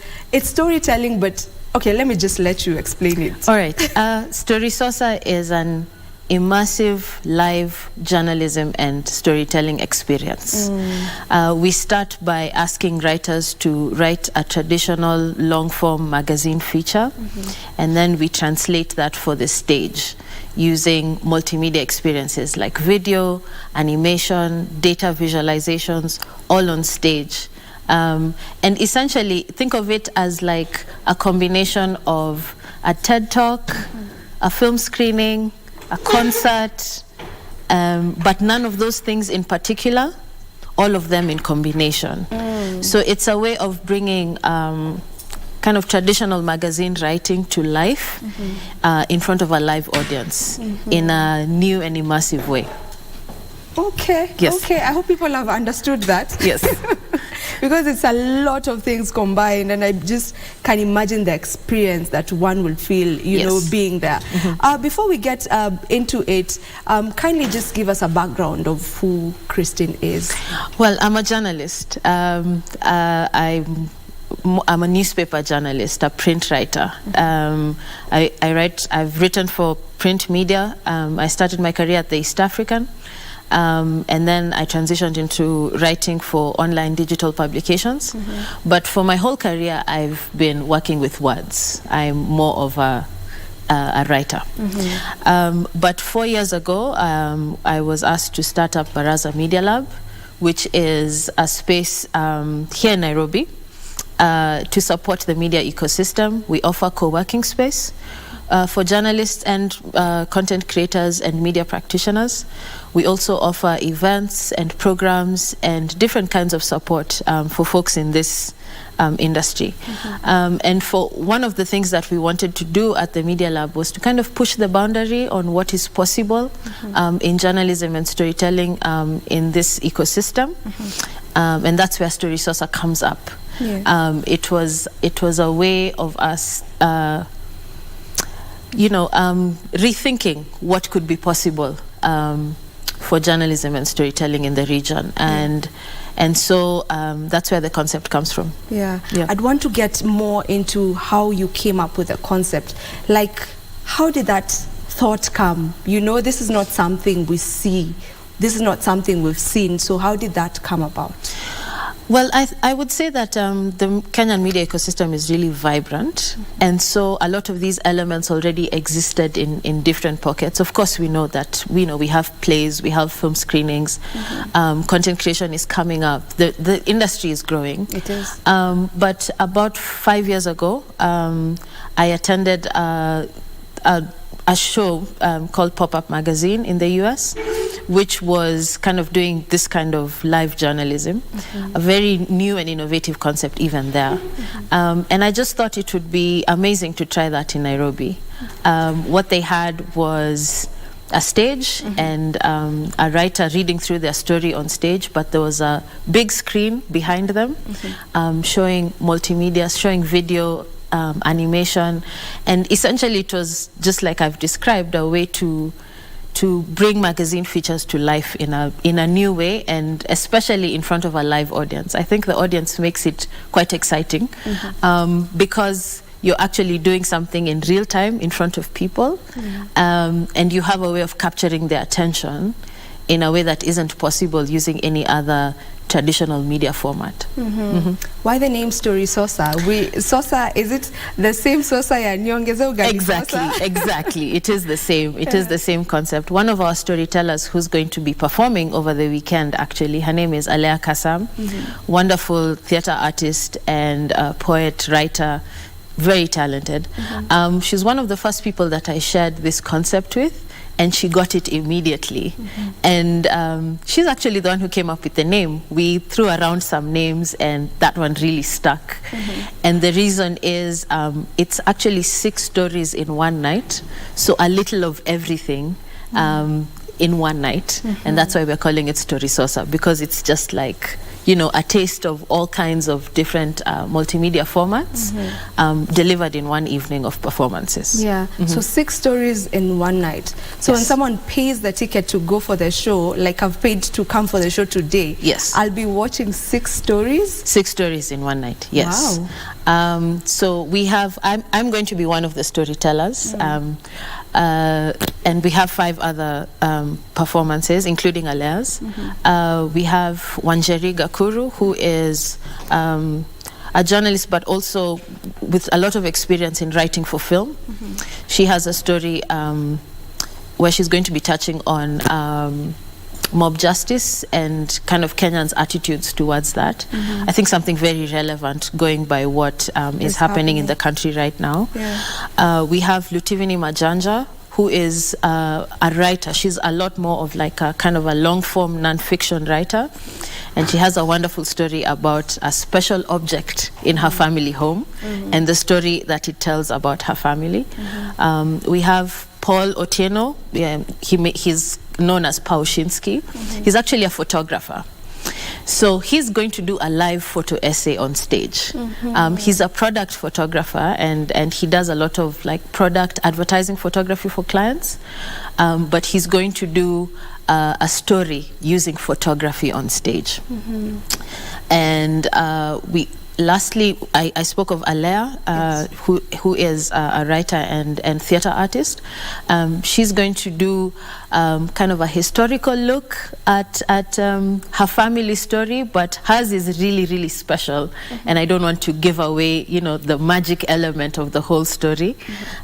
storytelling, but okay, let me just let you explain it. All right. Story Saucer is an immersive live journalism and storytelling experience. We start by asking writers to write a traditional long-form magazine feature, and then we translate that for the stage using multimedia experiences like video, animation, data visualizations, all on stage. And essentially, think of it as like a combination of a TED Talk, a film screening, a concert, but none of those things in particular, all of them in combination. So it's a way of bringing kind of traditional magazine writing to life in front of a live audience in a new and immersive way. Okay. Yes. Okay. I hope people have understood that. Yes. Because it's a lot of things combined, and I just can imagine the experience that one will feel, you know, being there. Before we get into it, kindly just give us a background of who Christine is. Well, I'm a journalist. I'm a newspaper journalist, a print writer. I've written for print media. I started my career at the East African. And then I transitioned into writing for online digital publications. But for my whole career, I've been working with words. I'm more of a writer. But 4 years ago, I was asked to start up Baraza Media Lab, which is a space here in Nairobi to support the media ecosystem. We offer co-working space for journalists and content creators and media practitioners. We also offer events and programs and different kinds of support for folks in this industry. And for one of the things that we wanted to do at the Media Lab was to kind of push the boundary on what is possible in journalism and storytelling in this ecosystem. And that's where Story Saucer comes up. It was a way of us rethinking what could be possible for journalism and storytelling in the region, and so that's where the concept comes from. I'd want to get more into how you came up with the concept. Like, how did that thought come? You know, this is not something we see. This is not something we've seen. So how did that come about? Well, I would say that the Kenyan media ecosystem is really vibrant, and so a lot of these elements already existed in different pockets. Of course, we know that we have plays, we have film screenings, content creation is coming up. The industry is growing. It is. But about 5 years ago, I attended a show called Pop-Up Magazine in the US, which was kind of doing this kind of live journalism, a very new and innovative concept even there. And I just thought it would be amazing to try that in Nairobi. What they had was a stage and a writer reading through their story on stage, but there was a big screen behind them showing multimedia, showing video, animation, and essentially it was just like I've described, a way to bring magazine features to life in a new way, and especially in front of a live audience. I think the audience makes it quite exciting because you're actually doing something in real time in front of people, and you have a way of capturing their attention in a way that isn't possible using any other traditional media format. Why the name Story Saucer? Saucer, is it the same saucer ya nyongeza ugali? Exactly. It is the same. It is the same concept. One of our storytellers who's going to be performing over the weekend, actually, her name is Alea Kasam, wonderful theater artist and poet, writer, very talented. She's one of the first people that I shared this concept with. and she got it immediately. And she's actually the one who came up with the name. We threw around some names, and that one really stuck. And the reason is it's actually 6 stories in one night, so a little of everything in one night. And that's why we're calling it Story Sosa, because it's just like, you know, a taste of all kinds of different multimedia formats delivered in one evening of performances. Yeah, so 6 stories in one night. So when someone pays the ticket to go for the show, like I've paid to come for the show today, I'll be watching 6 stories? 6 stories in one night, yes. Wow. So we have, I'm going to be one of the storytellers. And we have 5 other performances, including Alea's. We have Wanjeri Gakuru, who is a journalist, but also with a lot of experience in writing for film. She has a story where she's going to be touching on mob justice and kind of Kenyans' attitudes towards that. I think something very relevant going by what is happening in the country right now. We have Lutivini Majanja, who is a writer. She's a lot more of like a kind of a long-form non-fiction writer. And she has a wonderful story about a special object in her family home and the story that it tells about her family. We have Paul Otieno. He's known as Paushinsky. He's actually a photographer. So he's going to do a live photo essay on stage. He's a product photographer, and he does a lot of like product advertising photography for clients. But he's going to do a story using photography on stage. And lastly, I spoke of Alea, who is a writer and theater artist. She's going to do kind of a historical look at her family story, but hers is really, really special. And I don't want to give away, you know, the magic element of the whole story.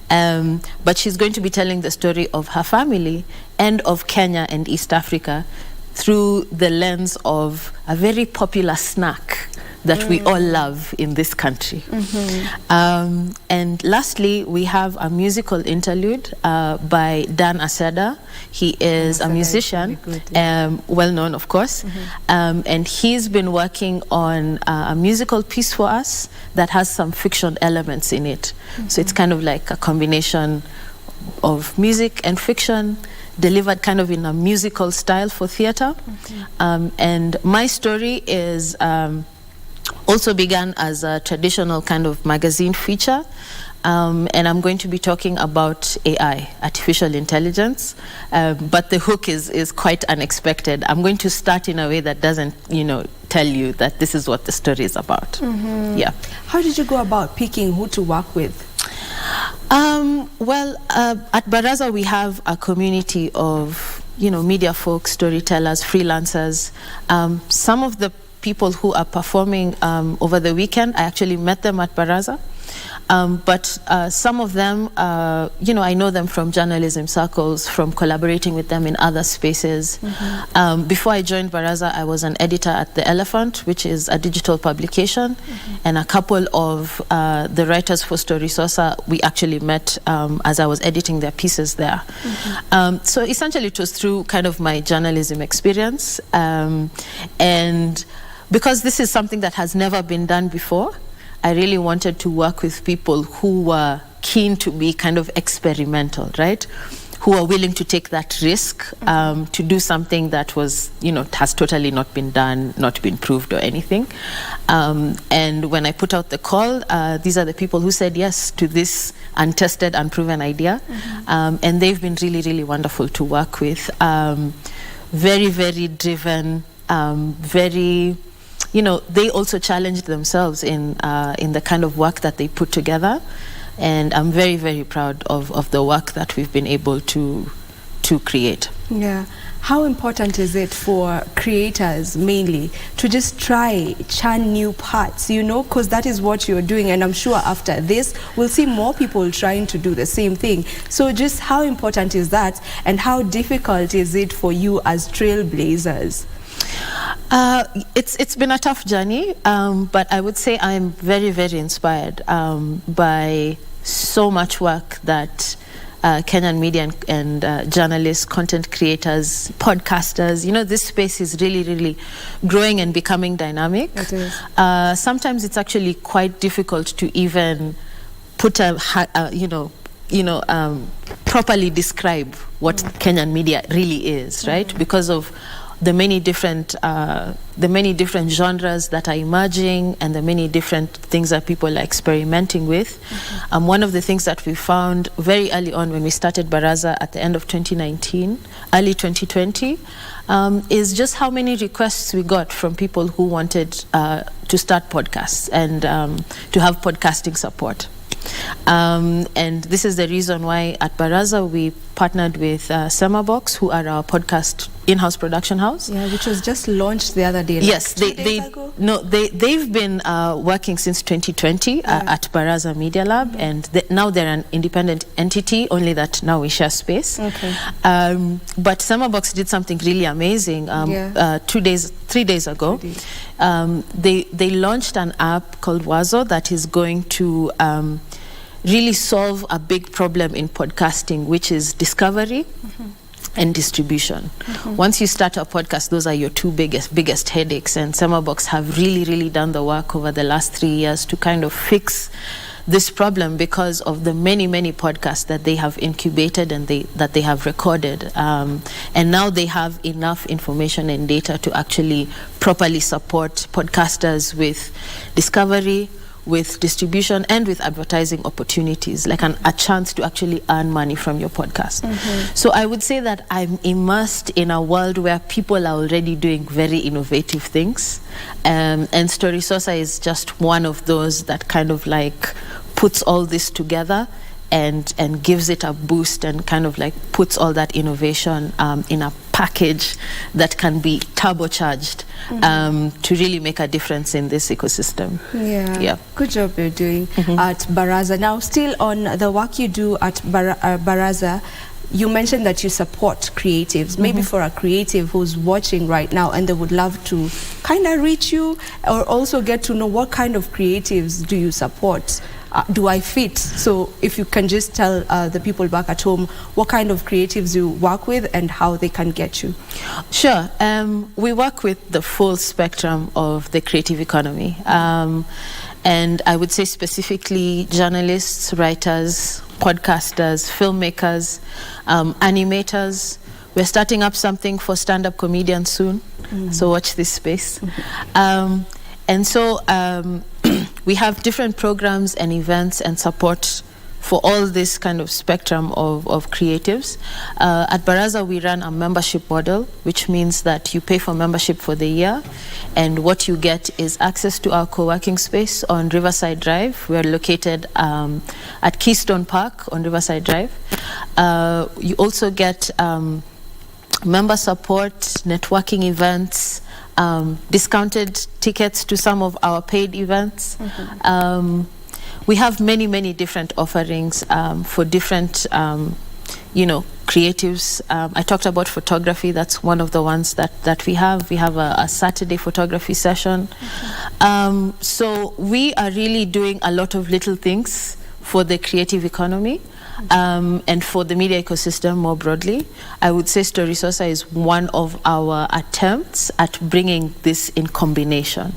But she's going to be telling the story of her family and of Kenya and East Africa through the lens of a very popular snack that we all love in this country. And lastly, we have a musical interlude by Dan Aseda. He is a musician, well known, of course, and he's been working on a musical piece for us that has some fiction elements in it. So it's kind of like a combination of music and fiction, delivered kind of in a musical style for theater. And my story is also began as a traditional kind of magazine feature. And I'm going to be talking about AI, artificial intelligence, but the hook is quite unexpected. I'm going to start in a way that doesn't, you know, tell you that this is what the story is about. Yeah. How did you go about picking who to work with? Well, at Baraza we have a community of, you know, media folks, storytellers, freelancers. Some of the people who are performing over the weekend, I actually met them at Baraza. But some of them, you know, I know them from journalism circles, from collaborating with them in other spaces. Before I joined Baraza, I was an editor at The Elephant, which is a digital publication. And a couple of the writers for Story Sosa, we actually met as I was editing their pieces there. So essentially it was through kind of my journalism experience. And because this is something that has never been done before, I really wanted to work with people who were keen to be kind of experimental, right? Who are willing to take that risk to do something that was, you know, has totally not been done, not been proved or anything. And when I put out the call, these are the people who said yes to this untested, unproven idea. And they've been really, really wonderful to work with. Very, very driven, very... You know, they also challenged themselves in the kind of work that they put together, and I'm very, very proud of the work that we've been able to create. Yeah. How important is it for creators mainly to just churn new parts, you know, because that is what you're doing, and I'm sure after this we'll see more people trying to do the same thing. So just how important is that, and how difficult is it for you as trailblazers? It's been a tough journey, but I would say I'm very, very inspired by so much work that Kenyan media and journalists, content creators, podcasters. You know, this space is really, really growing and becoming dynamic. It is. Sometimes it's actually quite difficult to even put properly describe what Kenyan media really is, right? Because of the many different genres that are emerging and the many different things that people are experimenting with. One of the things that we found very early on when we started Baraza at the end of 2019, early 2020, is just how many requests we got from people who wanted to start podcasts and to have podcasting support. And this is the reason why at Baraza we partnered with Semabox, who are our podcast in-house production house. Yeah, which was just launched the other day. Yes, they've been working since 2020 at Baraza Media Lab, and now they're an independent entity, only that now we share space. Okay. But Semabox did something really amazing 3 days ago. They launched an app called Wazo that is going to really solve a big problem in podcasting, which is discovery and distribution. Once you start a podcast, those are your two biggest headaches, and Semabox have really done the work over the last 3 years to kind of fix this problem because of the many podcasts that they have incubated and that they have recorded, and now they have enough information and data to actually properly support podcasters with discovery, with distribution, and with advertising opportunities, like a chance to actually earn money from your podcast. So I would say that I'm immersed in a world where people are already doing very innovative things, and Story Sosa is just one of those that kind of like puts all this together and gives it a boost and kind of like puts all that innovation in a package that can be turbocharged to really make a difference in this ecosystem. Yeah. Good job you're doing at Baraza. Now, still on the work you do at Baraza, you mentioned that you support creatives. Maybe for a creative who's watching right now and they would love to kind of reach you or also get to know what kind of creatives do you support? Do I fit? So if you can just tell the people back at home what kind of creatives you work with and how they can get you. Sure. We work with the full spectrum of the creative economy. And I would say specifically journalists, writers, podcasters, filmmakers, animators. We're starting up something for stand-up comedians soon, so watch this space. And so we have different programs and events and support for all this kind of spectrum of creatives. At Baraza, we run a membership model, which means that you pay for membership for the year, and what you get is access to our co-working space on Riverside Drive. We're located at Keystone Park on Riverside Drive. You also get member support, networking events, discounted tickets to some of our paid events. We have many different offerings for different, creatives. I talked about photography. That's one of the ones that we have. We have a Saturday photography session. So we are really doing a lot of little things for the creative economy. And for the media ecosystem more broadly. I would say Story Sosa is one of our attempts at bringing this in combination.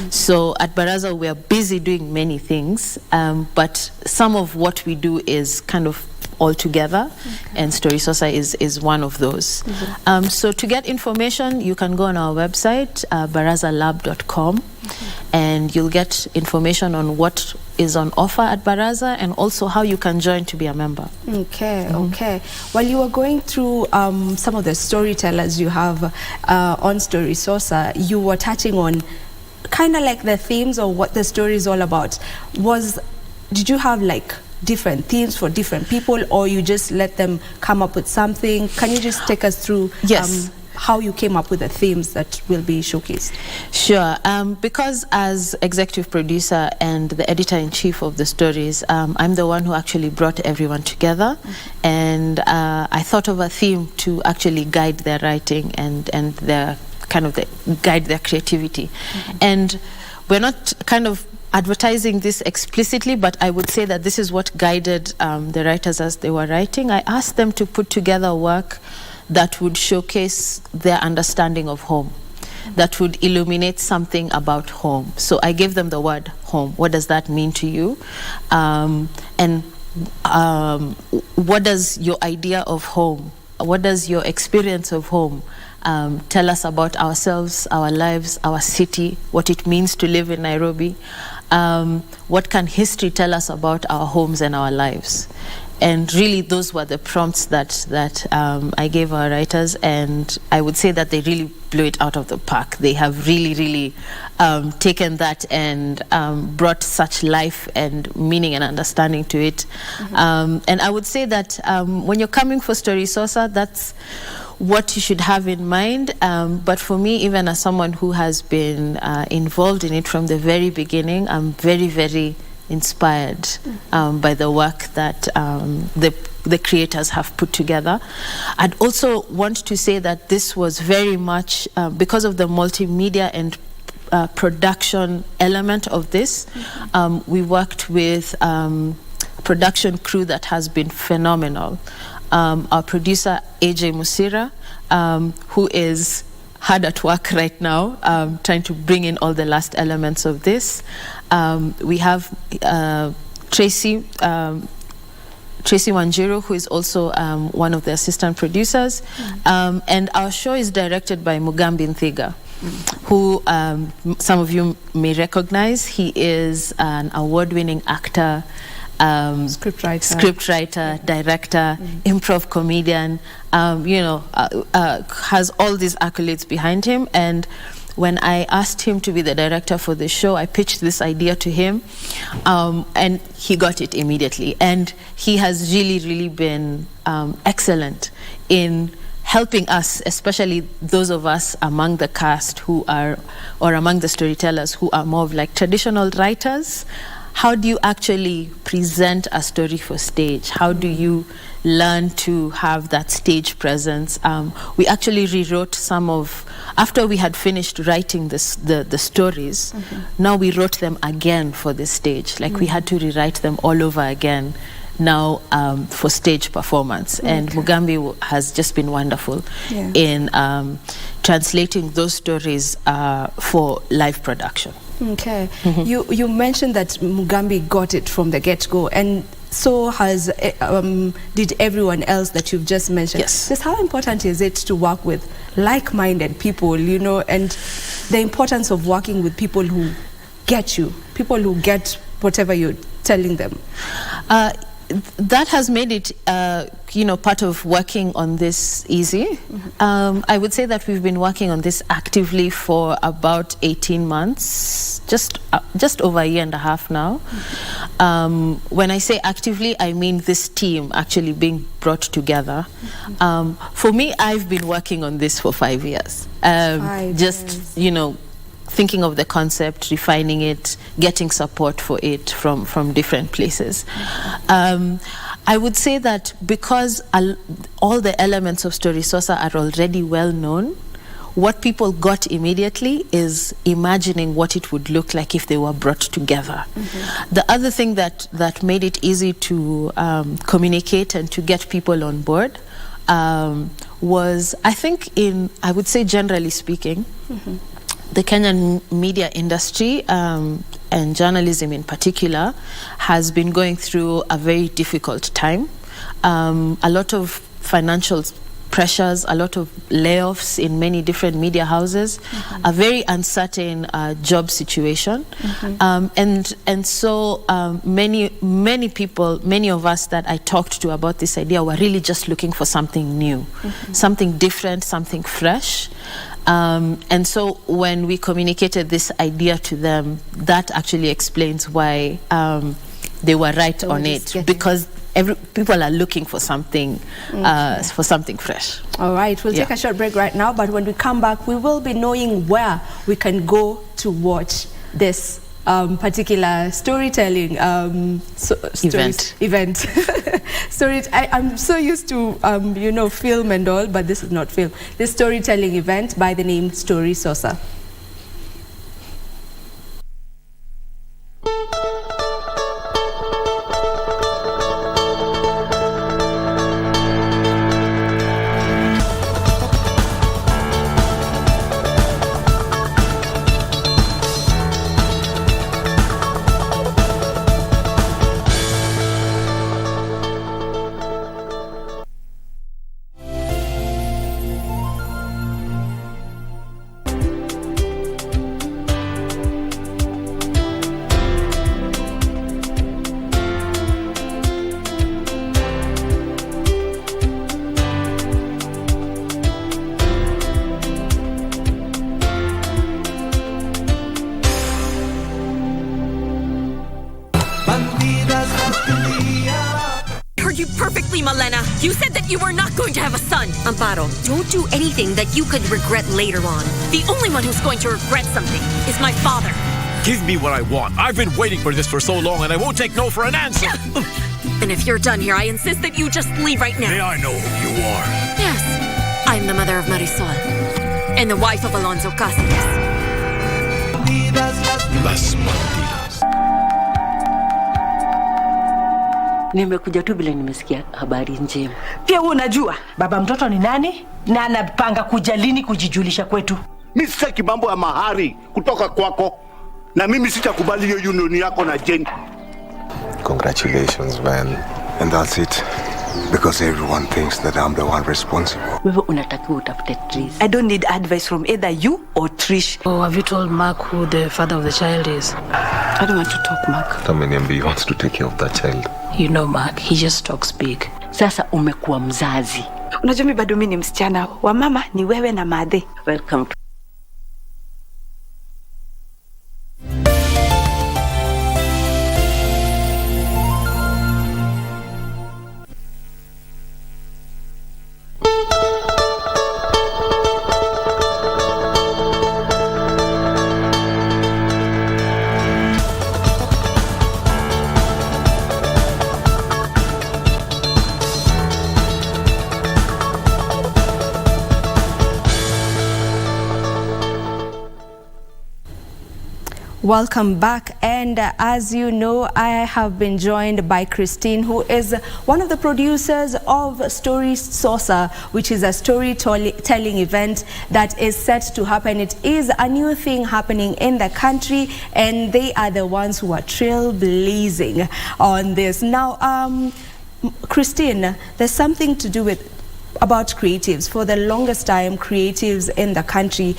So at Baraza, we are busy doing many things, but some of what we do is kind of all together, and Story Sosa is one of those. So to get information, you can go on our website, barazalab.com, and you'll get information on what is on offer at Baraza and also how you can join to be a member. Okay. While you were going through some of the storytellers you have on Story Sosa, you were touching on kind of like the themes of what the story is all about. Did you have like different themes for different people, or you just let them come up with something? Can you just take us through how you came up with the themes that will be showcased? Sure. Because as executive producer and the editor-in-chief of the stories, I'm the one who actually brought everyone together, and I thought of a theme to actually guide their writing and their guide their creativity. And we're not kind of advertising this explicitly, but I would say that this is what guided the writers as they were writing. I asked them to put together work that would showcase their understanding of home, that would illuminate something about home. So I gave them the word home. What does that mean to you? What does your idea of home, what does your experience of home tell us about ourselves, our lives, our city, what it means to live in Nairobi? What can history tell us about our homes and our lives? And really, those were the prompts that I gave our writers, and I would say that they really blew it out of the park. They have really taken that and brought such life and meaning and understanding to it. And I would say that when you're coming for Story Sosa, that's what you should have in mind. But for me, even as someone who has been involved in it from the very beginning, I'm very inspired by the work that the creators have put together. I'd also want to say that this was very much because of the multimedia and production element of this. We worked with a production crew that has been phenomenal. Our producer AJ Musira, who is hard at work right now, trying to bring in all the last elements of this. We have Tracy Wanjiru, who is also one of the assistant producers. And our show is directed by Mugambi Nthiga, who some of you may recognize. He is an award-winning actor, scriptwriter, director, improv comedian, has all these accolades behind him. And when I asked him to be the director for the show, I pitched this idea to him, and he got it immediately. And he has really been excellent in helping us, especially those of us among the cast who are, or among the storytellers who are more of like traditional writers. How do you actually present a story for stage? How do you learn to have that stage presence? We actually rewrote some of, after we had finished writing the stories, now we wrote them again for the stage. Like we had to rewrite them all over again now for stage performance. And Mugambi has just been wonderful in translating those stories for live production. Okay. You mentioned that Mugambi got it from the get-go, and so has did everyone else that you've just mentioned. Yes. Just how important is it to work with like-minded people, and the importance of working with people who get you, people who get whatever you're telling them? That has made it, part of working on this easy. I would say that we've been working on this actively for about 18 months, just over a year and a half now. When I say actively, I mean this team actually being brought together. For me, I've been working on this for 5 years. Thinking of the concept, refining it, getting support for it from different places. I would say that because all the elements of Story Sosa are already well known, what people got immediately is imagining what it would look like if they were brought together. The other thing that made it easy to communicate and to get people on board was, I think, I would say generally speaking, the Kenyan media industry and journalism in particular has been going through a very difficult time. A lot of financial pressures, a lot of layoffs in many different media houses, a very uncertain job situation. And so many people, many of us that I talked to about this idea were really just looking for something new, something different, something fresh. And so when we communicated this idea to them, that actually explains why they were right on it, because people are looking for something fresh. All right, we'll take a short break right now, but when we come back, we will be knowing where we can go to watch this particular storytelling event. I'm so used to film and all, but this is not film. This storytelling event by the name Story Sosa. heard you perfectly, Malena. You said that you were not going to have a son. Amparo, don't do anything that you could regret later on. The only one who's going to regret something is my father. Give me what I want. I've been waiting for this for so long, and I won't take no for an answer. And if you're done here, I insist that you just leave right now. May I know who you are? Yes, I'm the mother of Marisol and the wife of Alonso Cáceres. Las Bandidas. Nimekuja tu bila nimesikia habari njema. Pia unajua baba mtoto ni nani na anapanga kuja lini kujijulisha kwetu. Mimi sitaki mambo ya mahari kutoka kwako. Na mimi sitakubali hiyo union yako na Jane. Congratulations, man. And that's it. Because everyone thinks that I'm the one responsible. Wewe unatakiwa utafute Trish. I don't need advice from either you or Trish. Oh, have you told Mark who the father of the child is? I don't want to talk, Mark. Tameniambia wants to take care of that child. You know, Mark, he just talks big. Sasa umekuwa mzazi. Unajua mimi bado mimi ni msichana. Wa mama ni wewe na Madhe. Welcome to Welcome back, and as you know, I have been joined by Christine, who is one of the producers of Story Saucer, which is a storytelling event that is set to happen. It is a new thing happening in the country, and they are the ones who are trailblazing on this. Now, Christine, there's something to do with about creatives. For the longest time, creatives in the country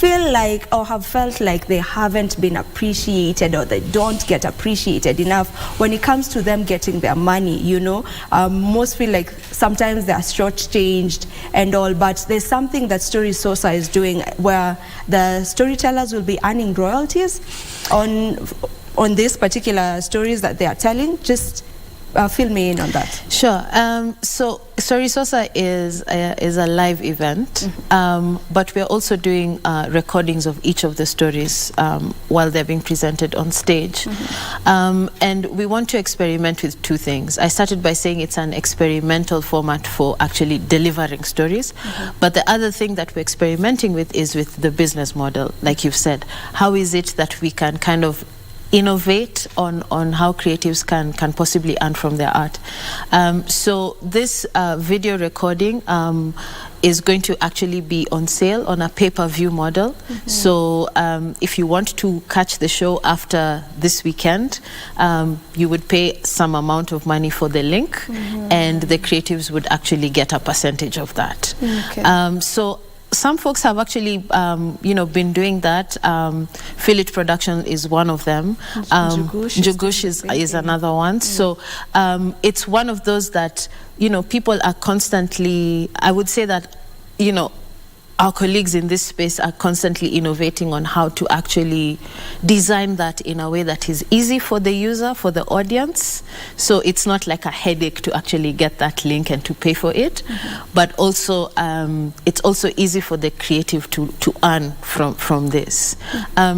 feel like or have felt like they haven't been appreciated, or they don't get appreciated enough when it comes to them getting their money, you know. Most feel like sometimes they are shortchanged and all, but there's something that Story Saucer is doing where the storytellers will be earning royalties on these particular stories that they are telling. Just fill me in on that. Sure. So Story Saucer is a live event, but we're also doing recordings of each of the stories while they're being presented on stage. And we want to experiment with two things. I started by saying it's an experimental format for actually delivering stories. But the other thing that we're experimenting with is with the business model, like you've said. How is it that we can kind of innovate on how creatives can possibly earn from their art. So this video recording is going to actually be on sale on a pay-per-view model. So if you want to catch the show after this weekend, you would pay some amount of money for the link, and the creatives would actually get a percentage of that. So some folks have actually, been doing that. Feel It Production is one of them. Njugush is another one. So it's one of those that, people are constantly, I would say that, our colleagues in this space are constantly innovating on how to actually design that in a way that is easy for the user, for the audience. So it's not like a headache to actually get that link and to pay for it. But also, it's also easy for the creative to earn from this.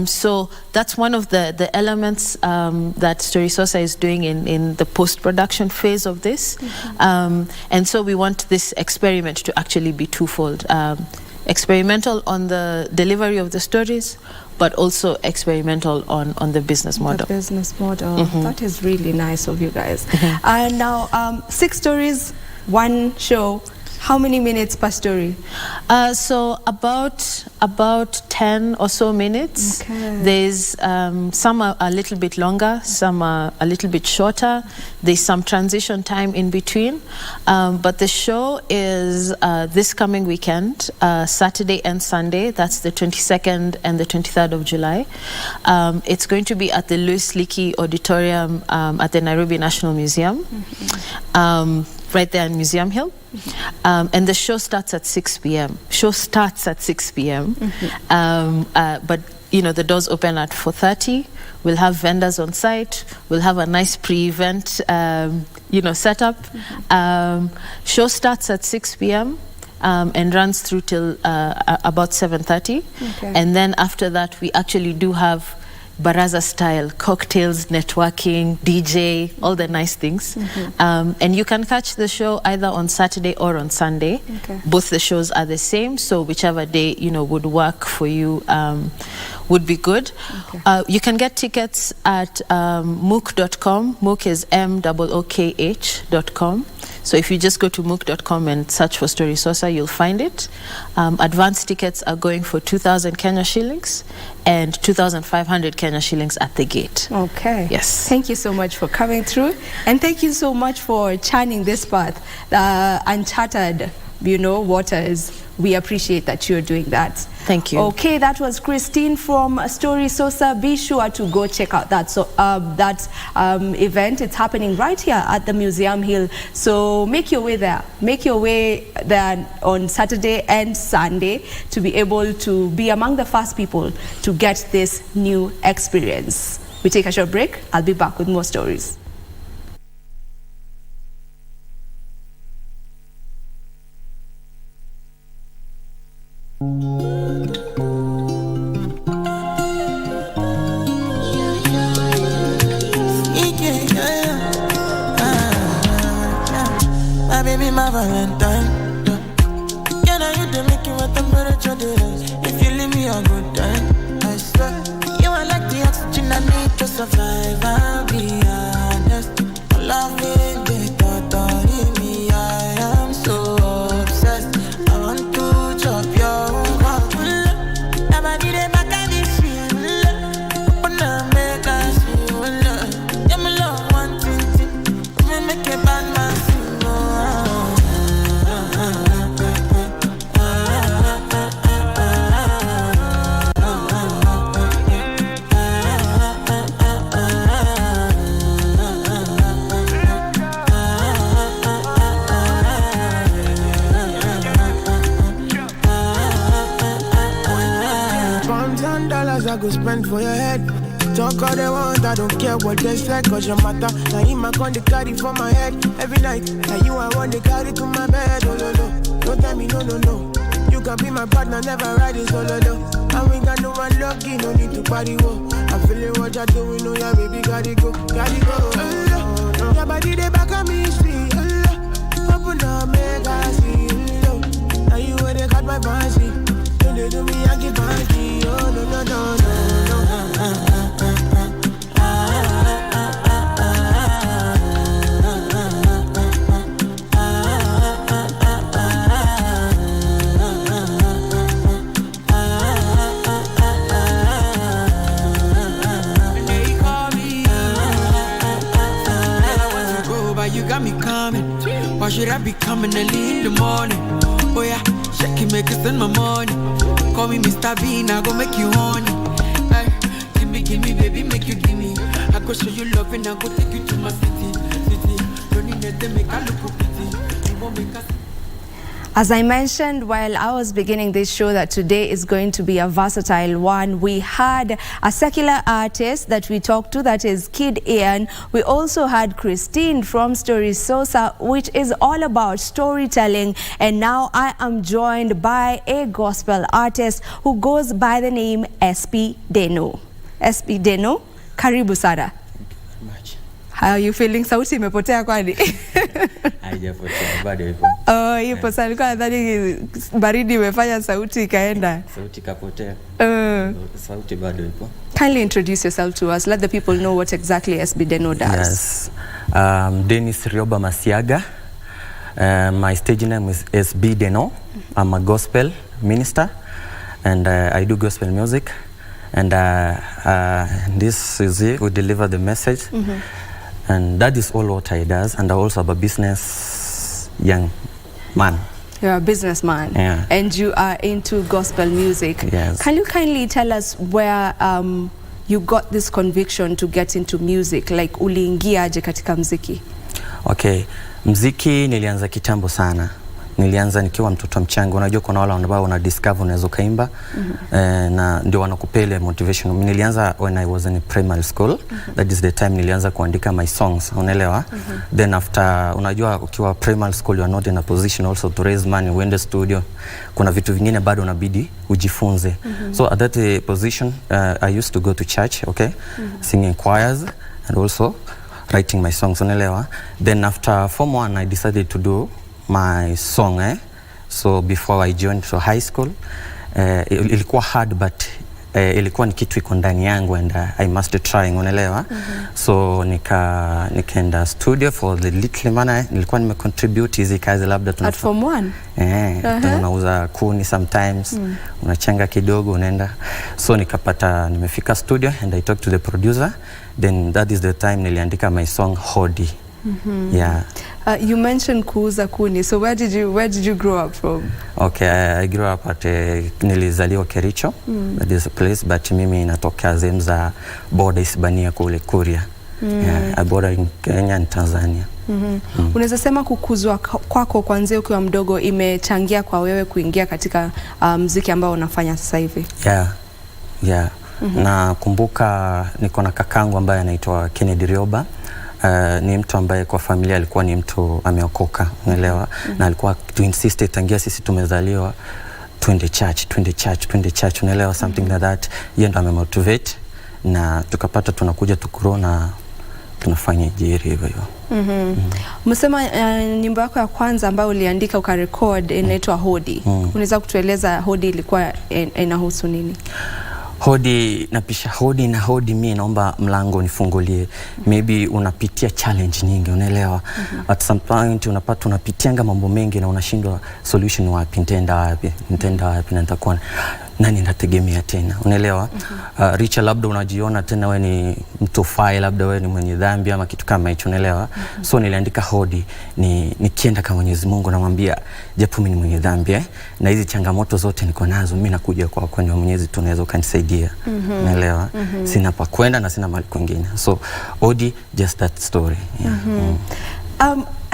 So that's one of the elements that Story Saucer is doing in the post-production phase of this. And so we want this experiment to actually be twofold. Experimental on the delivery of the stories, but also experimental on the business model. The business model. That is really nice of you guys. And now, 6 stories, 1 show. How many minutes per story? So about 10 or so minutes. There's some are a little bit longer, some are a little bit shorter. There's some transition time in between. But the show is this coming weekend, Saturday and Sunday. That's the 22nd and the 23rd of July. It's going to be at the Louis Leakey Auditorium at the Nairobi National Museum. Right there in Museum Hill. And the show starts at 6 p.m. But the doors open at 4:30. We'll have vendors on site. We'll have a nice pre-event, setup. Show starts at 6 p.m. And runs through till about 7:30. Okay. And then after that, we actually do have baraza style cocktails, networking, DJ, all the nice things. And you can catch the show either on Saturday or on Sunday. Okay. Both the shows are the same, so whichever day would work for you would be good. Okay. You can get tickets at mook.com. Mook is MOOKH.com. So if you just go to mook.com and search for Story Sosa, you'll find it. Advance tickets are going for 2,000 Kenya shillings and 2,500 Kenya shillings at the gate. Okay. Yes. Thank you so much for coming through, and thank you so much for charting this path, the uncharted, waters. We appreciate that you're doing that. Thank you. Okay, that was Christine from Story Sosa. Be sure to go check out that event. It's happening right here at the Museum Hill. So make your way there. Make your way there on Saturday and Sunday to be able to be among the first people to get this new experience. We take a short break. I'll be back with more stories. My baby, my Valentine. Yeah, now you do make it what temperature is. If you leave me a good time, I swear. You are like the oxygen I need to survive. I'll be honest. Love it, they totally me. I am so obsessed. I want to chop your heart. Never did it back at this shit. Open up, make us feel love. Yeah, my love, one thing. We make it bad man. I go spend for your head. Talk all they want, I don't care what they say, cause your matter. Now him I con the carry for my head every night. Now you I want the carry to my bed. Oh no no, don't tell me no no no. You can be my partner, never ride it solo no. And we got no one lucky, no need to party whoa. I feel it what you're doing, oh yeah baby, gotta go, gotta go. No. Your body they back at me, see. Open up, make I see. Now you where they got my fancy. They do me, I get funky. Oh no no no no no. They call me. I want to go, but you got me coming. Why should I be coming early in the morning? Oh yeah, shake it, make it send my money. Call me Mr. Bean, I go make you honey. Ay, give me, baby, make you give me. I go show you love and I go take you to my city. Don't need to make I look pretty. You won't make us. As I mentioned while I was beginning this show that today is going to be a versatile one, we had a secular artist that we talked to, that is Kid Ian. We also had Christine from Story Sosa, which is all about storytelling. And now I am joined by a gospel artist who goes by the name SP Deno. SP Deno, karibu sana. How are you feeling? Sauti imepotea kwani? Haijapotea, bado ipo. Oh, ipo sana. Nilikuwa nadhani baridi imefanya sauti ikaenda. Sauti kapotea. Sauti bado ipo. Kindly introduce yourself to us. Let the people know what exactly SB Deno does. Yes. Dennis Rioba Masiaga. My stage name is SB Deno. I'm a gospel minister and I do gospel music. And this is it. We deliver the message. And that is all what I does. And I also have a business young man. You're a businessman. Yeah. And you are into gospel music. Yes. Can you kindly tell us where you got this conviction to get into music? Like uliingiaje katika mziki? Okay. Mziki nilianza kitambo sana. nilianza nikiwa mtoto mchanga. Unajua kuna wale ambao wana discover unaweza kaimba na ndio wanakupele motivation. Mimi nilianza when I was in primary school. That is the time nilianza kuandika my songs, unaelewa? Then after, unajua ukiwa primary school you are not in a position also to raise money, uende studio. Kuna vitu vingine bado unabidi ujifunze. So at that position I used to go to church, okay? Singing choirs and also writing my songs, unaelewa? Then after form 1 I decided to do my song, so before I joined to high school ilikuwa hard but ilikuwa ni kitu iko ndani yangu and I must try, unaelewa? So nikaenda studio for the little money nilikuwa nimecontribute hizi kazi labda at form 1 unauza kuni sometimes unachanga kidogo unaenda. So nimefika studio and I talked to the producer, then that is the time niliandika my song Hodi. Yeah. You mentioned kuuza kuni, so where did you grow up from? Okay, I grew up at nilizaliwa Kericho, that is a place, but mimi natoka sehemu za border Hispania kule Kuria. I border in Kenya and Tanzania. Unaweza sema kukuzwa kwako kuanzia ukiwa mdogo imechangia kwa wewe kuingia katika muziki ambao unafanya sasa hivi? Yeah. Na kumbuka niko na kakangu ambaye anaitwa Kennedy Rioba. Ni mtu ambaye kwa familia alikuwa ni mtu ameokoka, unaelewa? Na alikuwa to insist tangia sisi tumezaliwa twende church, unaelewa, something like that. Yeye ndo amemotivate na tukapata tunakuja tukuro na tunafanya jiri hivyo. Umesema nyimbo yako ya kwanza ambayo uliandika ukarecord inaitwa Hodi. Unaweza kutueleza Hodi ilikuwa inahusu nini? Hodi, napisha hodi na hodi, mimi naomba mlango nifungulie. Maybe unapitia challenge nyingi, unaelewa? At some point unapata unapitianga mambo mengi na unashindwa solution wapi, nitaenda wapi na nitakuwa nani nategemea tena, unaelewa? Richa labda unajiona tena wewe ni mtu fai, labda wewe ni mwenye dhambi ama kitu kama hicho, unaelewa? So niliandika Hodi nikienda kwa Mwenyezi Mungu namwambia japo mimi ni mwenye dhambi na hizi changamoto zote niko nazo, mimi nakuja kwa Mwenyezi tunaweza kanisaidia, unaelewa? Sina pa kwenda na sina mali kwingine. So Hodi, just that story.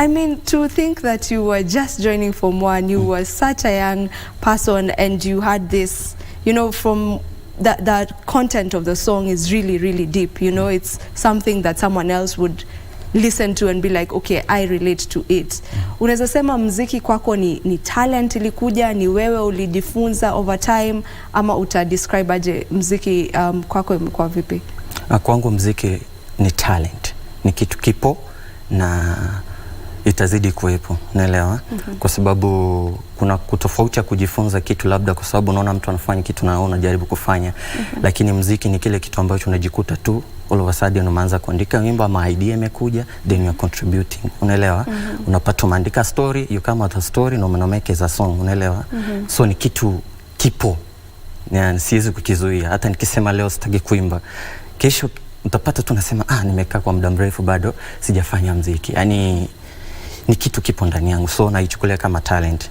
I mean, to think that you were just joining Form 1, you were such a young person and you had this, you know, from that content of the song is really, really deep. You know, it's something that someone else would listen to and be like, okay, I relate to it. Unaweza sema muziki kwako ni talent ilikuja, ni wewe ulijifunza over time, ama utadescribe aje muziki kwako imekuwa vipi? Kwangu muziki ni talent, ni kitu kipo na itazidi kuwepo, unaelewa? Kwa sababu kuna kutofauti ya kujifunza kitu labda kwa sababu unaona mtu anafanya kitu na unajaribu kufanya, lakini muziki ni kile kitu ambacho unajikuta tu all of a sudden unaanza kuandika wimbo ama idea imekuja, then you are contributing, unaelewa? Unapata umeandika story, you come out a story na make as a song, unaelewa? So ni kitu kipo na siwezi kukizuia. Hata nikisema leo sitaki kuimba, kesho utapata tu nasema nimekaa kwa muda mrefu bado sijafanya muziki. Yani ni kitu kipo ndani yangu, so naichukulia kama talent.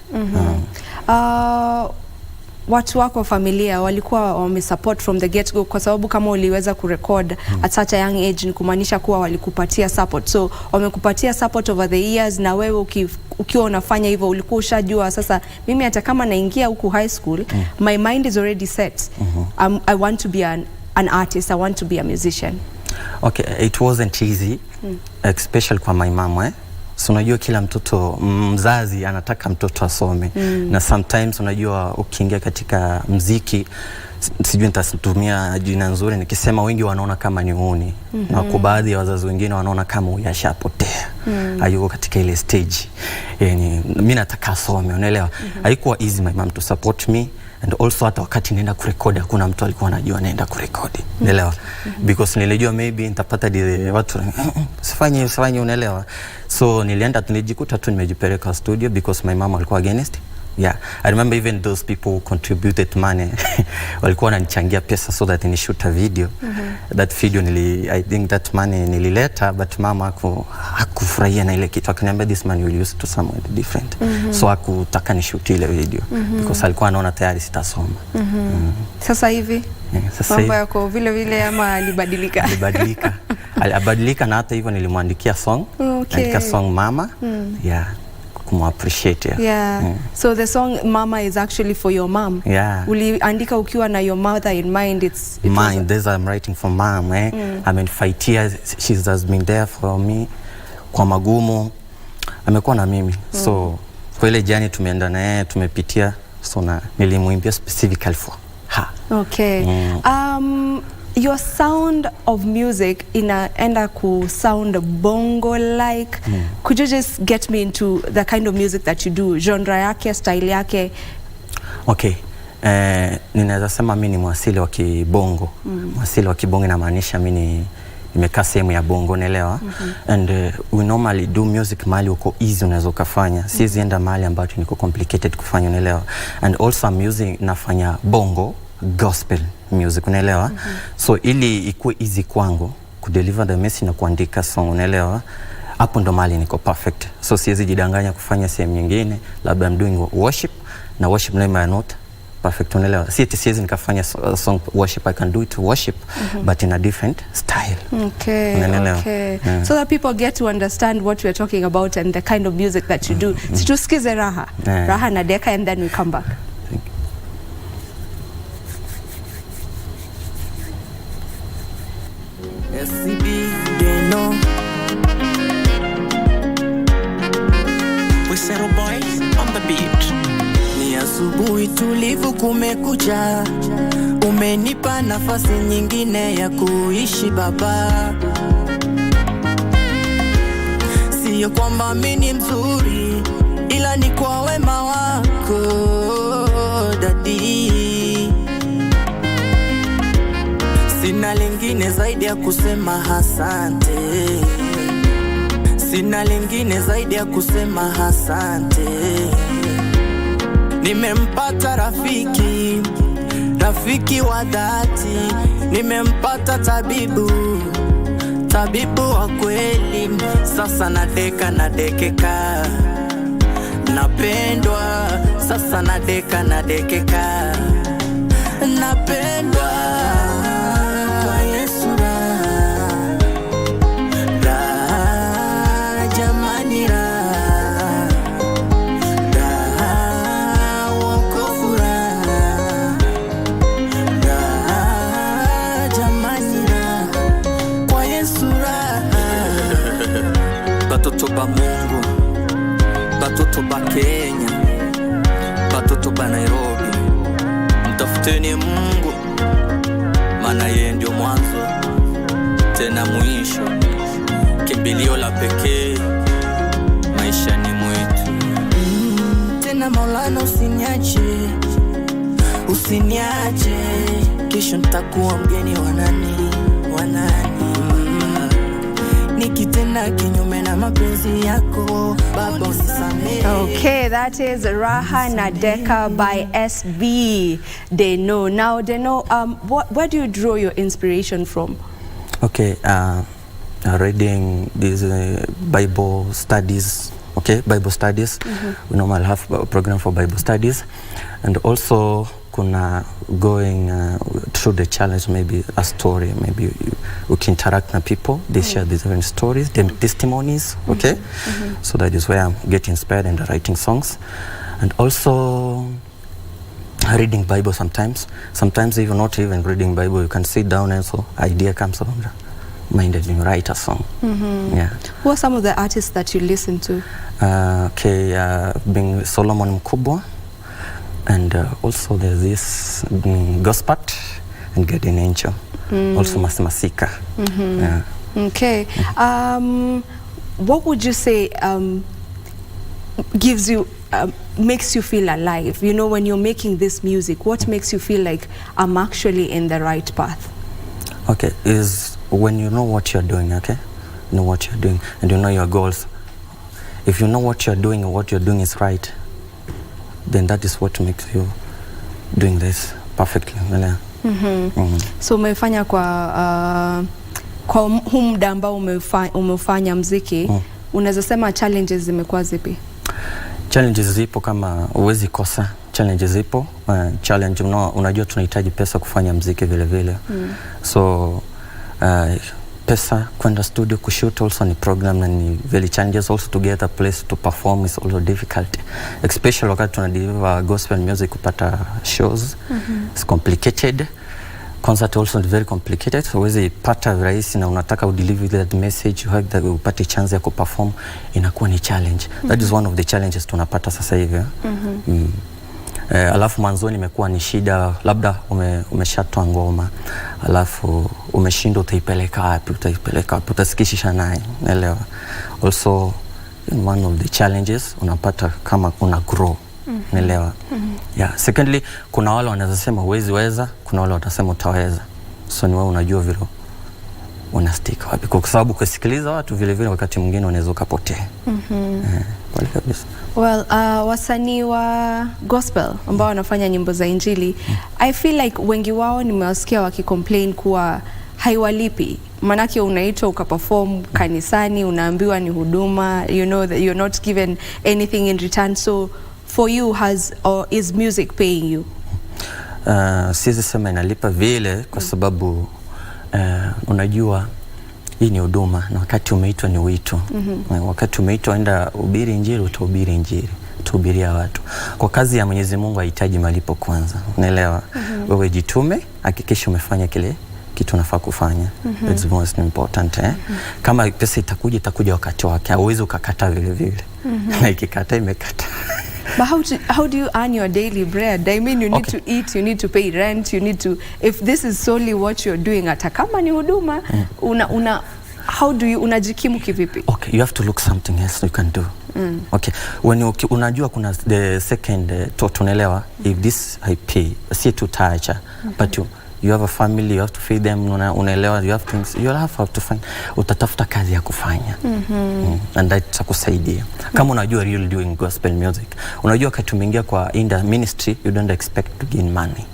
Watu wako familia walikuwa wamesupport from the get go, kwa sababu kama uliweza kurecord at such a young age ni kumaanisha kuwa walikupatia support. So wamekupatia support over the years, na wewe ukiwa unafanya hivyo ulikuwa ushajua sasa mimi hata kama naingia huku high school my mind is already set. I want to be an artist, I want to be a musician. Okay, it wasn't easy, especially kwa my mom. So unajua kila mtoto mzazi anataka mtoto asome, na sometimes unajua ukiingia katika muziki, sijui nitatumia jina nzuri nikisema, wengi wanaona kama ni uoni, na kwa baadhi ya wazazi wengine wanaona kama uyashapotea, hayuko katika ile stage. Yani mimi nataka asome, unaelewa? Haikuwa easy my mom to support me, and also hata wakati naenda kurekodi hakuna mtu alikuwa anajua naenda kurekodi, unaelewa? Because nilijua maybe nitapata watu usifanye, unaelewa? So nilijikuta tu nimejipeleka studio because my mom alikuwa against. I remember even those people who contributed money walikuwa wananichangia pesa so that ni shoot a video. That video I think that money nilileta, but mama hakufurahia na ile kitu, akaniambia this money will use to somewhere different. So hakutaka ni shoot ile video because alikuwa anaona tayari sitasoma. Sasa hivi mambo yako vile vile ama alibadilika? Alibadilika na hata hivyo nilimwandikia song, andika song Mama. kumu-appreciate. Yeah. So the song Mama is actually for your mom. Yeah. Uliandika ukiwa na your mother in mind. This I'm writing for mom. Amenifightia, she has been there for me. Kwa magumu amekuwa na mimi. So kwa ile journey tumeenda na yeye, tumepitia, so na nilimuimbia specifically for her. Okay. Your sound of music inaenda ku sound bongo like. Could you just get me into the kind of music that you do, genre yake, style yake? Okay. Ninaweza sema mimi ni mwasili wa kibongo. Mwasili wa kibongo inamaanisha mimi nimekaa sehemu ya bongo, unaelewa? And we normally do music mahali uko easy unaweza kufanya. Siwezi enda mahali ambapo niko complicated kufanya, unaelewa? And also music nafanya bongo gospel music, unaelewa? So ili ikuwe easy kwangu kudeliver the message na kuandika song, unaelewa? Hapo ndo mahali niko perfect. So siwezi jidanganya kufanya sehemu nyingine, labda I'm doing worship na worship name are not perfect, unaelewa? Siwezi nikafanya song worship, I can do it worship but in a different style. Okay. Yeah. So that people get to understand what we're talking about and the kind of music that you do. Situsikize Raha. Raha na Deka, and then we come back. SCB, they know. We settle boys on the beat. Ni asubuhi tulivu kumekucha, umenipa nafasi nyingine ya kuishi baba. Sio kwamba mimi ni mzuri, ila ni kwa wema wako dadi. Sina lingine zaidi ya kusema asante. Sina lingine zaidi ya kusema asante. Nimempata rafiki, rafiki wa dhati. Nimempata tabibu, tabibu wa kweli. Sasa nadekeka, napendwa. Sasa nadekeka, napendwa. Batoto ba Mungu, batoto ba Kenya, batoto ba Nairobi, mtafuteni Mungu, maana yeye ndio mwanzo tena mwisho, kimbilio la pekee maisha ni mwetu. Tena Maulana usiniache, usiniache, kesho nitakuwa mgeni wa nani, wa nani. Nikitenda kinyume na mapenzi yako baba usisamehe. Okay, that is Raha na Deka by SB. They know. Now they know, where do you draw your inspiration from? Okay, reading these Bible studies. Okay, Bible studies. We normally have a program for Bible studies, and also kuna going through the challenge, maybe a story, maybe we can interact with people. They share these different stories, them testimonies. Okay, so that is where I'm getting inspired and writing songs, and also reading Bible sometimes. Sometimes even not even reading Bible, you can sit down and so idea comes from the mind and you write a song. Yeah. Who are some of the artists that you listen to? Okay, being Solomon Mkubwa, and also there's this Gospat and Guardian Angel, also Masika. Yeah. Okay. What would you say gives you, makes you feel alive? You know, when you're making this music, what makes you feel like I'm actually in the right path? Okay, is when you know what you're doing, okay? You know what you're doing and you know your goals. If you know what you're doing and what you're doing is right, then that is what makes you doing this perfectly. So umefanya kwa huu muda ambao umefanya muziki, unaweza sema challenges zimekuwa zipi? Challenges zipo kama uwezi kosa. Challenges zipo. Challenge unajua tunahitaji pesa kufanya muziki vile vile. So pesa kwenda studio kushoot also ni program na ni very challenges also to get a place to perform is also difficult, especially wakati tuna deliver gospel music kupata shows it's complicated. Concert also is very complicated, so huwezi pata rahisi na unataka udeliver that message you have that upate chance ya kuperform inakuwa ni challenge. That is one of the challenges tunapata sasa hivi. Alafu mwanzoni imekuwa ni shida, labda umeshatoa ngoma alafu umeshindwa utaipeleka wapi, utasikishisha naye, naelewa. Also one of the challenges unapata kama una grow, naelewa. Yeah, secondly kuna wale wanaweza sema huwezi weza, kuna wale watasema utaweza, so ni wewe unajua vile una stick wapi, kwa sababu kusikiliza watu vile vile wakati mwingine unaweza ukapotea. Pale kabisa. Well, wasanii wa gospel ambao wanafanya nyimbo za injili, I feel like wengi wao nimewasikia wakicomplain kuwa haiwalipi. Manake unaitwa ukaperform kanisani, unaambiwa ni huduma, you know that you're not given anything in return. So for you, is music paying you? Siwezi sema inalipa vile kwa sababu unajua hii ni huduma na wakati umeitwa ni wito. Wakati umeitwa enda ubiri injili, utahubiri injili, utahubiria watu. Kwa kazi ya Mwenyezi Mungu haihitaji malipo kwanza, unaelewa. Wewe jitume, hakikisha umefanya kile kitu unafaa kufanya. That's most important. Kama pesa itakuja wakati wake, hauwezi ukakata vile vile. Na ikikata imekata. But how do you earn your daily bread? I mean, you need to eat, you need to pay rent, you need to, if this is solely what you're doing, hata kama ni huduma, how do you unajikimu kivipi? Okay, you have to look something else you can do. Okay, when unajua kuna the second thought, unaelewa, if this I pay, si tutaacha, but you have a family, you have to feed them, unaelewa, you have things, you have to find, utatafuta kazi ya kufanya. And that itakusaidia. Kama unajua really doing gospel music, unajua wakati umeingia kwa ministry, you don't expect to gain money.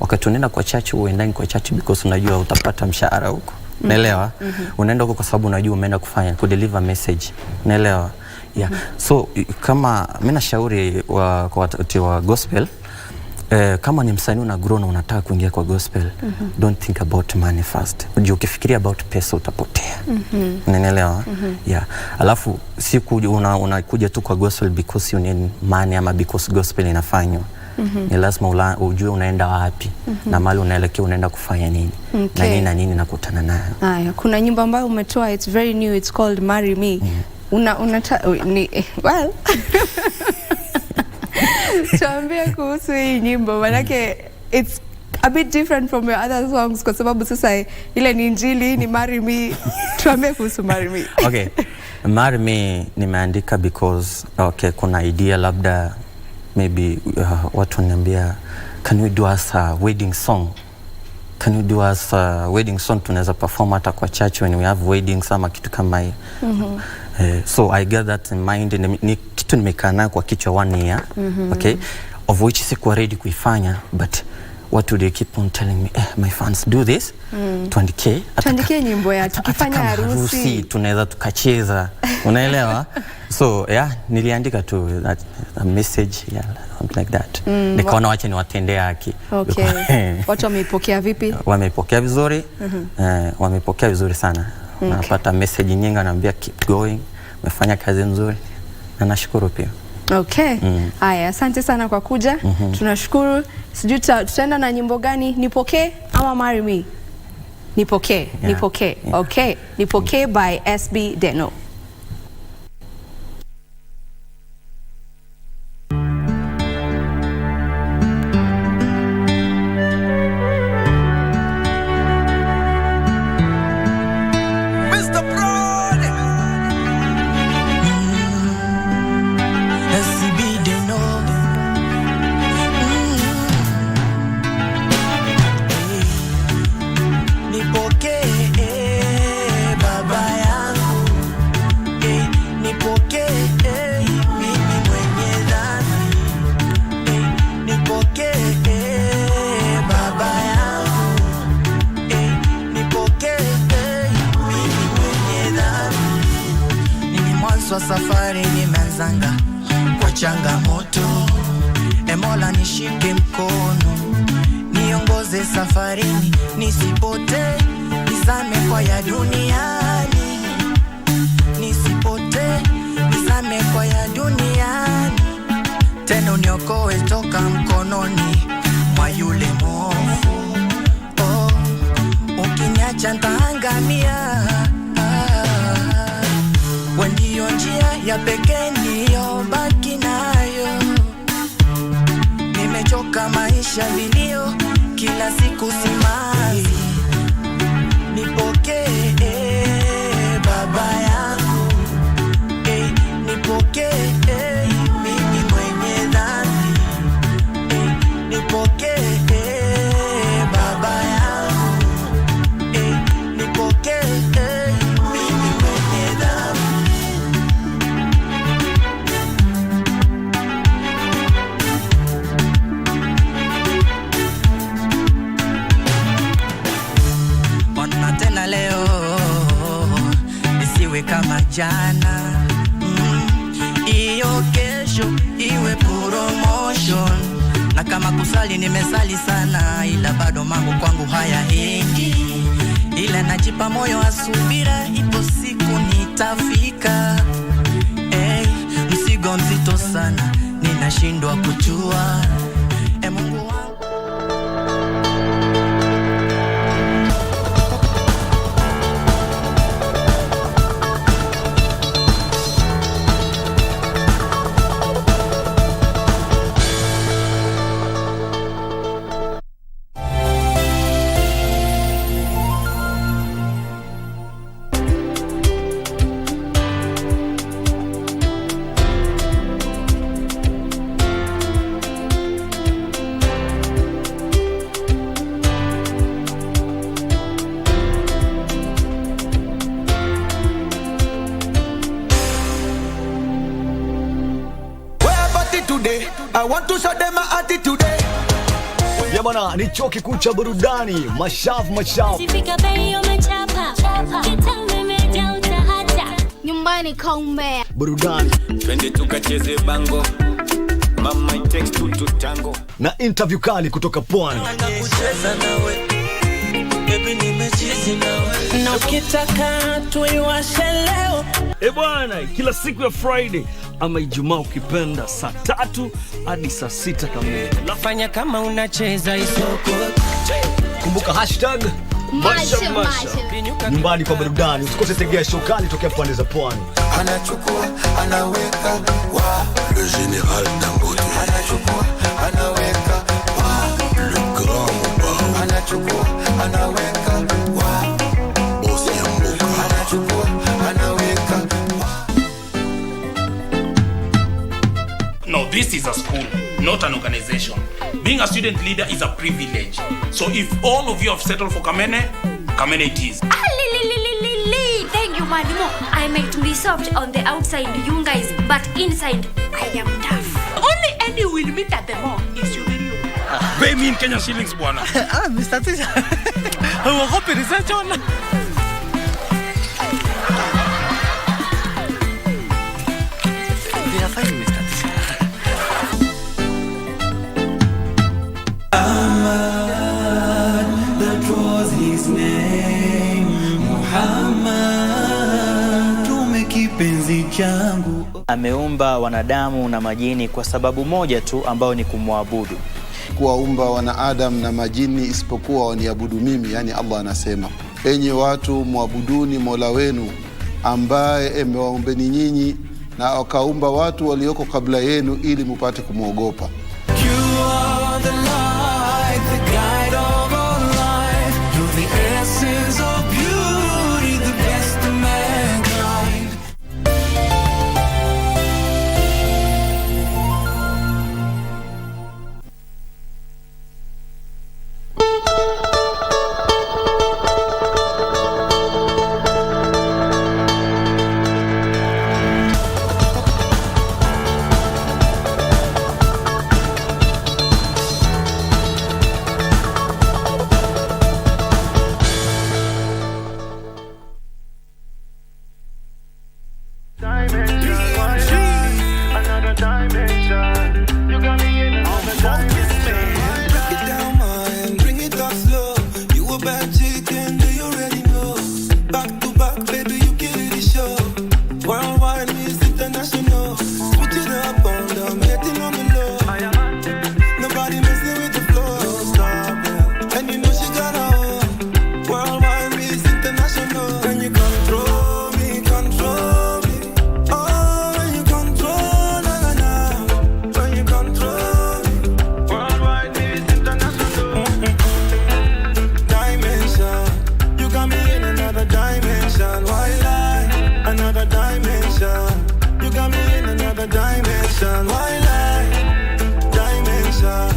Wakati unaenda kwa church, uendani kwa church because unajua utapata mshahara huko. Unaelewa? Unaenda huko kwa sababu unajua umeenda kufanya, kudeliver message. Unaelewa? Yeah. So kama mimi nashauri kwa watu wa gospel, kama ni msanii una grow na unataka kuingia kwa gospel, don't think about money first. Ukifikiria about pesa utapotea. Unaelewa? Yeah. Alafu si unakuja tu kwa gospel because you need money ama because gospel inafanywa. Ni lazima ujue unaenda wapi na mahali unaelekea unaenda kufanya nini. Na nini nakutana nayo. Haya, kuna nyimbo ambayo umetoa, it's very new, it's called Marry Me. Well, tuambie kuhusu hii nyimbo, manake it's a bit different from your other songs kwa sababu sasa ile ni injili, ni Marry Me. Tuambie kuhusu Marry Me. Okay, Marry Me nimeandika because kuna idea labda maybe watu wananiambia can we do us a wedding song? Can you do us a wedding song tunaweza perform hata kwa church when we have weddings ama kitu kama hiyo. So I got that in mind, ni kitu nimekaa nayo kwa kichwa 1 year, okay, of which sikuwa ready kuifanya, but what do they keep on telling me, my fans do this, tuandike nyimbo ya tukifanya harusi tunaweza tukacheza, unaelewa. So yeah, niliandika tu a message, yeah, something like that. Nikaona wacha niwatendee haki. Okay. Watu wameipokea vipi? Wameipokea vizuri. Wameipokea vizuri sana. Napata message nyingi ananiambia keep going, umefanya kazi nzuri. Na nashukuru pia. Okay. Haya, asante sana kwa kuja. Tunashukuru. Sijui tutaenda na nyimbo gani? Nipokee ama Marry Me? Nipokee. Nipokee. Okay. Nipokee by SB Deno. Safari nimeanzanga kwa changamoto, Mola nishike mkono, niongoze safarini nisipotee. nizame kwa ya duniani, nisipote nizame kwa ya duniani, tena uniokoe toka mkononi mwa yule mwovu. Oh, ukiniacha nitaangamia. Wewe ndio njia ya pekee niliyobaki nayo. Nimechoka maisha vilio kila siku simanzi. Nipokee baba yangu, nipokee mimi mwenye dhambi, nipokee baba yangu, nipokee mimi mwenye dhambi. Ona tena leo isiwe kama jana, iyo kesho iwe promotion. Na kama kusali nimesali sana, ila bado mambo kwangu hayaendi, ila najipa moyo wa subira, ipo siku nitafika. Mzigo mzito sana ninashindwa kujua. Mungu wangu. I want to show them my attitude. Ya bwana, ni chuo kikuu cha burudani, mashavu. Sifika bei umechapa, kitambe meja utahata. Nyumbani kaumbea. Burudani. Twende tukacheze bango. Mama it takes two to tango. Na interview kali kutoka Pwani. Kucheza nawe, baby nimecheza nawe. Na ukitaka tuiwashe leo. Bwana, kila siku ya Friday ama Ijumaa ukipenda saa 3 hadi saa 6 kamili. Nafanya kama unacheza isoko. Kumbuka hashtag Masha. Nyumbani kwa burudani. Usikose tegea show kali tokea pande za Pwani. Anachukua, anaweka wa le général Dangote. Anachukua, anaweka wa le grand Mubao. Anachukua, anaweka wa boss ya mbuka. Anachukua, anaweka wa. No, this is a school, not an organization. Being a student leader is a privilege. So if all of you have settled for Kamene, Kamene it is. Thank you, Madimo. I might be soft on the outside, you guys, but inside, I am tough. Only Eddie will meet at the mall is you. Pay me in Kenyan shillings, bwana. Mr. Tisha. I hope it is a John. We are fine, Mr. Tisha. That was his name, Muhammad. Tume kipenzi changu. Ameumba wanadamu na majini kwa sababu moja tu ambayo ni kumwabudu. Kuwaumba wanadamu na majini isipokuwa waniabudu mimi, yani Allah anasema, enyi watu muabuduni Mola wenu ambaye amewaombeni nyinyi na akaumba watu walioko kabla yenu ili mupate kumwogopa. You are the light, the guide of our life. You're the essence of beauty, the best of mankind. back, baby, you kill the show. Worldwide Miss International. Switch it up on them, hitting on the low. Nobody messing with the flow. No stop, yeah. And you know she got her own. Worldwide Miss International. When you control me, control me. Oh, when you control, na na na. When you control me. Worldwide Miss International. Dimension. You got me in another dimension. Why lie? Another dimension. You got me in another dimension. Why lie? Dimension.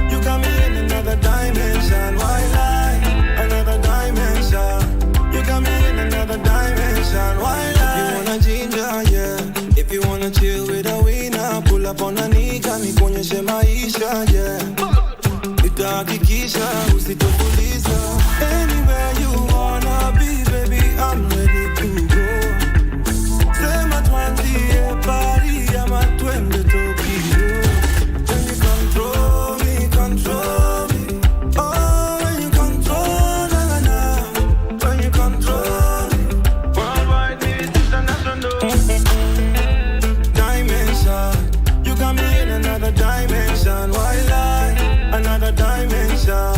You got me in another dimension. Why lie? Another dimension. You got me in another dimension. Why lie? If you wanna ginger, yeah. If you wanna chill with a winner, pull up on a nigga, nikuonyeshe maisha, yeah. Nitahakikisha usitofuliza. Anywhere you wanna be, baby, I'm ready to go. Sema tuanzie Paris ama twende Tokyo. When you control me, control me. Oh, when you control, na na na. When you control me. Worldwide Miss International. Dimension. You got me in another dimension. Why lie? Another dimension.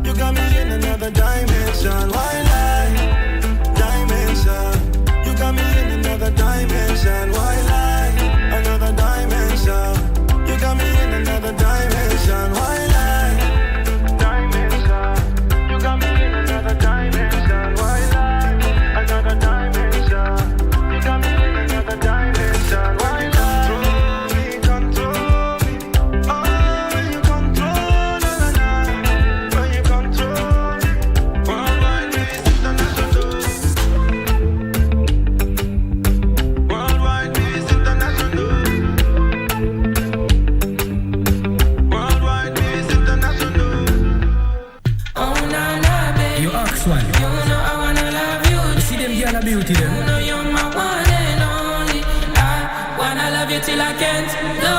You got me in another dimension. Why lie? Dimension. You got me in another dimension. Why lie? Another dimension. You got me in another dimension. Why lie? Dimension. You got me in another dimension. Why lie? Another dimension. You got me in another dimension. Why lie? Control me, control me. Oh, when you control, na na na. When you control me. Worldwide Miss International. Worldwide Miss International. Worldwide Miss International. Oh na na, baby. You ask one. You know I wanna love you. You see them girl of beauty You them. know you're my one and only. I wanna love you till I can't go.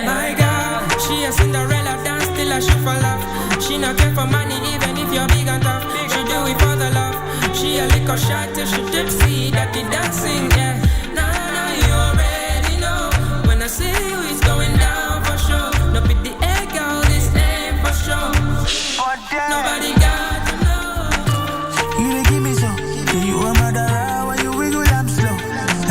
My girl, she a Cinderella dance till I shoot for love. She not care for money even if you're big and tough. She do it for the love. She a little shot till she tipsy. That the dancing, yeah. Nah, you already know. When I see you, it's going down for sure. No pick the egg, girl, this ain't for sure. Nobody got to know. You dey give me some. You are my dara when you wiggle I'm slow.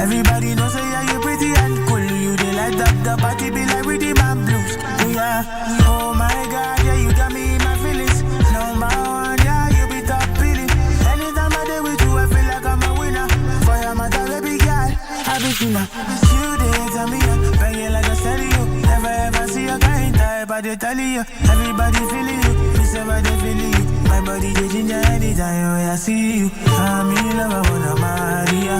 Everybody knows say yeah you pretty and cool. You dey light up the party be like rhythm and blues. Yeah, oh my God, yeah you got me in my feelings. Number one, yeah you be top feeling. Anytime I dey with you I feel like I'm a winner. For your mother baby girl, I be sinner. You dey tell me bang it like a stereo. Never ever see a kind type I dey tell you. Everybody feeling you, miss everybody feeling you. My body dey ginger anytime when I see you. I'm in love, I wanna Maria.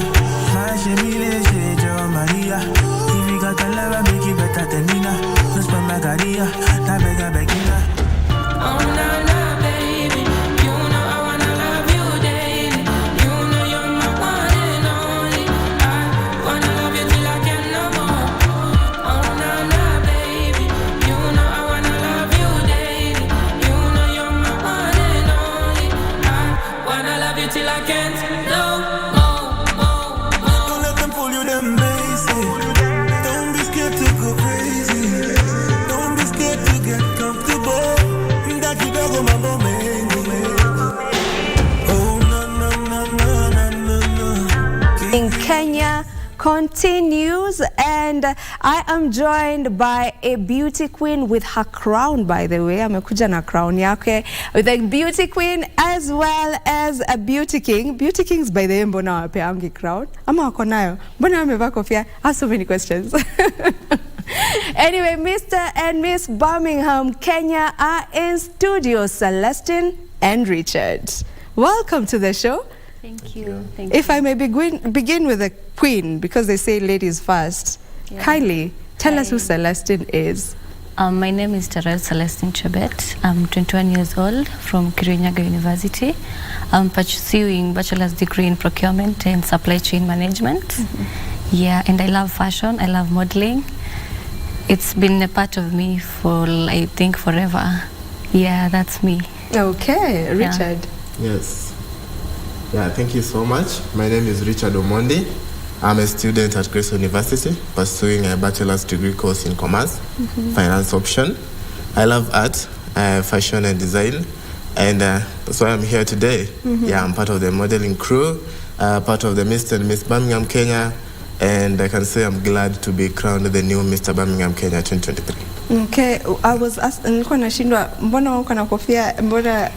My shemile shejo Maria. If you got the love, I make it better than Nina. No spend my career, na bega begina. Oh na na, baby. You know I wanna love you daily. You know you're my one and only. I wanna love you till I can no more. Oh na na, baby. You know I wanna love you daily. You know you're my one and only. I wanna love you till I can't no more. Don't let them fool you, them basic. Don't be scared to go crazy. Don't be scared to get comfortable. That you don't go mambo mango. Oh na na na na na na na. In Kenya continues, and I am joined by a beauty queen with her crown, by the way. Amekuja na crown yake, with a beauty queen as well as a beauty king. Beauty kings, by the way, mbona wapeangi crown? Ama wako nayo? Mbona wamevaa kofia? I have so many questions. Anyway, Mr. and Miss Birmingham, Kenya are in studio, Celestine and Richard. Welcome to the show. Thank you. Thank If I may begin with the queen, because they say ladies first. Yeah. Kindly tell us who Celestine is. My name is Terrell Celestine Chebet. I'm 21 years old from Kirinyaga University. I'm pursuing bachelor's degree in procurement and supply chain management. Yeah, and I love fashion. I love modeling. It's been a part of me for, I think, forever. Yeah, that's me. Okay, Richard. Yes. Yeah, thank you so much. My name is Richard Omondi. I'm a student at Grace University pursuing a bachelor's degree course in commerce, finance option. I love art, fashion and design, and that's why I'm here today. Yeah, I'm part of the modeling crew, part of the Mr. and Miss Birmingham Kenya, and I can say I'm glad to be crowned the new Mr. Birmingham Kenya 2023. Okay, I was nilikuwa nashindwa mbona wako na kofia mbona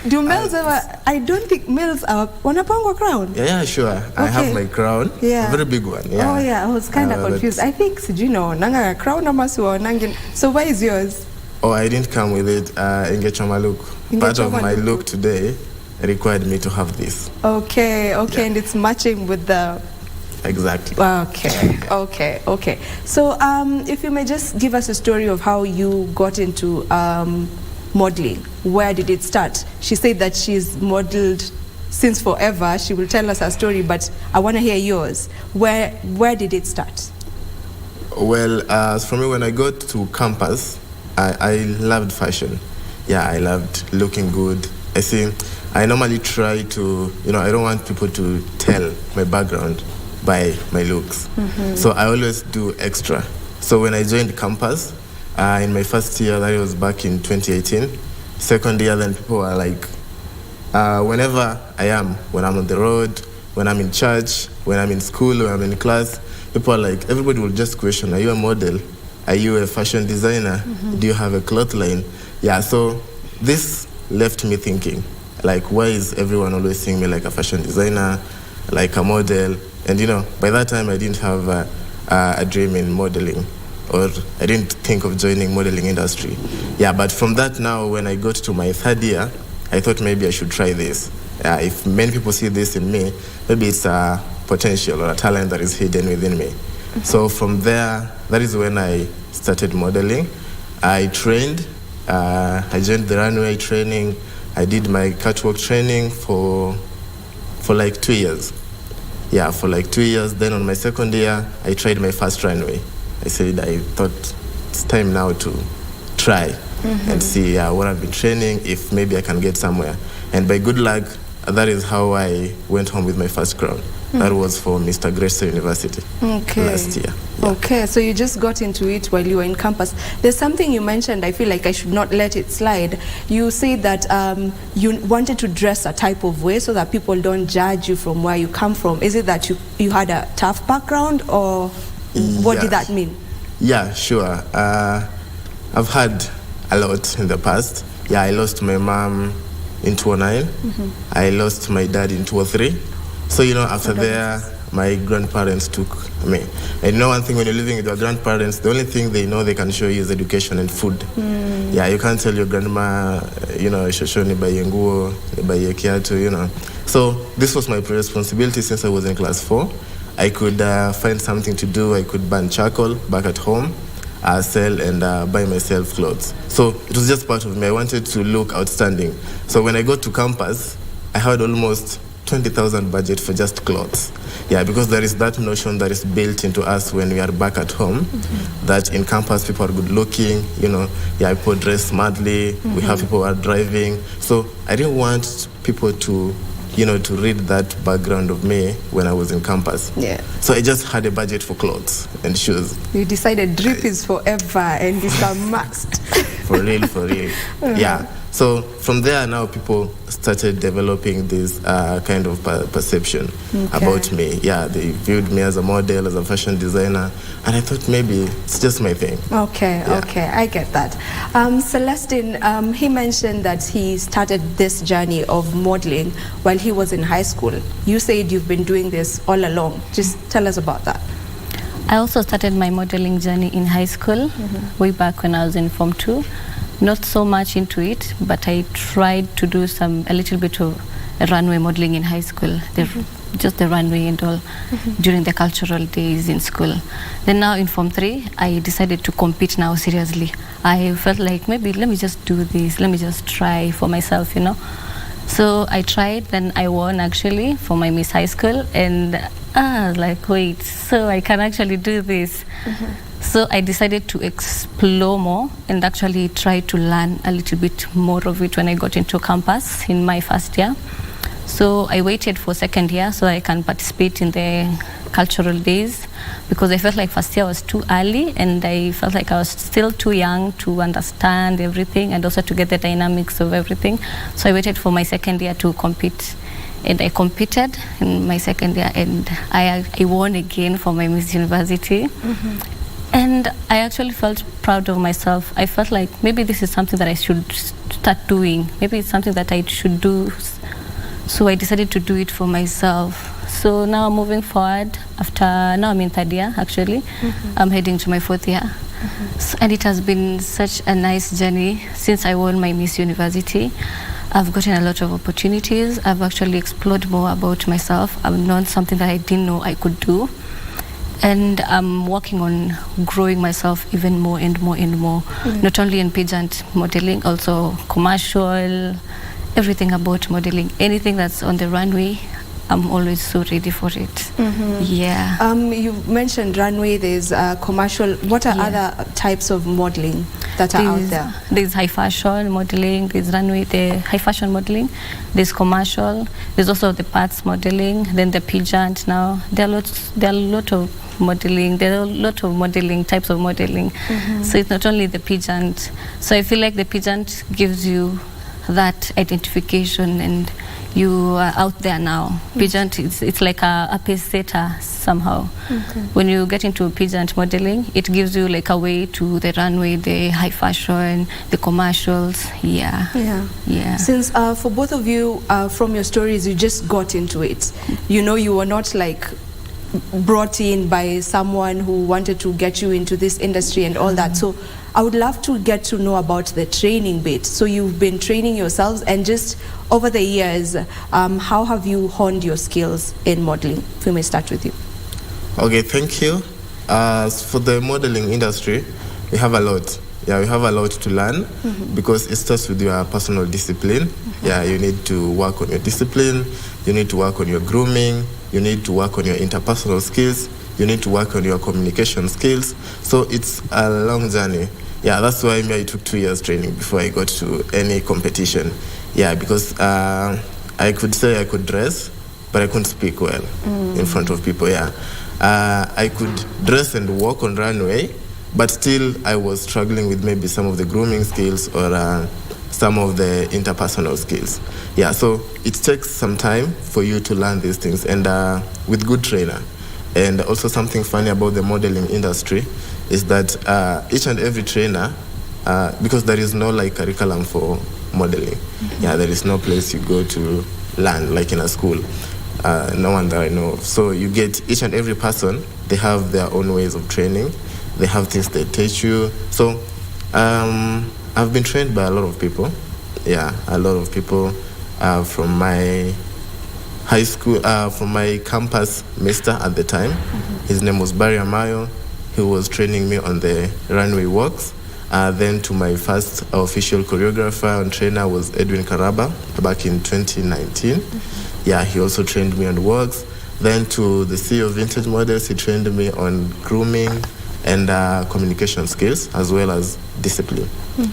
do males ever? I don't think males are wanapangwa crown. Yeah, sure. I have my crown. Yeah. A very big one. Yeah. Oh yeah, I was kind of confused. I think sijui naonanga crown ama siwaonangi. So where is yours? Oh, I didn't come with it. Ingechoma look. Part of my look today required me to have this. Okay, and it's matching with the. Exactly. Okay. So, if you may just give us a story of how you got into modeling. Where did it start? She said that she's modeled since forever. She will tell us her story, but I want to hear yours. Where did it start? Well, for me, when I got to campus, I loved fashion. Yeah, I loved looking good. I normally try to, I don't want people to tell my background by my looks. So I always do extra. So when I joined campus, in my first year, that was back in 2018, second year, then people were like, whenever I am, when I'm on the road, when I'm in church, when I'm in school, when I'm in class, people are like, everybody will just question, are you a model? Are you a fashion designer? Do you have a cloth line? Yeah, so this left me thinking, like, why is everyone always seeing me like a fashion designer, like a model? And by that time I didn't have a dream in modeling, or I didn't think of joining modeling industry. Yeah, but from that now, when I got to my third year, I thought maybe I should try this. If many people see this in me, maybe it's a potential or a talent that is hidden within me. So from there, that is when I started modeling. I trained, I joined the runway training. I did my catwalk training for like 2 years. Yeah, for like 2 years. Then on my second year, I tried my first runway. I thought it's time now to try and see what I've been training, if maybe I can get somewhere. And by good luck, that is how I went home with my first crown. That was for Mr. Grace University last year. Yeah. Okay, so you just got into it while you were in campus. There's something you mentioned, I feel like I should not let it slide. You said that you wanted to dress a type of way so that people don't judge you from where you come from. Is it that you had a tough background, or what did that mean? Yeah, sure. I've had a lot in the past. Yeah, I lost my mom in 2009. I lost my dad in 2003. So, after there, my grandparents took me. And one thing, when you're living with your grandparents, the only thing they know they can show you is education and food. Yeah, you can't tell your grandma, shoshoni by yenguo, by kiatu, So this was my responsibility since I was in class 4. I could find something to do. I could burn charcoal back at home, sell and buy myself clothes. So it was just part of me. I wanted to look outstanding. So when I got to campus, I had almost 20,000 budget for just clothes. Yeah, because there is that notion that is built into us when we are back at home, that in campus people are good looking, people dress smartly, we have people who are driving. So I didn't want people to read that background of me when I was in campus. Yeah. So I just had a budget for clothes and shoes. You decided drip is forever and it's a must. For real. Yeah. So from there now people started developing this kind of perception about me. Yeah, they viewed me as a model, as a fashion designer, and I thought maybe it's just my thing. Okay, I get that. Celestine, he mentioned that he started this journey of modeling while he was in high school. You said you've been doing this all along. Just tell us about that. I also started my modeling journey in high school, way back when I was in Form 2. Not so much into it, but I tried to do a little bit of runway modeling in high school, just the runway and all, during the cultural days in school. Then now in Form 3, I decided to compete now seriously. I felt like maybe let me just do this, let me just try for myself, So I tried, then I won actually for my Miss High School, and wait, so I can actually do this. So I decided to explore more and actually try to learn a little bit more of it when I got into campus in my first year. So I waited for second year so I can participate in the cultural days, because I felt like first year was too early and I felt like I was still too young to understand everything and also to get the dynamics of everything. So I waited for my second year to compete, and I competed in my second year, and I won again for my Miss University. And I actually felt proud of myself. I felt like maybe this is something that I should start doing. Maybe it's something that I should do. So I decided to do it for myself. So now moving forward, now I'm in third year actually. I'm heading to my fourth year. And it has been such a nice journey since I won my Miss University. I've gotten a lot of opportunities. I've actually explored more about myself. I've known something that I didn't know I could do. And I'm working on growing myself even more and more and more, not only in pageant modeling, also commercial, everything about modeling. Anything that's on the runway, I'm always so ready for it. Yeah. You mentioned runway, there's commercial. What are other types of modeling that are out there? There's high fashion modeling, there's runway, the high fashion modeling, there's commercial, there's also the parts modeling, then the pageant now. There are a lot of modeling, there are a lot of modeling, types of modeling. So it's not only the pageant. So I feel like the pageant gives you that identification and you are out there now. Pageant, it's like a pace setter somehow. When you get into pageant modeling, it gives you like a way to the runway, the high fashion, the commercials. Yeah. Since for both of you, from your stories, you just got into it. You know, you were not like brought in by someone who wanted to get you into this industry and all that. So I would love to get to know about the training bit. So you've been training yourselves, and just over the years, how have you honed your skills in modeling? If we may start with you. Okay, thank you. For the modeling industry, we have a lot. Yeah, we have a lot to learn because it starts with your personal discipline. Yeah, you need to work on your discipline. You need to work on your grooming. You need to work on your interpersonal skills. You need to work on your communication skills. So it's a long journey. Yeah, that's why I took 2 years training before I got to any competition. Yeah, because I could say I could dress, but I couldn't speak well in front of people. Yeah, I could dress and walk on runway, but still I was struggling with maybe some of the grooming skills or some of the interpersonal skills. Yeah, so it takes some time for you to learn these things, and with good trainer. And also something funny about the modeling industry is that each and every trainer, because there is no like curriculum for modeling. Yeah, there is no place you go to learn like in a school. No one that I know of. So you get each and every person, they have their own ways of training. They have things they teach you. So I've been trained by a lot of people. Yeah, a lot of people from my high school, from my campus mister at the time. His name was Barry Amayo. He was training me on the runway walks. Then to my first official choreographer and trainer was Edwin Karaba back in 2019. Yeah, he also trained me on walks. Then to the CEO of Vintage Models, he trained me on grooming and communication skills as well as discipline.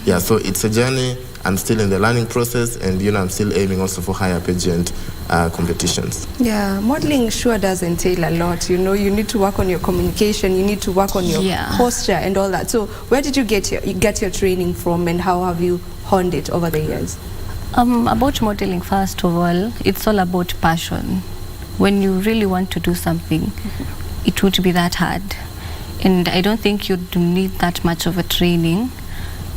Yeah, so it's a journey. I'm still in the learning process, and I'm still aiming also for higher pageant competitions. Yeah, modeling sure does entail a lot. You need to work on your communication, you need to work on your posture and all that. So where did you get your training from, and how have you honed it over the years? About modeling, first of all, it's all about passion. When you really want to do something, it won't be that hard. And I don't think you need that much of a training.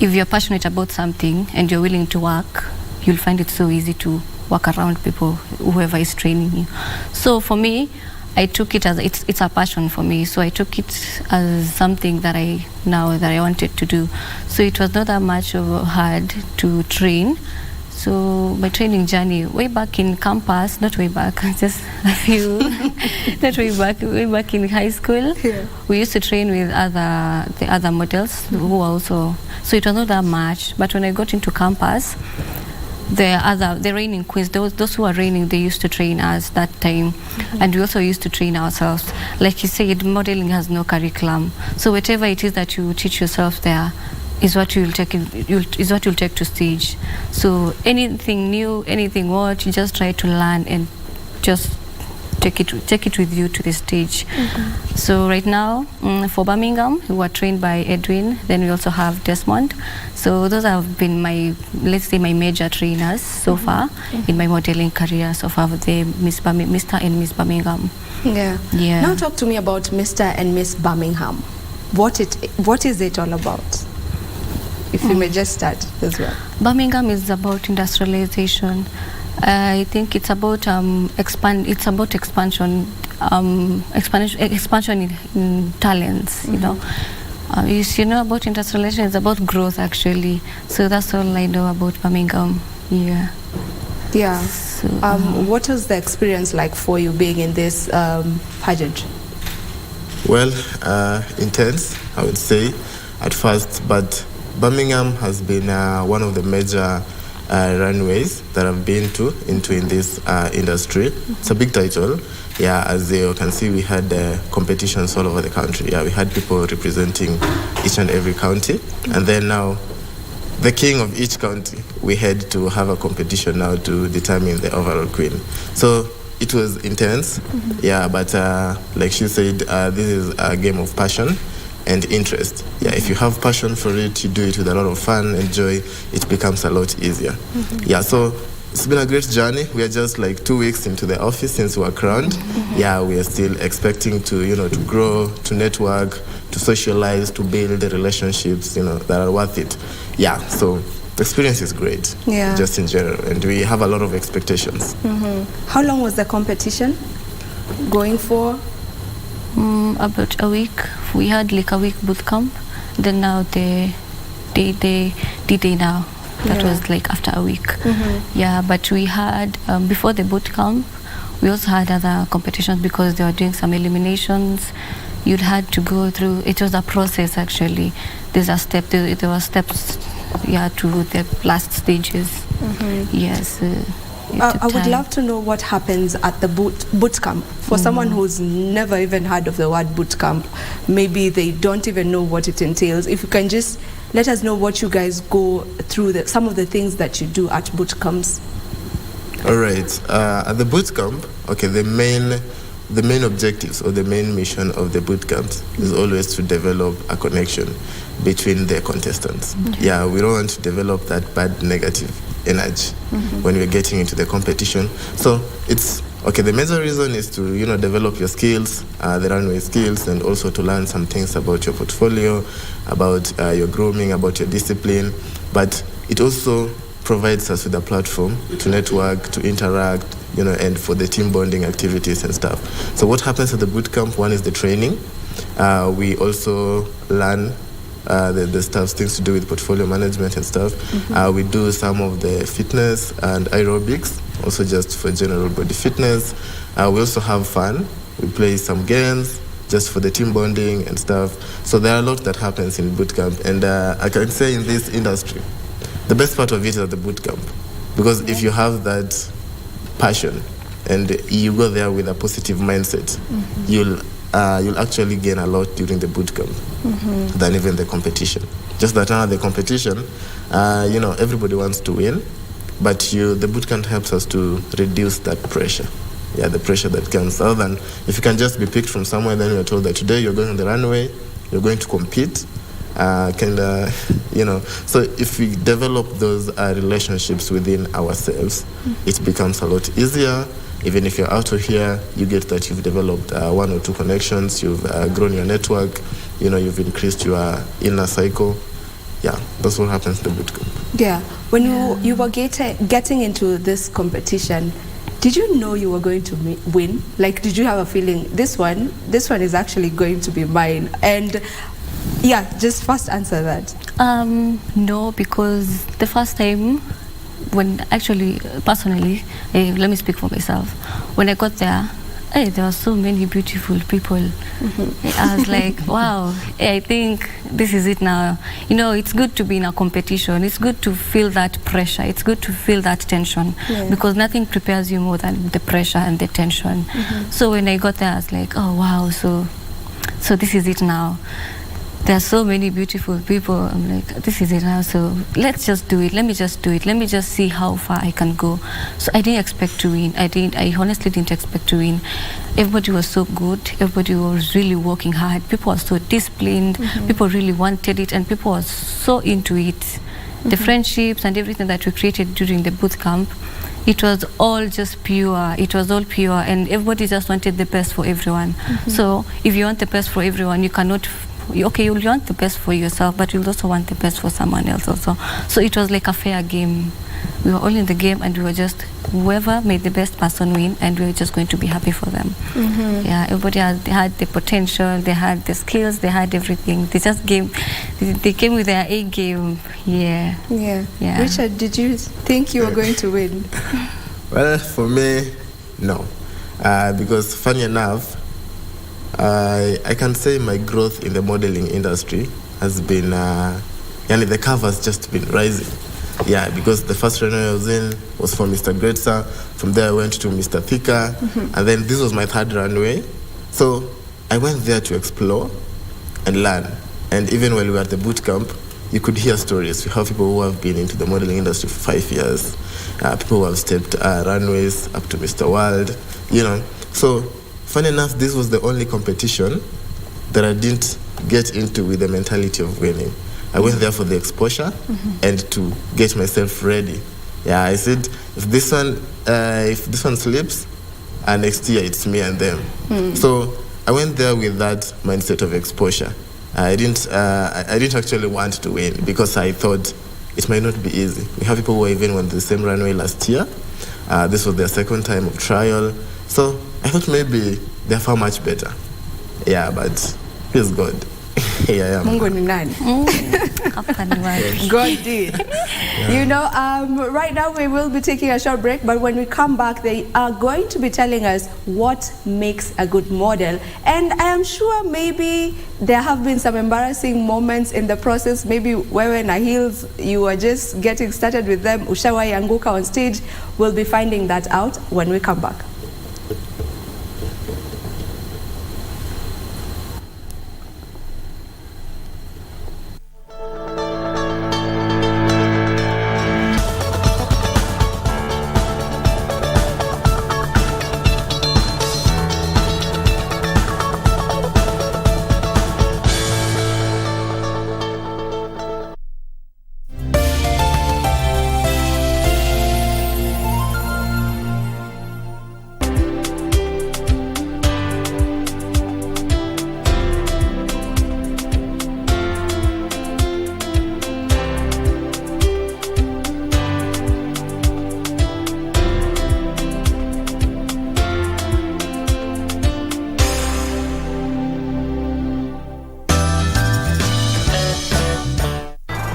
If you're passionate about something and you're willing to work, you'll find it so easy to work around people, whoever is training you. So for me, I took it as it's a passion for me. So I took it as something that I wanted to do. So it was not that much of hard to train. So my training journey, way back in campus, not way back, just a few, not way back in high school, we used to train with the other models who also, so it was not that much. But when I got into campus, the reigning queens, those who are reigning, they used to train us that time. And we also used to train ourselves. Like you said, modeling has no curriculum. So whatever it is that you teach yourself there, is what you'll take to stage. So anything new, anything what, you just try to learn and just take it with you to the stage. So right now, for Birmingham, we were trained by Edwin. Then we also have Desmond. So those have been my, let's say, my major trainers so far in my modeling career so far with the Mr. and Miss Birmingham. Yeah. Yeah. Now talk to me about Mr. and Miss Birmingham. What is it all about? If you may just start as well. Birmingham is about industrialization. I think it's about expansion in talents. You know, you know about industrialization. It's about growth actually. So that's all I know about Birmingham. Yeah. Yeah. So, what was the experience like for you being in this pageant? Well, intense, I would say, at first, but Birmingham has been one of the major runways that I've been into in this industry. It's a big title. Yeah, as you can see, we had competitions all over the country. Yeah, we had people representing each and every county, and then now the king of each county, we had to have a competition now to determine the overall queen. So it was intense, yeah, but like she said, this is a game of passion and interest. Yeah, if you have passion for it, you do it with a lot of fun and joy, it becomes a lot easier. Yeah, so it's been a great journey. We are just like 2 weeks into the office since we were crowned. Yeah, we are still expecting to, to grow, to network, to socialize, to build the relationships, that are worth it. Yeah, so the experience is great, just in general, and we have a lot of expectations. How long was the competition going for? About a week. We had like a week boot camp. Then now the D-Day now. That was like after a week. Yeah, but we had, before the boot camp, we also had other competitions because they were doing some eliminations. You'd had to go through, it was a process actually. There were steps, to the last stages. Yes. I would love to know what happens at the boot camp. For someone who's never even heard of the word boot camp, maybe they don't even know what it entails. If you can just let us know what you guys go through, some of the things that you do at boot camps. All right. At the boot camp, okay, the main objectives or the main mission of the boot camps is always to develop a connection between the contestants. Yeah, we don't want to develop that bad negative energy when we're getting into the competition. So it's okay. The major reason is to develop your skills, the runway skills, and also to learn some things about your portfolio, about your grooming, about your discipline. But it also provides us with a platform to network, to interact, and for the team bonding activities and stuff. So what happens at the boot camp? One is the training. We also learn the stuff, things to do with portfolio management and stuff. We do some of the fitness and aerobics, also just for general body fitness. We also have fun. We play some games just for the team bonding and stuff. So there are a lot that happens in boot camp. And I can say in this industry, the best part of it is at the boot camp. Because if you have that passion and you go there with a positive mindset, you'll actually gain a lot during the boot camp than even the competition. Just that the competition, everybody wants to win, but the boot camp helps us to reduce that pressure. Yeah, the pressure that comes. Other than if you can just be picked from somewhere, then you're told that today you're going on the runway, you're going to compete. So if we develop those relationships within ourselves, it becomes a lot easier. Even if you're out of here, you get that you've developed 1 or 2 connections, you've grown your network, you've increased your inner cycle. Yeah, that's what happens to boot camp. Yeah, when you were getting into this competition, did you know you were going to win? Like, did you have a feeling this one is actually going to be mine? And yeah, just first answer that. No, because the first time, when actually, personally, let me speak for myself. When I got there, there were so many beautiful people. I was like, wow, I think this is it now. It's good to be in a competition. It's good to feel that pressure. It's good to feel that tension because nothing prepares you more than the pressure and the tension. So when I got there, I was like, oh, wow, so this is it now. There are so many beautiful people. I'm like, this is it now, so let's just do it. Let me just do it. Let me just see how far I can go. So I didn't expect to win. I honestly didn't expect to win. Everybody was so good. Everybody was really working hard. People were so disciplined. People really wanted it, and people were so into it. The friendships and everything that we created during the boot camp, it was all just pure. It was all pure, and everybody just wanted the best for everyone. So if you want the best for everyone, you cannot. Okay, you'll want the best for yourself, but you'll also want the best for someone else also. So it was like a fair game. We were all in the game, and we were just, whoever made the best person win, and we were just going to be happy for them. Yeah, everybody had the potential, they had the skills, they had everything. They just came with their A game. Yeah. Richard, did you think you were going to win? Well, for me, no. Because funny enough, I can say my growth in the modeling industry has been, the curve has just been rising. Yeah, because the first runway I was in was for Mr. Gretzer. From there I went to Mr. Thika, and then this was my third runway. So I went there to explore and learn. And even while we were at the boot camp, you could hear stories. We have people who have been into the modeling industry for 5 years, people who have stepped runways up to Mr. World, So funny enough, this was the only competition that I didn't get into with the mentality of winning. I went there for the exposure and to get myself ready. Yeah, I said, if this one slips, next year it's me and them. So I went there with that mindset of exposure. I didn't actually want to win because I thought it might not be easy. We have people who even went the same runway last year. This was their second time of trial. So I thought maybe they're far much better. Yeah, but please God. Here I am. Mungu ni nani? God did. Right now we will be taking a short break, but when we come back, they are going to be telling us what makes a good model. And I am sure maybe there have been some embarrassing moments in the process. Maybe wewe na heels, you are just getting started with them. Ushawai anguka on stage. We'll be finding that out when we come back.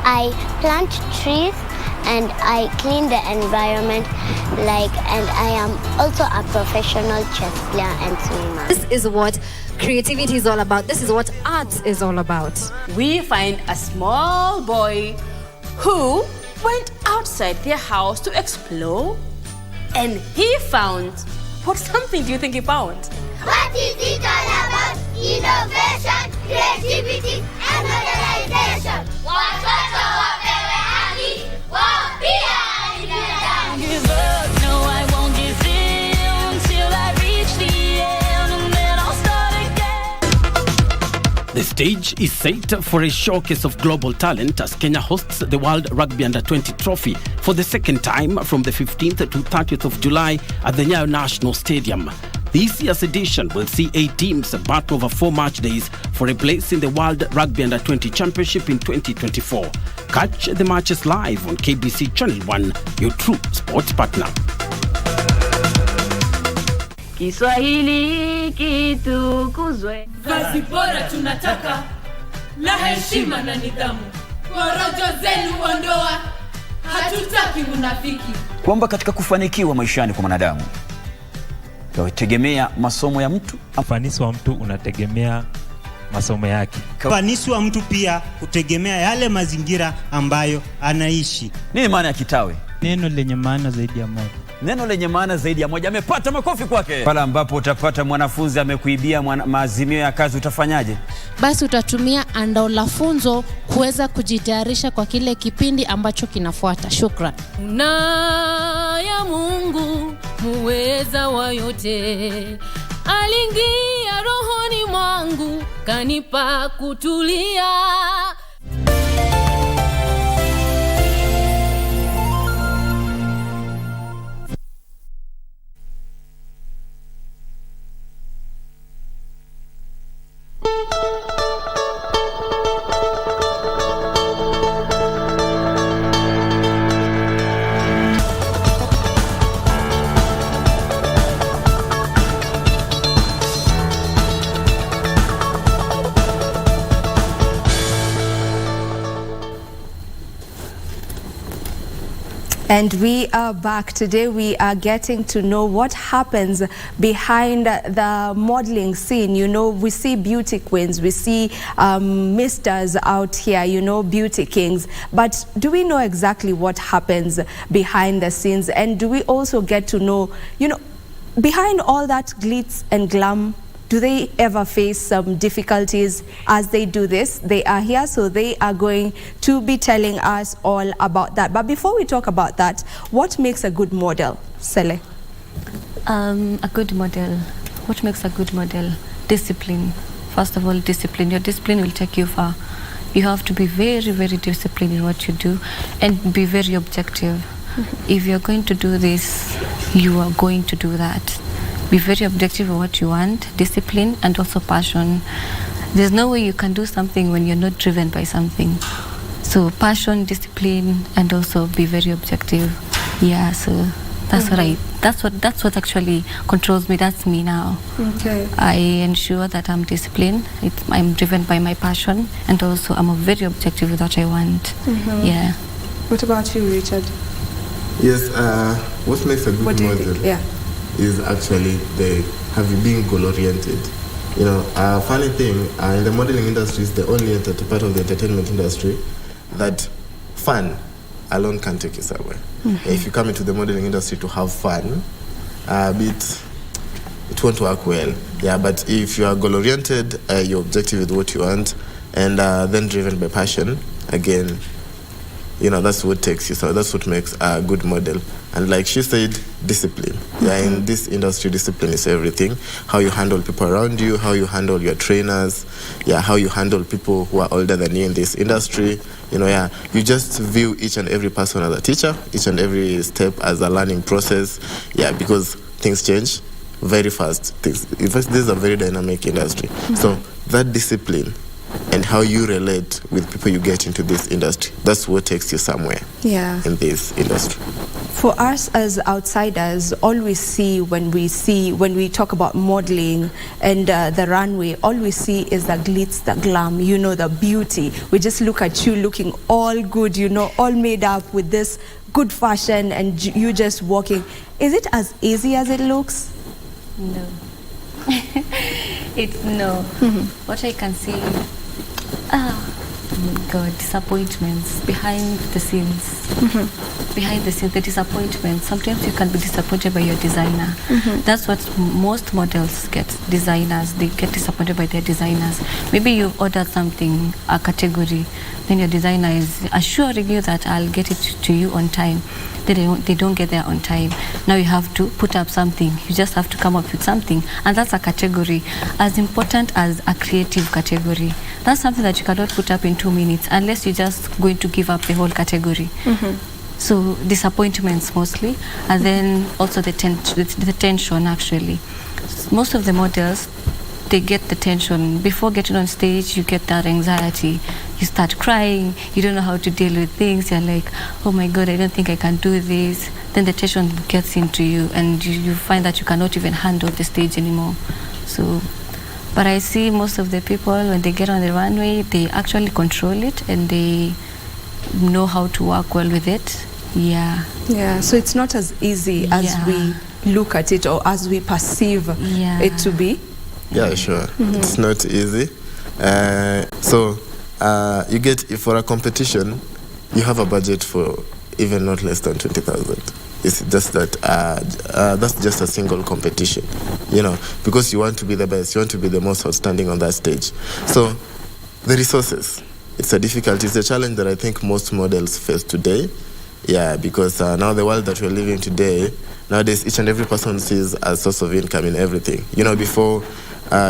I plant trees and I clean the environment, and I am also a professional chess player and swimmer. This is what creativity is all about. This is what art is all about. We find a small boy who went outside their house to explore, and he found, what something do you think he found? What is it all about? Innovation, creativity, and modernization. Watoto wapewe haki, wao pia ni binadamu. Give up, no I won't give in till I reach the end and then I'll start again. The stage is set for a showcase of global talent as Kenya hosts the World Rugby Under-20 Trophy for the second time from the 15th to 30th of July at the Nyayo National Stadium. This year's edition will see 8 teams battle over 4 match days for a place in the World Rugby Under-20 Championship in 2024. Catch the matches live on KBC Channel 1, your true sports partner. Kiswahili kitukuzwe. Vazi bora tunataka la heshima na nidhamu. Porojo zenu ondoa, hatutaki unafiki. Kwamba katika kufanikiwa maishani kwa mwanadamu tegemea masomo ya mtu. Ufanisi wa mtu unategemea masomo yake. Ufanisi wa mtu pia kutegemea yale mazingira ambayo anaishi. Nini maana ya kitawe? Neno lenye maana zaidi ya moja. neno lenye maana zaidi ya moja. Amepata makofi kwake. Pale ambapo utapata mwanafunzi amekuibia maazimio ya kazi, utafanyaje? Basi utatumia andao la funzo kuweza kujitayarisha kwa kile kipindi ambacho kinafuata. Shukran. Na ya Mungu muweza wa yote aliingia rohoni mwangu kanipa kutulia. And we are back. Today we are getting to know what happens behind the modeling scene. You know, we see beauty queens, we see misters out here, you know, beauty kings. But do we know exactly what happens behind the scenes? And do we also get to know, you know, behind all that glitz and glam, do they ever face some difficulties as they do this? They are here, so they are going to be telling us all about that. But before we talk about that, what makes a good model, Sele? A good model. What makes a good model? Discipline. First of all, discipline. Your discipline will take you far. You have to be very, very disciplined in what you do and be very objective. If you're going to do this, you are going to do that. Be very objective of what you want, discipline, and also passion. There's no way you can do something when you're not driven by something. So passion, discipline, and also be very objective. Yeah, so that's that's what actually controls me. That's me now. Okay. I ensure that I'm disciplined. I'm driven by my passion, and also I'm very objective with what I want. Yeah. What about you, Richard? Yes, what makes a good model? Yeah. Is actually being goal-oriented. You know, funny thing, in the modeling industry is the only part of the entertainment industry that fun alone can take you somewhere. If you come into the modeling industry to have fun, it won't work well. Yeah, but if you are goal-oriented, you're objective with what you want, and then driven by passion, again, you know, that's what takes you. So that's what makes a good model. And like she said, discipline. Yeah, in this industry, discipline is everything. How you handle people around you, how you handle your trainers, yeah, how you handle people who are older than you in this industry. You know, yeah, you just view each and every person as a teacher, each and every step as a learning process. Yeah, because things change very fast. This is a very dynamic industry. So that discipline and how you relate with people you get into this industry, that's what takes you somewhere in this industry. For us as outsiders, all we see when we talk about modeling and the runway, all we see is the glitz, the glam, you know, the beauty. We just look at you looking all good, you know, all made up with this good fashion, and you just walking. Is it as easy as it looks? No. It's no. What I can see, oh my God, disappointments behind the scenes. Behind the scenes, the disappointment. Sometimes you can be disappointed by your designer. That's what most models get, designers. They get disappointed by their designers. Maybe you've ordered something, a category, then your designer is assuring you that I'll get it to you on time. They don't get there on time. Now you have to put up something. You just have to come up with something. And that's a category as important as a creative category. That's something that you cannot put up in 2 minutes unless you're just going to give up the whole category. So disappointments mostly, and then also the tension actually. Most of the models, they get the tension. Before getting on stage, you get that anxiety. You start crying, you don't know how to deal with things. You're like, oh my God, I don't think I can do this. Then the tension gets into you, and you find that you cannot even handle the stage anymore. So, but I see most of the people, when they get on the runway, they actually control it, and they know how to work well with it. Yeah. Yeah, so it's not as easy as we look at it or as we perceive it to be. Yeah, sure. It's not easy. So you get, for a competition, you have a budget for even not less than 20,000. It's just that that's just a single competition, you know, because you want to be the best, you want to be the most outstanding on that stage. So the resources, it's a difficulty, it's a challenge that I think most models face today. Yeah, because now the world that we're living today, nowadays each and every person sees a source of income in everything. You know, before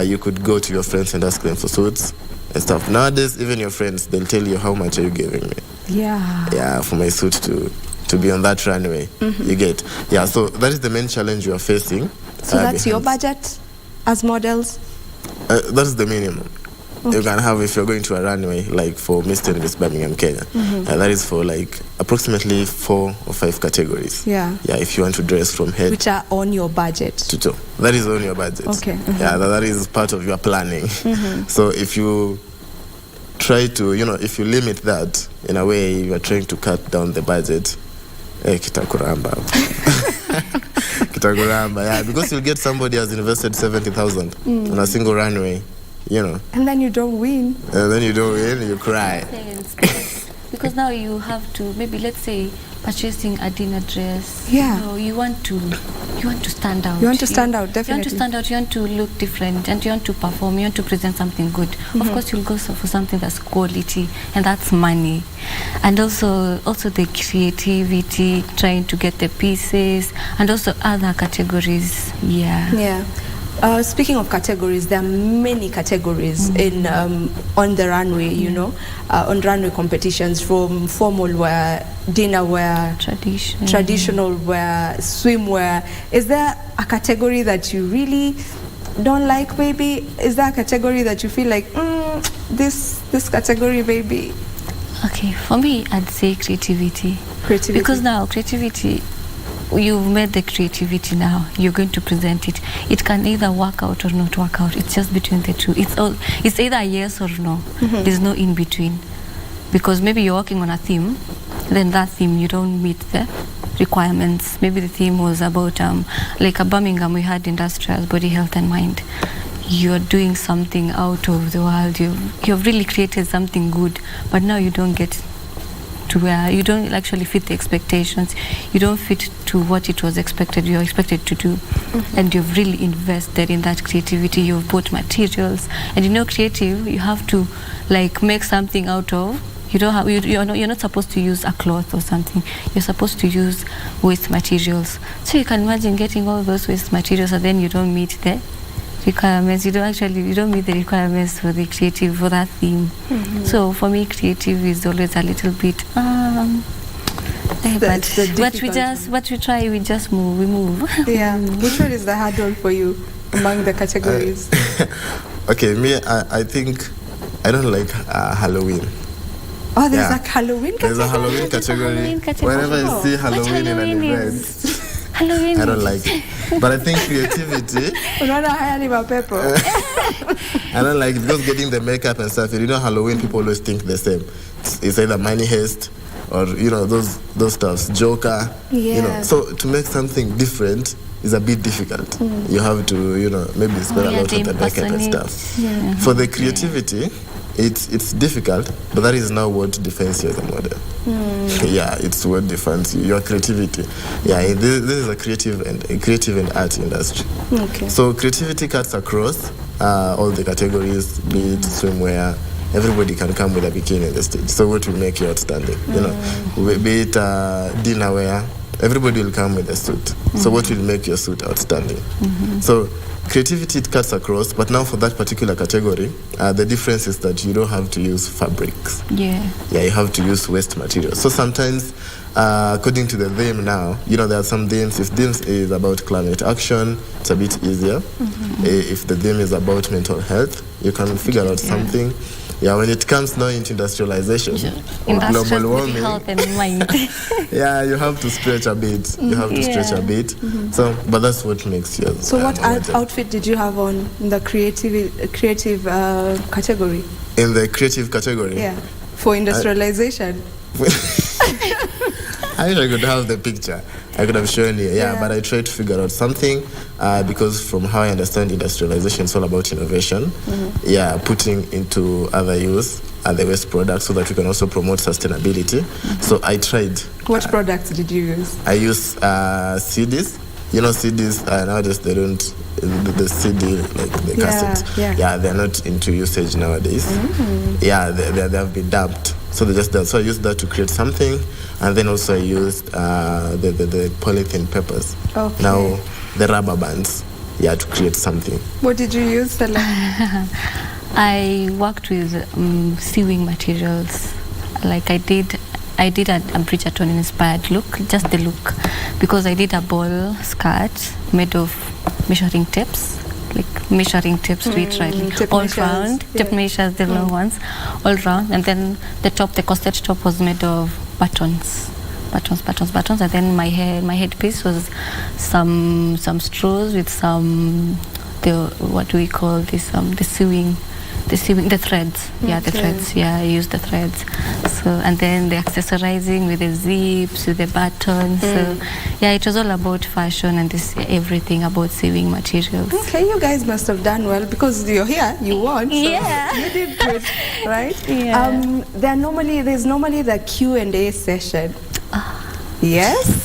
you could go to your friends and ask them for suits and stuff. Nowadays, even your friends, they'll tell you, how much are you giving me? Yeah, for my suit to be on that runway. You get. Yeah, so that is the main challenge you are facing. So that's your budget as models? That is the minimum. You can have if you're going to a runway, like for Mr. and Miss Birmingham, Kenya. That is for like approximately 4 or 5 categories. Yeah. Yeah, if you want to dress from head which are on your budget. to toe. That is on your budget. Okay. Yeah, that is part of your planning. So if you try to, you know, if you limit that, in a way you are trying to cut down the budget, kitakuramba. Kitakuramba, yeah, because you'll get somebody has invested 70,000 on a single runway, you know. And then you don't win. And then you don't win, you cry. Because now you have to, maybe let's say purchasing a dinner dress. Yeah. You know, you want to stand out. You want to stand out, You want definitely. to stand out, you want to look different, and you want to perform, you want to present something good. Of course, you'll go for something that's quality, and that's money. And also the creativity, trying to get the pieces, and also other categories. Yeah. Speaking of categories, there are many categories in on the runway, you know, on runway competitions, from formal wear, dinner wear, traditional wear, swimwear. Is there a category that you really don't like, maybe? Is there a category that you feel like, this category, maybe? Okay, for me, I'd say creativity. Because now creativity, you've made the creativity, now you're going to present it. It can either work out or not work out. It's just between the two. It's either yes or no. There's no in between. Because maybe you're working on a theme, then that theme you don't meet the requirements. Maybe the theme was about like at Birmingham we had industrial body health and mind. You're doing something out of the world. You've really created something good, but now you don't get to where you don't actually fit the expectations. You don't fit to what it was expected, you're expected to do. And you've really invested in that creativity. You've bought materials, and you know, creative, you have to like make something out of. You don't have, you're not supposed to use a cloth or something. You're supposed to use waste materials. So you can imagine getting all those waste materials, and then you don't meet the requirements. You don't meet the requirements for the creative, for that theme. So for me, creative is always a little bit but we try, we just move, we move. Yeah. Which one is the hurdle for you among the categories? Okay, me, I think I don't like Halloween. Oh, there's a Halloween category? There's a Halloween category. Whenever I see Halloween in an event, I don't like it. But I think creativity, I don't like it, because getting the makeup and stuff, you know, Halloween people always think the same. It's either Money Heist or, you know, those stuffs, Joker. You know, so to make something different is a bit difficult. You have to, you know, maybe spend a lot on the makeup and stuff. For the creativity, it's difficult, but that is now what defines you as a model. Yeah, it's what defines you, your creativity. Yeah, this is a creative and art industry. Okay. So creativity cuts across all the categories, be it swimwear. Everybody can come with a bikini on the stage. So what will make you outstanding? You know, be it dinner wear, everybody will come with a suit. So what will make your suit outstanding? So creativity, it cuts across, but now for that particular category, the difference is that you don't have to use fabrics. Yeah, you have to use waste materials. So sometimes, according to the theme now, you know, there are some themes. If themes is about climate action, it's a bit easier. If the theme is about mental health, you can figure out something. Yeah, when it comes now into industrialization or global warming, health and mind. yeah, you have to stretch a bit. You have to stretch a bit. So, but that's what makes you. So, what outfit did you have on in the creative category? In the creative category, yeah, for industrialization. I wish I could have the picture. I could have shown you. Yeah, but I tried to figure out something because from how I understand industrialization, it's all about innovation. Yeah, putting into other use the waste products so that we can also promote sustainability. So I tried. What products did you use? I use CDs. You know, CDs nowadays they don't. The CD, like the cassettes, they're not into usage nowadays. Yeah, they have been dubbed. So they just so I used that to create something, and then also I used the polythene papers. Okay. Now the rubber bands, to create something. What did you use, Stella? I worked with sewing materials. Like I did a Bridgerton inspired look, just the look, because I did a ball skirt made of measuring tapes, literally tape all measures, round tape measures, the long ones, all round, and then the corset top was made of buttons, and then my headpiece was some straws with some what do we call this the threads. The threads. I used the threads. So, and then the accessorizing with the zips, with the buttons. So, it was all about fashion and everything about sewing materials. Okay, you guys must have done well because you're here, you won. So you did good, right? Yeah. There's normally the Q&A session. Yes?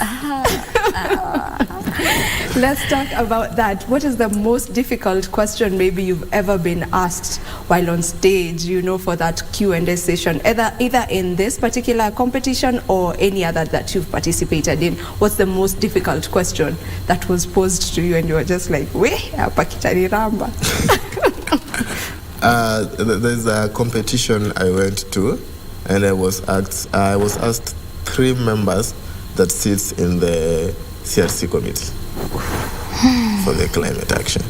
Let's talk about that. What is the most difficult question maybe you've ever been asked while on stage, for that Q&A session, either in this particular competition or any other that you've participated in? What's the most difficult question that was posed to you and you were just like, hapa kitaniramba? There's a competition I went to, and I was asked 3 members that sits in the CRC committee for the climate action.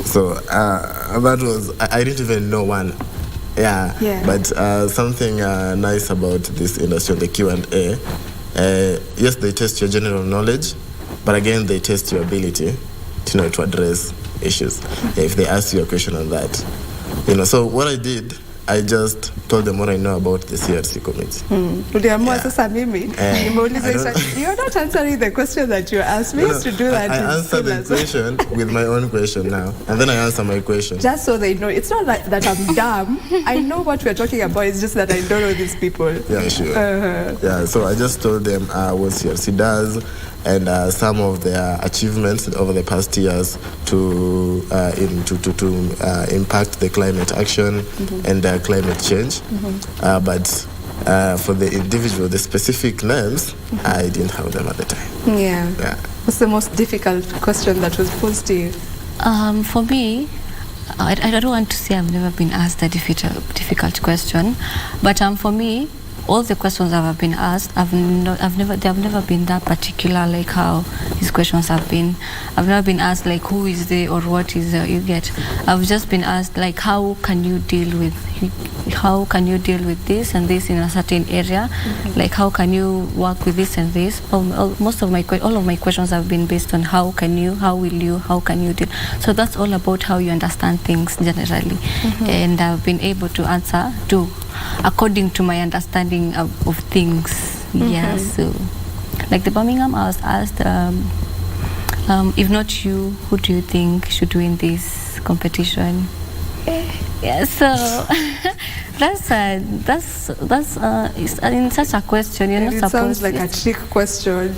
So that was, I didn't even know one. But something nice about this industry, the Q&A, yes, they test your general knowledge, but again, they test your ability to address issues. If they ask you a question on that. So what I did, I just told them what I know about the CRC committee. You're not answering the question that you asked. We used to do that. I answer the question with my own question now, and then I answer my question. Just so they know. It's not like that I'm dumb. I know what we're talking about. It's just that I don't know these people. Yeah, sure. So I just told them what CRC does, and some of their achievements over the past years to impact the climate action and climate change. But for the individual, the specific names, I didn't have them at the time. Yeah. What's the most difficult question that was posed to you? For me, I don't want to say I've never been asked a difficult question, but for me, all the questions I've been asked, they have never been that particular like how these questions have been. I've never been asked like who is there or what is there, you get. I've just been asked like how can you deal with this and this in a certain area, like how can you work with this and this. All of my questions have been based on how can you deal. So that's all about how you understand things generally, and I've been able to answer according to my understanding of things. So like the Birmingham, I was asked if not you, who do you think should win this competition? So that's in such a question you're not supposed. It sounds like a trick question,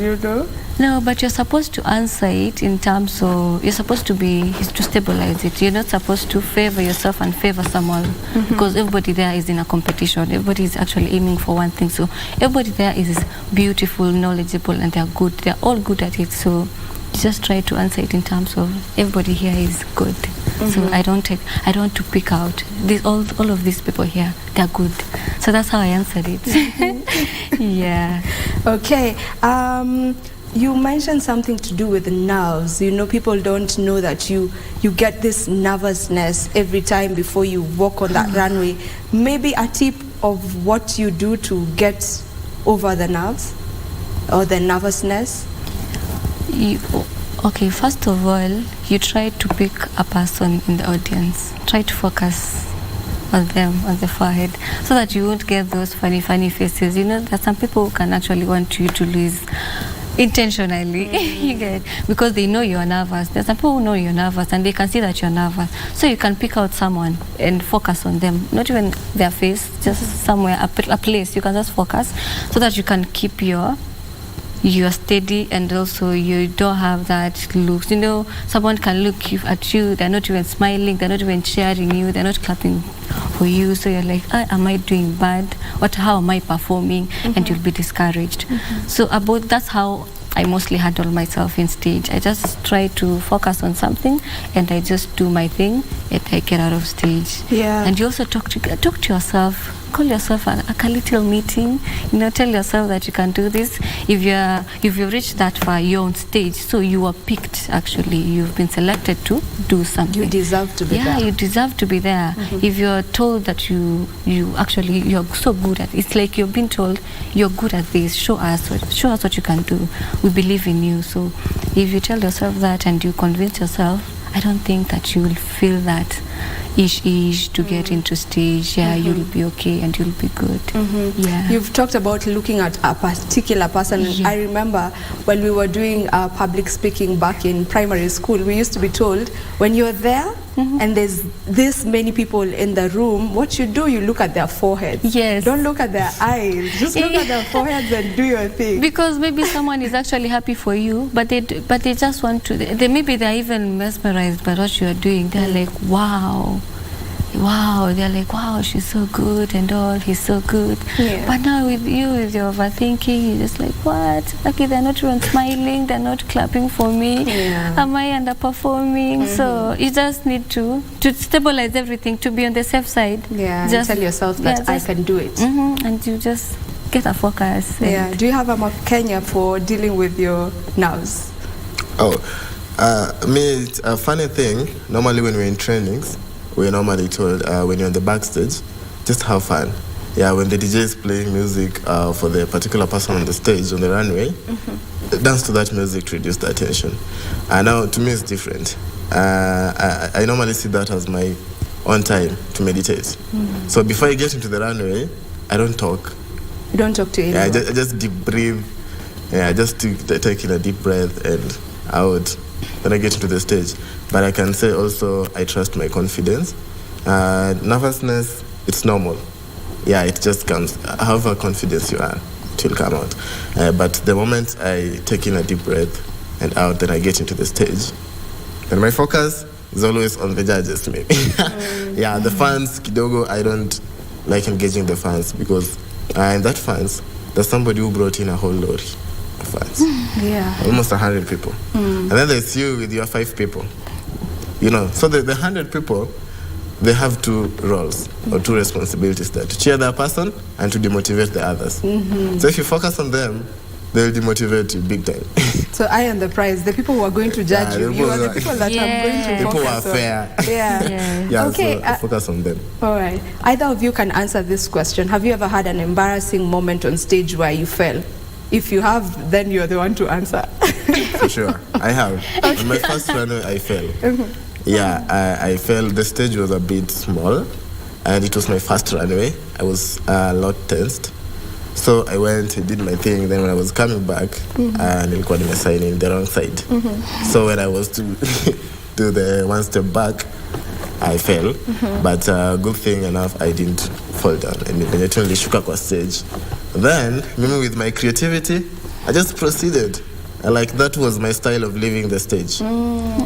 No, but you're supposed to answer it in terms of you're supposed to stabilize it. You're not supposed to favor yourself and favor someone because everybody there is in a competition. Everybody is actually aiming for one thing. So everybody there is beautiful, knowledgeable, and they're good. They're all good at it. So you just try to answer it in terms of everybody here is good. So I don't want to pick out all of these people here. They're good. So that's how I answered it. Yeah. Okay. You mentioned something to do with nerves. People don't know that you get this nervousness every time before you walk on that runway. Maybe a tip of what you do to get over the nerves or the nervousness? Okay, first of all, you try to pick a person in the audience. Try to focus on them, on the forehead, so that you won't get those funny faces. That some people can actually want you to lose. intentionally. You get, because they know you're nervous. There's some people who know you're nervous and they can see that you're nervous, so you can pick out someone and focus on them, not even their face, just somewhere, a place you can just focus, so that you can keep your steady, and also you don't have that looks. You know, someone can look at you, they're not even smiling, they're not even cheering you, they're not clapping for you, so you're like, am I doing bad? How am I performing? And you'll be discouraged. So that's how I mostly handle myself in stage. I just try to focus on something and I just do my thing and I get out of stage. Yeah. And you also talk to yourself. Call yourself a little meeting. You know, tell yourself that you can do this. If you've reached that far, you're on stage, so you are picked. Actually, you've been selected to do something. You deserve to be there. Yeah, you deserve to be there. If you're told that you're so good at it, it's like you're being told you're good at this. Show us what you can do. We believe in you. So if you tell yourself that and you convince yourself, I don't think that you will feel that ish to get into stage. Yeah, you'll be okay and you'll be good. Yeah. You've talked about looking at a particular person. Yeah. I remember when we were doing public speaking back in primary school, we used to be told, when you're there and there's this many people in the room, what you do, you look at their foreheads. Yes. Don't look at their eyes. Just look at their foreheads and do your thing. Because maybe someone is actually happy for you, but they just want to. Maybe they're even mesmerized by what you are doing. They're like, wow. They're like, wow, she's so good and all, he's so good. Yeah. But now with your overthinking, you're just like, what? Okay, they're not even smiling, they're not clapping for me. Yeah. Am I underperforming? So you just need to stabilize everything, to be on the safe side. Yeah, just tell yourself that I can do it. And you just get a focus. Yeah. Do you have a Kenya for dealing with your nerves? It's a funny thing. Normally when we're in trainings, we're normally told when you're on the backstage, just have fun. Yeah, when the DJ is playing music for the particular person on the stage, on the runway, dance to that music to reduce the attention. Now, to me, it's different. I normally see that as my own time to meditate. So before I get into the runway, I don't talk. You don't talk to anyone? Yeah, I just deep breathe. Yeah, I just take in a deep breath and out. Then I get into the stage. But I can say also I trust my confidence. Nervousness, it's normal. Yeah, it just comes. However confident you are, it will come out. But the moment I take in a deep breath and out, then I get into the stage. Then my focus is always on the judges, maybe. Yeah, the fans, kidogo, I don't like engaging the fans because in that fans, there's somebody who brought in a whole lorry of fans. Yeah. Almost 100 people. And then there's you with your 5 people. You know, so the 100 people, they have 2 roles or 2 responsibilities there, to cheer that person and to demotivate the others. So if you focus on them, they'll demotivate you big time. So I am the prize. The people who are going to judge you, you are the people that I'm going to people focus are fair. on. Yeah. Yeah, Okay. so focus on them. All right. Either of you can answer this question. Have you ever had an embarrassing moment on stage where you fell? If you have, then you're the one to answer. For sure. I have. On my first runway, I fell. Yeah, I fell. The stage was a bit small, and it was my first runway. I was a lot tensed. So I went, I did my thing. Then when I was coming back, nilikuwa nimesign in the wrong side. So when I was to do the one step back, I fell. But good thing enough, I didn't fall down. And I nilishuka kwa stage. Then, me with my creativity, I just proceeded. Like that was my style of leaving the stage.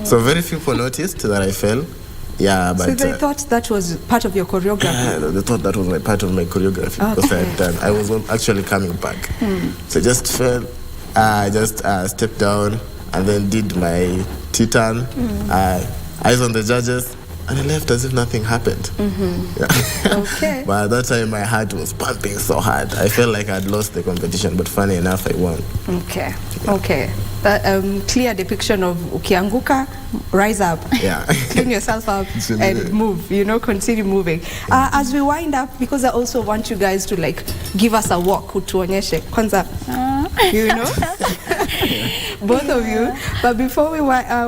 So very few people noticed that I fell. Yeah, but so they thought that was part of your choreography? They thought that was part of my choreography because I had done. I was actually coming back. So I just fell. I just stepped down and then did my T-turn. Eyes on the judges. And I left as if nothing happened. Yeah. Okay. But at that time, my heart was pumping so hard. I felt like I'd lost the competition, but funny enough, I won. Okay. Okay. That clear depiction of ukianguka, rise up. Yeah. Clean yourself up and move. You know, continue moving. As we wind up, because I also want you guys to like give us a walk. Utuonyeshe kwanza. You know. Both of you. But before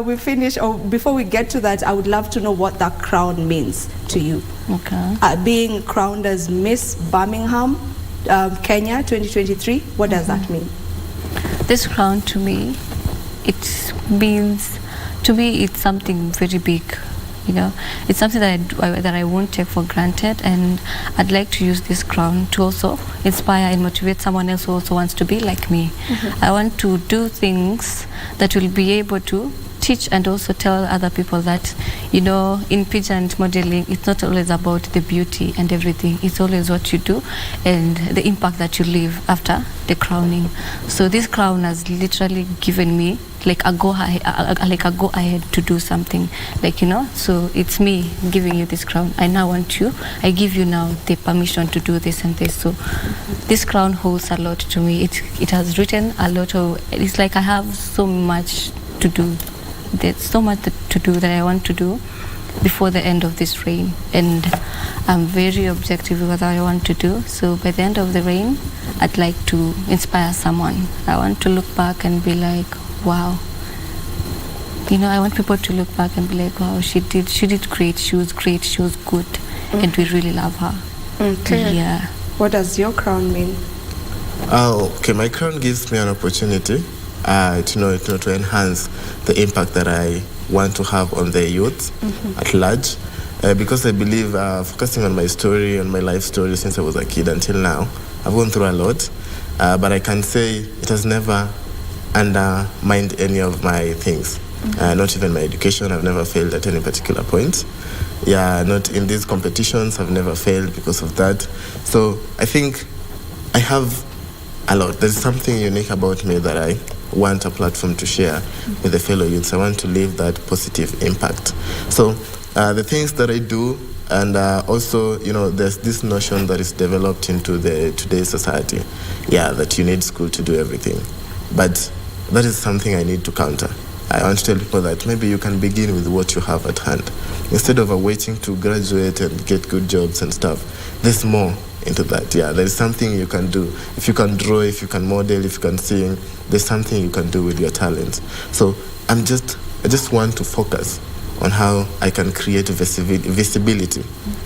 we finish, or before we get to that, I would love to know what that crown means to you. Okay. Being crowned as Miss Birmingham, Kenya 2023, what does that mean? This crown to me, it means, to me, it's something very big. You know, it's something that I won't take for granted, and I'd like to use this crown to also inspire and motivate someone else who also wants to be like me. I want to do things that will be able to teach and also tell other people that, you know, in pageant modeling, it's not always about the beauty and everything. It's always what you do and the impact that you leave after the crowning. So this crown has literally given me like a go ahead to do something, like, you know. So it's me giving you this crown. I now want you. I give you now the permission to do this and this. So this crown holds a lot to me. It has written a lot of. It's like I have so much to do. There's so much to do that I want to do before the end of this reign, and I'm very objective with what I want to do. So by the end of the reign, I'd like to inspire someone. I want to look back and be like, wow. You know, I want people to look back and be like, wow, she did great. She was great. She was good, and we really love her. Okay. Yeah. What does your crown mean? Okay, my crown gives me an opportunity to enhance the impact that I want to have on the youth at large, because I believe focusing on my story, on my life story since I was a kid until now, I've gone through a lot, but I can say it has never undermined any of my things. Not even my education. I've never failed at any particular point. Yeah, not in these competitions. I've never failed because of that. So I think I have a lot. There's something unique about me that I want a platform to share with the fellow youths. I want to leave that positive impact. So the things that I do, and also, you know, there's this notion that is developed into today's society, that you need school to do everything. But that is something I need to counter. I want to tell people that maybe you can begin with what you have at hand. Instead of waiting to graduate and get good jobs and stuff, there's more into that. There is something you can do. If you can draw, if you can model, if you can sing, there's something you can do with your talents. So I just want to focus on how I can create visibility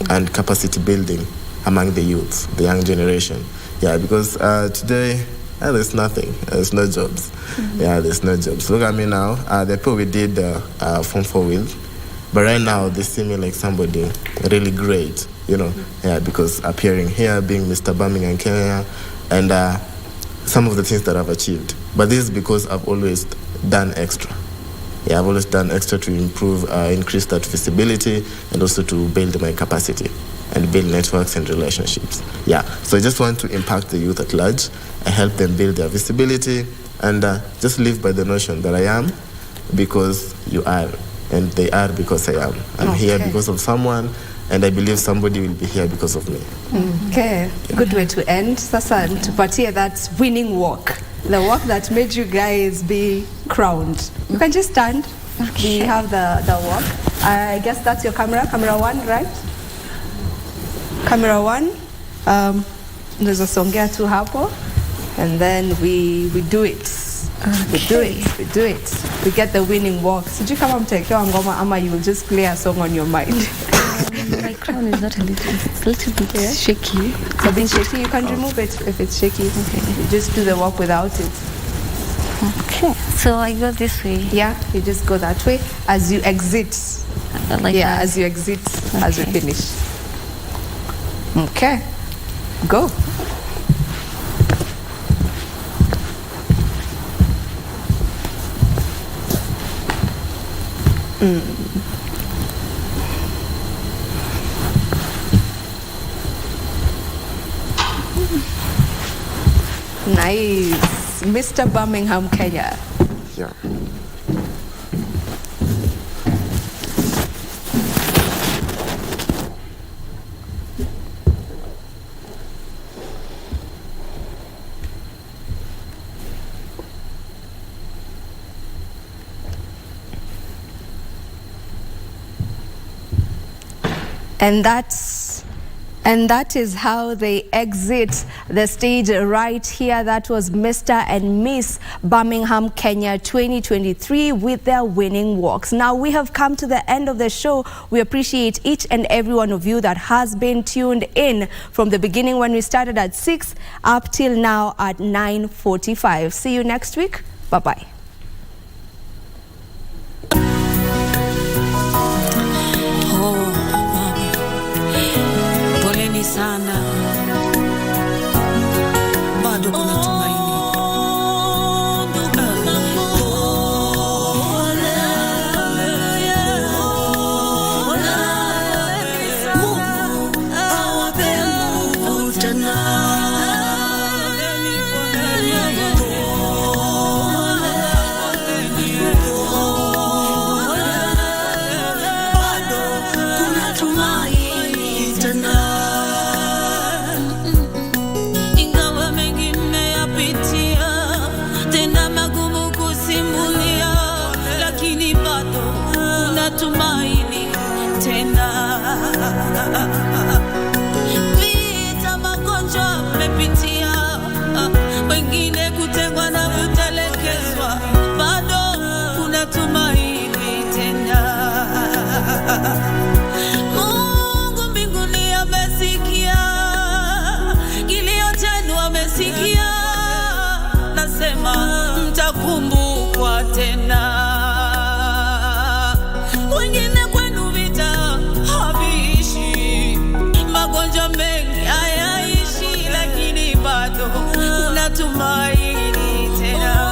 and capacity building among the youth, the young generation. Because today, there's nothing. There's no jobs. There's no jobs. Look at me now. The people we did Form 4 with, but right now they see me like somebody really great, you know. Because appearing here, being Mr. Birmingham, Kenya, and some of the things that I've achieved. But this is because I've always done extra. I've always done extra to improve, increase that visibility, and also to build my capacity and build networks and relationships. So I just want to impact the youth at large. I help them build their visibility and just live by the notion that I am because you are, and they are because I am. I'm here because of someone, and I believe somebody will be here because of me. Okay, good way to end. Sasa tupatie that winning walk, the walk that made you guys be crowned. You can just stand. We have the walk. I guess that's your camera one, right? Camera one. Unaweza songea tu hapo, and then we do it. We do it. We get the winning walk. Sijui kama mtaekewa ngoma ama you will just play a song on your mind. My crown is not it's a little bit shaky. It's a bit shaky. You can remove it if it's shaky. You just do the walk without it. Okay, so I go this way. You just go that way as you exit. Like that. As you exit, as you finish. Okay, go. Nice. Mr. Birmingham, Kenya. And that's And that is how they exit the stage right here. That was Mr. and Miss Birmingham, Kenya 2023 with their winning walks. Now we have come to the end of the show. We appreciate each and every one of you that has been tuned in from the beginning when we started at 6 up till now at 9:45. See you next week. Bye-bye. Poleni sana, bado kuna tumaini. Mungu awape nguvu tena. Bado kuna tumaini tena. Ingawa mengi mmeyapitia, tena magumu kusimulia, lakini bado kuna tumaini tena. Vita, magonjwa mmepitia, wengine kutengwa na kutelekezwa, bado kuna tumaini tena. Mungu mbinguni amesikia, kilio chenu amesikia, nasema mtakumbukwa tena. Wengine kwenu vita haviishi, magonjwa mengi hayaishi, lakini bado kuna tumaini tena.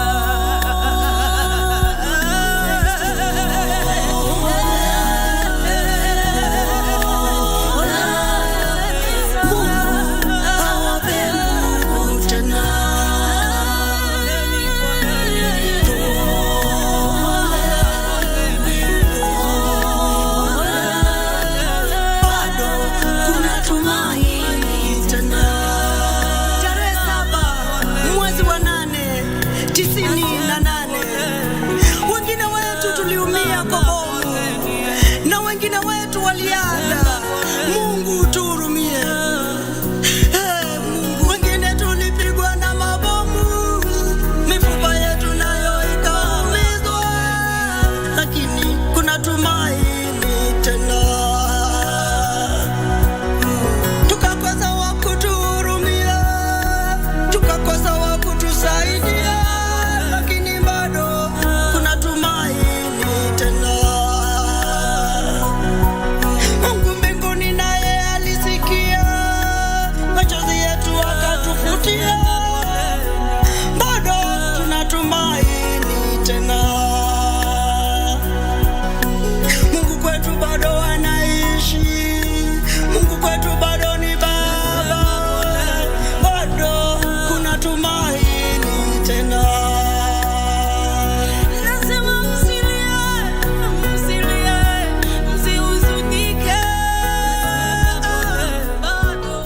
Tarehe 7 mwezi wa 8 98, wengine wetu tuliumia kwa bomu na wengine wetu waliaga. Mungu tuhurumie. Mungu, wengine tulipigwa na mabomu, mifupa yetu nayo ikaumizwa, lakini kuna tumaini tena. Tukakosa wa kutuhurumia, tukakosa wa kutusaidia, lakini bado kuna tumaini tena. Mungu mbinguni naye alisikia, machozi yetu akatufutia, bado tuna tumaini tena. Mungu kwetu bado anaishi, Mungu kwetu bado ni Baba, bado kuna tumaini tena. Nasema msilie, msilie, msihuzunike, bado.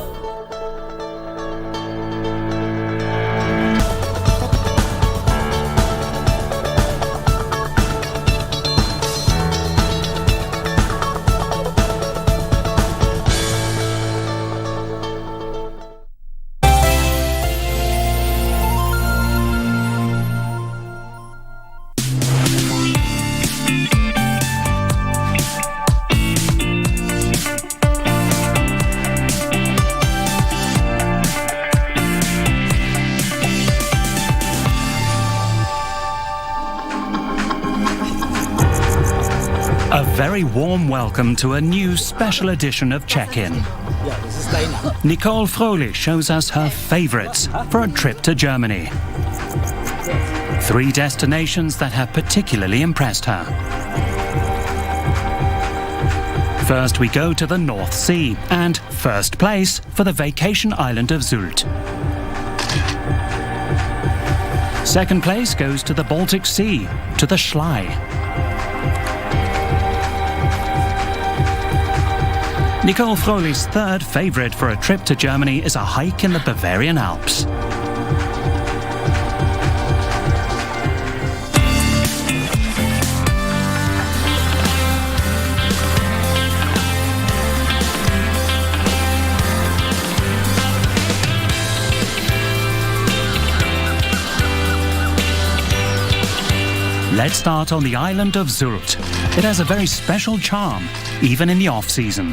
A very warm welcome to a new special edition of Check-In. Nicole Fröhlich shows us her favourites for a trip to Germany. 3 destinations that have particularly impressed her. First we go to the North Sea and first place for the vacation island of Sylt. Second place goes to the Baltic Sea, to the Schlei. Nicole Fröhlich's third favourite for a trip to Germany is a hike in the Bavarian Alps. Let's start on the island of Sylt. It has a very special charm, even in the off-season.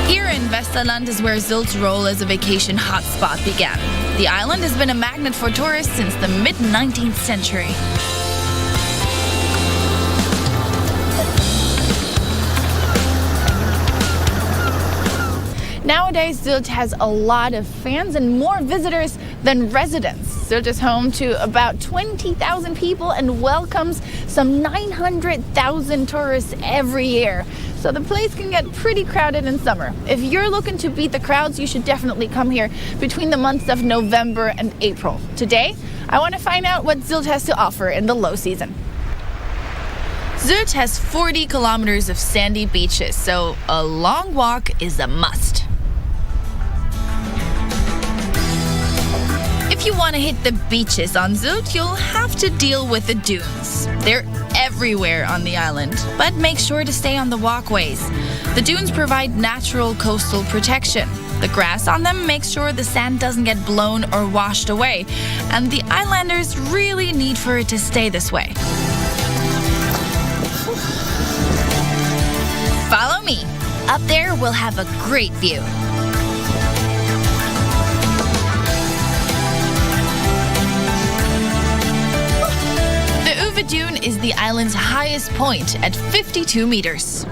Here in Westerland is where Sylt's role as a vacation hotspot began. The island has been a magnet for tourists since the mid-19th century. Nowadays, Sylt has a lot of fans and more visitors than residents. Sylt is home to about 20,000 people and welcomes some 900,000 tourists every year. So the place can get pretty crowded in summer. If you're looking to beat the crowds, you should definitely come here between the months of November and April. Today, I want to find out what Sylt has to offer in the low season. Sylt has 40 kilometers of sandy beaches, so a long walk is a must. If you want to hit the beaches on Sylt, you'll have to deal with the dunes. They're everywhere on the island, but make sure to stay on the walkways. The dunes provide natural coastal protection. The grass on them makes sure the sand doesn't get blown or washed away, and the islanders really need for it to stay this way. Follow me. Up there, we'll have a great view. The Dune is the island's highest point at 52 meters.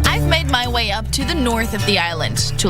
I've made my way up to the north of the island to